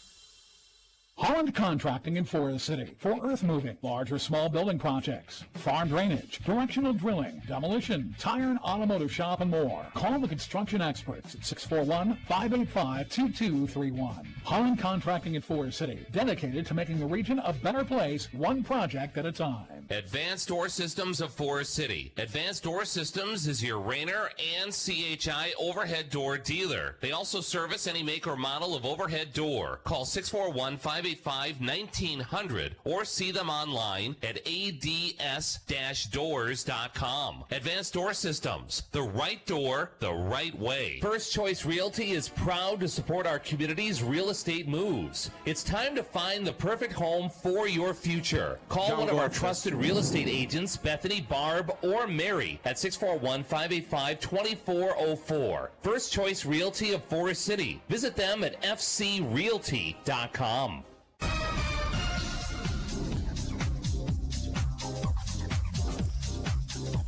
Holland Contracting in Forest City for earth moving, large or small building projects, farm drainage, directional drilling, demolition, tire and automotive shop, and more. Call the construction experts at 641-585-2231. Holland Contracting in Forest City, dedicated to making the region a better place, one project at a time. Advanced Door Systems of Forest City. Advanced Door Systems is your Rainer and CHI overhead door dealer. They also service any make or model of overhead door. Call 641-585-1900 or see them online at ads-doors.com. Advanced Door Systems. The right door, the right way. First Choice Realty is proud to support our community's real estate moves. It's time to find the perfect home for your future. Call one of our trusted real estate agents, Bethany, Barb, or Mary at 641-585-2404. First Choice Realty of Forest City. Visit them at fcrealty.com.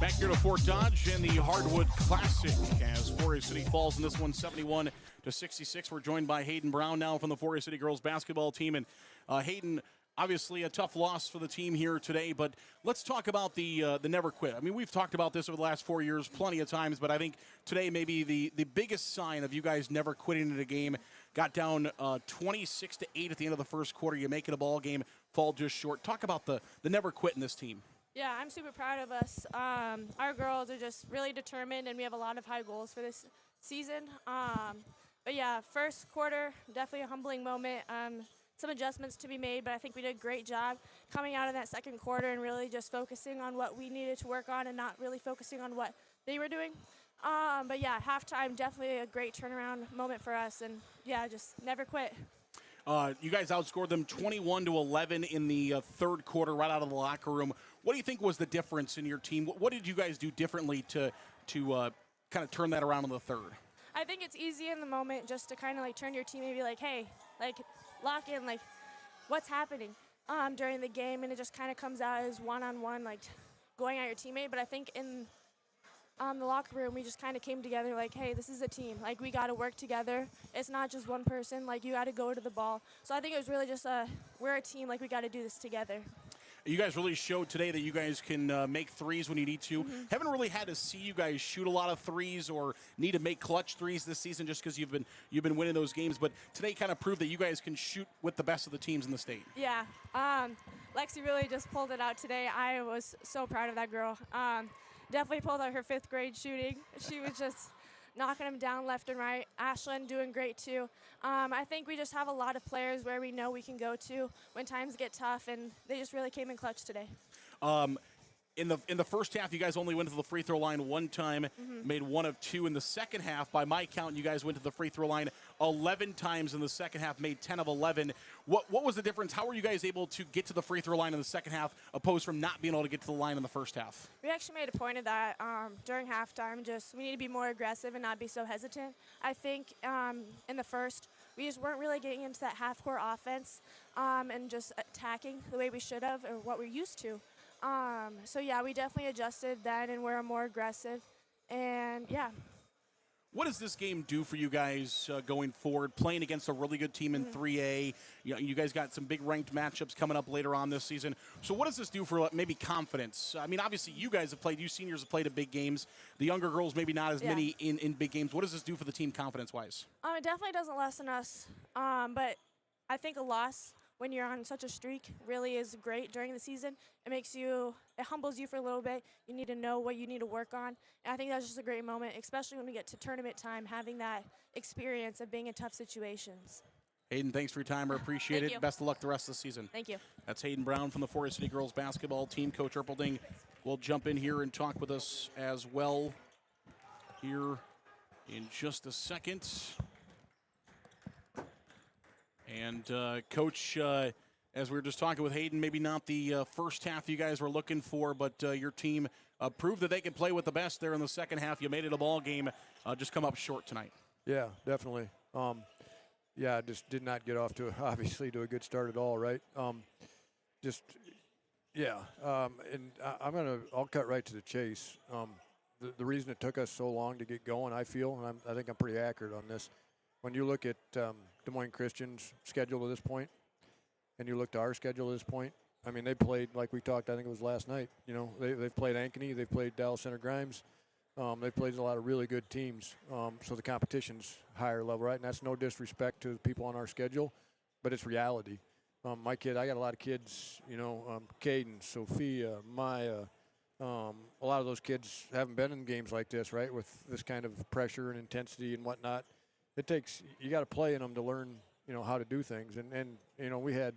Back here to Fort Dodge and the Hardwood Classic as Forest City falls in this one 71-66. We're joined by Hayden Brown now from the Forest City girls basketball team. And Hayden, obviously a tough loss for the team here today, but let's talk about the never quit. I mean, we've talked about this over the last 4 years plenty of times, but I think today may be the biggest sign of you guys never quitting in a game. Got down 26-8 at the end of the first quarter. You make it a ball game, fall just short. Talk about the never quit in this team. Yeah, I'm super proud of us. Our girls are just really determined, and we have a lot of high goals for this season. But yeah, first quarter, definitely a humbling moment. Some adjustments to be made, but I think we did a great job coming out of that second quarter and really just focusing on what we needed to work on and not really focusing on what they were doing. But yeah, halftime, definitely a great turnaround moment for us, and yeah, just never quit. You guys outscored them 21-11 in the third quarter right out of the locker room. What do you think was the difference in your team? What did you guys do differently to kind of turn that around in the third? I think it's easy in the moment just to kind of like turn your team and be like, hey, like lock in, like what's happening during the game, and it just kind of comes out as one-on-one, like going at your teammate. But I think in the locker room, we just kind of came together like, hey, this is a team. Like, we got to work together. It's not just one person. Like, you got to go to the ball. So I think it was really just we're a team. Like, we got to do this together. You guys really showed today that you guys can make threes when you need to. Haven't really had to see you guys shoot a lot of threes or need to make clutch threes this season just because you've been winning those games. But today kind of proved that you guys can shoot with the best of the teams in the state. Yeah. Lexi really just pulled it out today. I was so proud of that girl. Definitely pulled out her 5th grade shooting. She was just knocking them down left and right. Ashlyn doing great too. I think we just have a lot of players where we know we can go to when times get tough, and they just really came in clutch today. In the first half, you guys only went to the free throw line one time, made 1 of 2. In the second half, by my count, you guys went to the free throw line 11 times in the second half, made 10 of 11. What was the difference? How were you guys able to get to the free throw line in the second half, opposed from not being able to get to the line in the first half? We actually made a point of that during halftime. Just we need to be more aggressive and not be so hesitant. I think in the first, we just weren't really getting into that half-court offense and just attacking the way we should have or what we're used to. So, yeah, we definitely adjusted then, and we're more aggressive. And, yeah. What does this game do for you guys going forward, playing against a really good team in 3A? You guys got some big ranked matchups coming up later on this season. So what does this do for maybe confidence? I mean, obviously, you guys have played. You seniors have played at big games. The younger girls maybe not as many in big games. What does this do for the team confidence-wise? It definitely doesn't lessen us. But I think a loss when you're on such a streak really is great during the season. It humbles you for a little bit. You need to know what you need to work on. And I think that's just a great moment, especially when we get to tournament time, having that experience of being in tough situations. Hayden, thanks for your time. I appreciate it. You. Best of luck the rest of the season. Thank you. That's Hayden Brown from the Forest City girls basketball team. Coach Erpelding will jump in here and talk with us as well here in just a second. And, Coach, as we were just talking with Hayden, maybe not the first half you guys were looking for, but your team proved that they can play with the best there in the second half. You made it a ball game, just come up short tonight. Yeah, definitely. Just did not get off to a good start at all, right? And I'll cut right to the chase. The reason it took us so long to get going, I feel, and I think I'm pretty accurate on this, when you look at Des Moines Christian's schedule to this point, and you look to our schedule at this point, I mean, they played, like we talked, I think it was last night. You know, they've played Ankeny, they've played Dallas Center Grimes. They've played a lot of really good teams. So the competition's higher level, right? And that's no disrespect to the people on our schedule, but it's reality. My kid, I got a lot of kids, Caden, Sophia, Maya. A lot of those kids haven't been in games like this, right, with this kind of pressure and intensity and whatnot. You got to play in them to learn, how to do things. And we had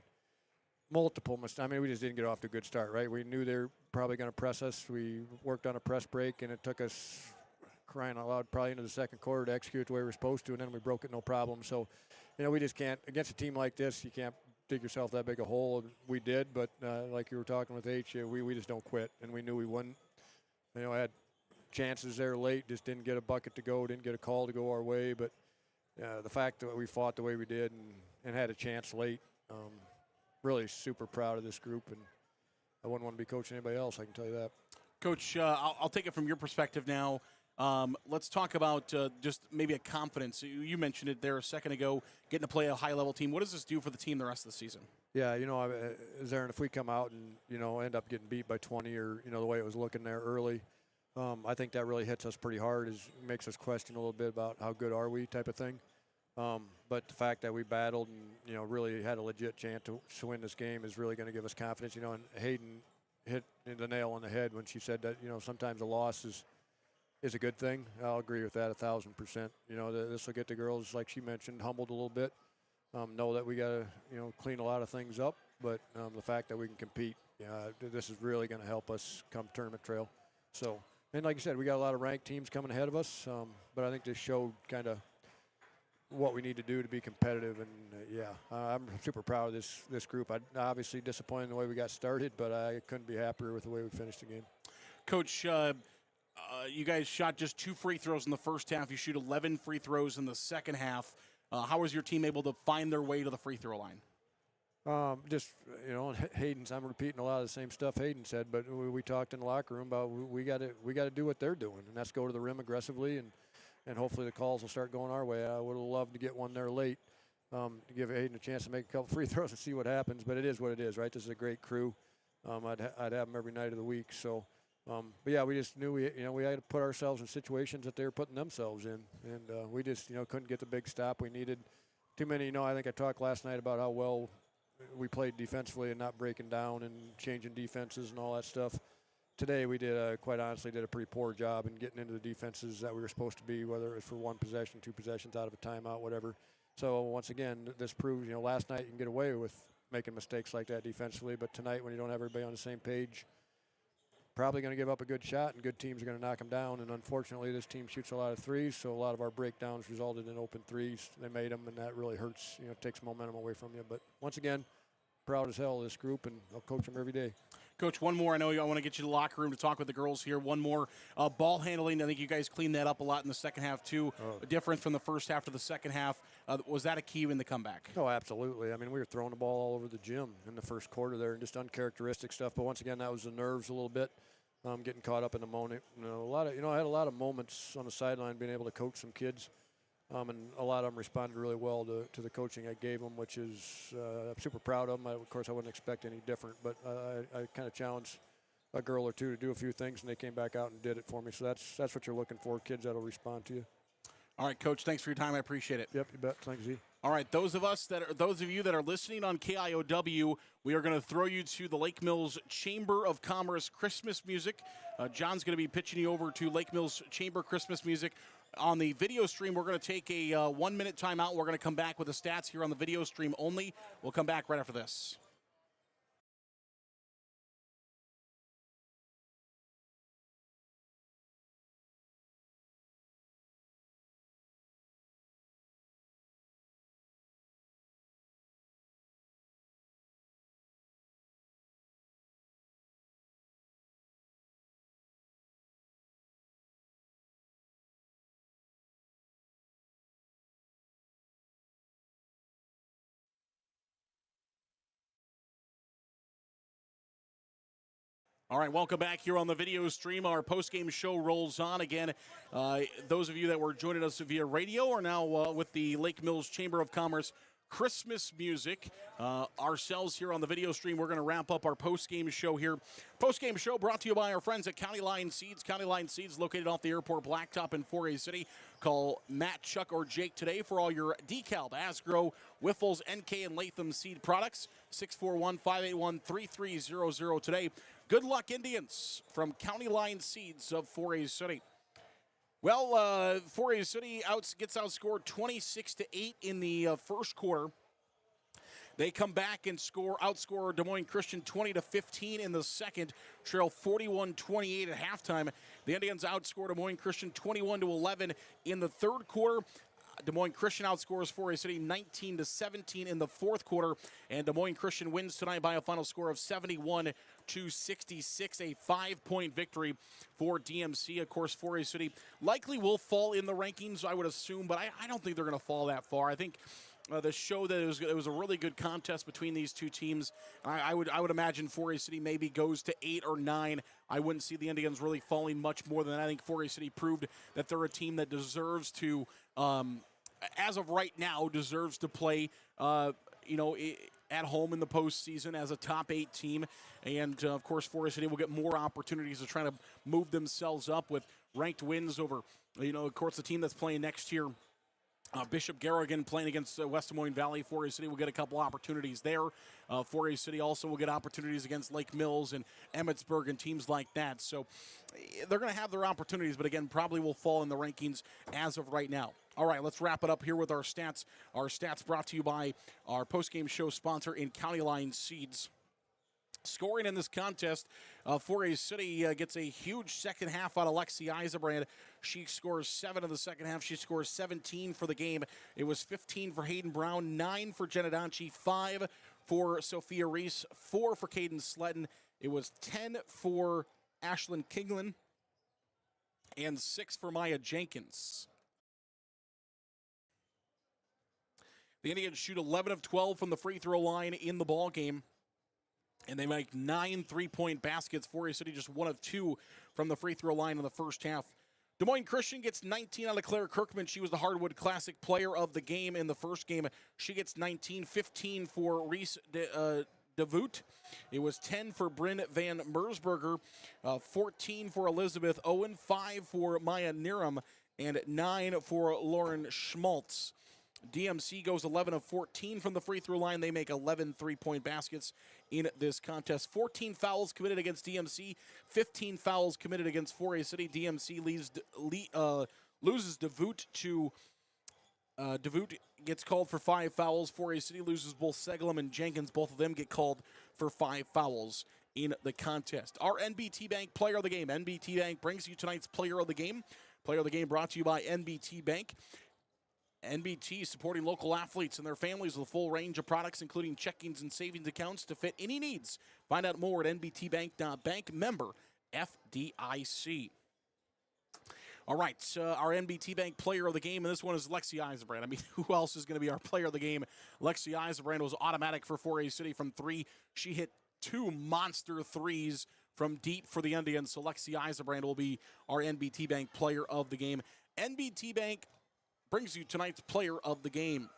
multiple mistakes. I mean, we just didn't get off to a good start, right? We knew they were probably going to press us. We worked on a press break, and it took us, crying out loud, probably into the second quarter to execute the way we were supposed to, and then we broke it no problem. So, we just can't, against a team like this, you can't dig yourself that big a hole. We did, but like you were talking with H, we just don't quit, and we knew we wouldn't. I had chances there late, just didn't get a bucket to go, didn't get a call to go our way, but the fact that we fought the way we did and had a chance late, really super proud of this group, and I wouldn't want to be coaching anybody else, I can tell you that. Coach, I'll take it from your perspective now. Let's talk about just maybe a confidence. You mentioned it there a second ago, getting to play a high-level team. What does this do for the team the rest of the season? Yeah, Zarin, if we come out and, end up getting beat by 20 or, the way it was looking there early, I think that really hits us pretty hard. It makes us question a little bit about how good are we type of thing. But the fact that we battled and, really had a legit chance to win this game is really going to give us confidence. And Hayden hit the nail on the head when she said that, sometimes a loss is a good thing. I'll agree with that 1,000%. This will get the girls, like she mentioned, humbled a little bit. Know that we got to, clean a lot of things up. But the fact that we can compete, this is really going to help us come tournament trail. So, and like you said, we got a lot of ranked teams coming ahead of us. But I think this showed kind of what we need to do to be competitive. And, I'm super proud of this group. I obviously disappointed in the way we got started, but I couldn't be happier with the way we finished the game. Coach, you guys shot just 2 free throws in the first half. You shoot 11 free throws in the second half. How was your team able to find their way to the free throw line? Hayden's, I'm repeating a lot of the same stuff Hayden said, but we talked in the locker room about we got to do what they're doing, and that's go to the rim aggressively, and hopefully the calls will start going our way. I would have loved to get one there late to give Hayden a chance to make a couple free throws and see what happens, but it is what it is, right? This is a great crew. I'd have them every night of the week. So, but yeah, we just knew we had to put ourselves in situations that they were putting themselves in, and we just couldn't get the big stop. We needed too many. I think I talked last night about how well we played defensively and not breaking down and changing defenses and all that stuff. Today we quite honestly did a pretty poor job in getting into the defenses that we were supposed to be, whether it was for 1 possession, 2 possessions out of a timeout, whatever. So once again, this proves, last night you can get away with making mistakes like that defensively, but tonight when you don't have everybody on the same page, probably going to give up a good shot, and good teams are going to knock them down. And unfortunately, this team shoots a lot of threes, so a lot of our breakdowns resulted in open threes. They made them, and that really hurts. Takes momentum away from you. But once again, proud as hell of this group, and I'll coach them every day. Coach, one more. I know I want to get you to the locker room to talk with the girls here. One more. Ball handling. I think you guys cleaned that up a lot in the second half, too. Different from the first half to the second half. Was that a key in the comeback? Oh, absolutely. I mean, we were throwing the ball all over the gym in the first quarter there and just uncharacteristic stuff. But once again, that was the nerves a little bit, getting caught up in the moment. I had a lot of moments on the sideline being able to coach some kids. And a lot of them responded really well to the coaching I gave them, which is I'm super proud of them. Of course, I wouldn't expect any different, but I kind of challenged a girl or two to do a few things, and they came back out and did it for me. So that's what you're looking for, kids that'll respond to you. All right, Coach, thanks for your time. I appreciate it. Yep, you bet. Thanks, Z. All right, those of you that are listening on KIOW, we are going to throw you to the Lake Mills Chamber of Commerce Christmas music. John's going to be pitching you over to Lake Mills Chamber Christmas music. On the video stream, we're going to take a 1-minute timeout. We're going to come back with the stats here on the video stream only. We'll come back right after this. All right, welcome back here on the video stream. Our post-game show rolls on again. Those of you that were joining us via radio are now with the Lake Mills Chamber of Commerce Christmas music. Ourselves here on the video stream, we're going to wrap up our post-game show here. Post-game show brought to you by our friends at County Line Seeds. County Line Seeds located off the airport blacktop in 4A City. Call Matt, Chuck, or Jake today for all your DeKalb, Asgrow, Wiffles, NK, and Latham seed products. 641-581-3300 today. Good luck, Indians, from County Line Seeds of 4A City. Well, 4A City gets outscored 26-8 in the first quarter. They come back and outscore Des Moines Christian 20-15 in the second, trail 41-28 at halftime. The Indians outscore Des Moines Christian 21-11 in the third quarter. Des Moines Christian outscores 4A City 19-17 in the fourth quarter, and Des Moines Christian wins tonight by a final score of 71-66, a 5-point victory for DMC. Of course, 4A City likely will fall in the rankings, I would assume, but I don't think they're going to fall that far. I think the show that it was a really good contest between these two teams. I would imagine 4A City maybe goes to 8 or 9. I wouldn't see the Indians really falling much more than that. I think 4A City proved that they're a team that deserves to, as of right now, deserves to play, at home in the postseason as a top 8 team. And, of course, 4A City will get more opportunities to try to move themselves up with ranked wins over, of course, the team that's playing next year. Bishop Garrigan playing against West Des Moines Valley. 4A City will get a couple opportunities there. 4A City also will get opportunities against Lake Mills and Emmetsburg and teams like that. So they're going to have their opportunities, but again, probably will fall in the rankings as of right now. All right, let's wrap it up here with our stats. Our stats brought to you by our postgame show sponsor in County Line Seeds. Scoring in this contest, 4A City gets a huge second half out of Lexi Eisenbrand. She scores 7 in the second half. She scores 17 for the game. It was 15 for Hayden Brown, 9 for Jenna Donchi, 5 for Sophia Reese, 4 for Caden Sletton. It was 10 for Ashlyn Kinglin, and 6 for Maya Jenkins. The Indians shoot 11 of 12 from the free throw line in the ball game. And they make 9 3-point baskets. 4A City just 1 of 2 from the free throw line in the first half. Des Moines Christian gets 19 out of Claire Kirkman. She was the Hardwood Classic Player of the Game in the first game. She gets 19, 15 for Reese DeVoot. It was 10 for Bryn Van Mersberger, 14 for Elizabeth Owen, 5 for Maya Niram, and 9 for Lauren Schmaltz. DMC goes 11 of 14 from the free throw line. They make 11 3-point baskets in this contest. 14 fouls committed against DMC, 15 fouls committed against 4A City. DMC loses DeVoot to DeVoot gets called for 5 fouls. 4A City loses both Seglem and Jenkins. Both of them get called for 5 fouls in the contest. Our NBT Bank Player of the Game. NBT Bank brings you tonight's Player of the Game. Player of the Game brought to you by NBT Bank. NBT supporting local athletes and their families with a full range of products, including checkings and savings accounts to fit any needs. Find out more at nbtbank.bank, member FDIC. All right, our NBT Bank Player of the Game, and this one is Lexi Eisenbrand. I mean, who else is going to be our Player of the Game? Lexi Eisenbrand was automatic for 4A City from 3. She hit 2 monster threes from deep for the Indians, so Lexi Eisenbrand will be our NBT Bank Player of the Game. NBT Bank brings you tonight's Player of the Game.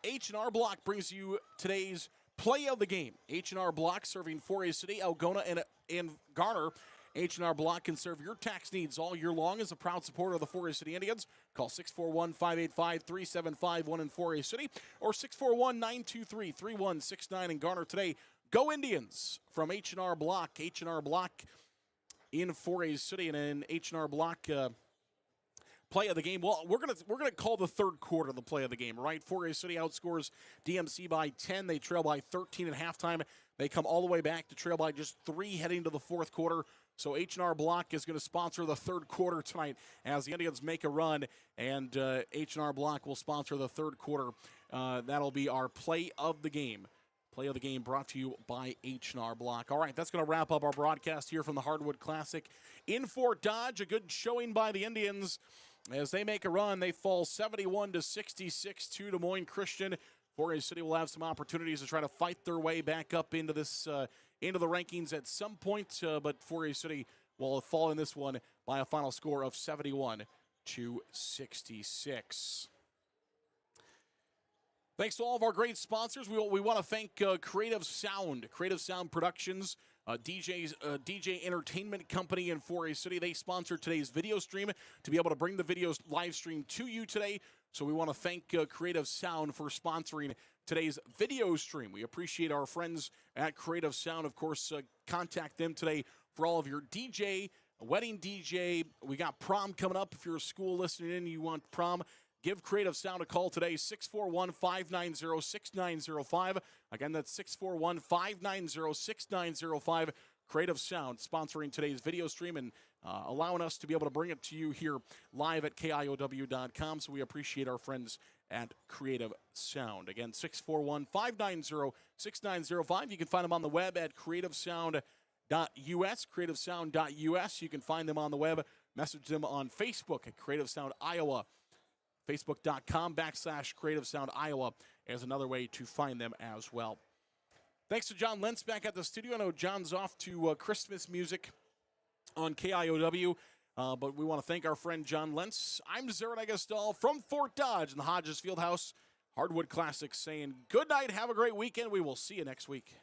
H&R Block brings you today's Play of the Game. H&R Block serving 4A City, Algona, and Garner. H&R Block can serve your tax needs all year long. As a proud supporter of the 4A City Indians, call 641-585-3751 in 4A City or 641-923-3169 in Garner today. Go Indians from H&R Block. H&R Block in 4A City, and in H&R Block Play of the Game. Well, we're gonna call the third quarter the Play of the Game, right? 4A City outscores DMC by 10. They trail by 13 at halftime. They come all the way back to trail by just 3 heading to the fourth quarter. So H&R Block is going to sponsor the third quarter tonight as the Indians make a run, and H&R Block will sponsor the third quarter. That'll be our Play of the Game. Play of the Game brought to you by H&R Block. All right, that's going to wrap up our broadcast here from the Hardwood Classic in Fort Dodge. A good showing by the Indians. As they make a run, they fall 71-66 to Des Moines Christian. 4A City will have some opportunities to try to fight their way back up into this into the rankings at some point, but 4A City will fall in this one by a final score of 71-66. Thanks to all of our great sponsors. We want to thank Creative Sound Productions, DJ Entertainment Company in 4A City. They sponsor today's video stream to be able to bring the videos live stream to you today. So we want to thank Creative Sound for sponsoring today's video stream. We appreciate our friends at Creative Sound. Of course, contact them today for all of your DJ, wedding DJ. We got prom coming up. If you're a school listening in and you want prom, give Creative Sound a call today, 641-590-6905. Again, that's 641-590-6905. Creative Sound sponsoring today's video stream and allowing us to be able to bring it to you here live at KIOW.com. So we appreciate our friends at Creative Sound. Again, 641-590-6905. You can find them on the web at creativesound.us, creativesound.us. You can find them on the web. Message them on Facebook at Creative Sound Iowa. Facebook.com/Creative Sound Iowa is another way to find them as well. Thanks to John Lentz back at the studio. I know John's off to Christmas music on KIOW, but we want to thank our friend John Lentz. I'm Zarin Egestal from Fort Dodge in the Hodges Fieldhouse Hardwood Classic saying good night, have a great weekend. We will see you next week.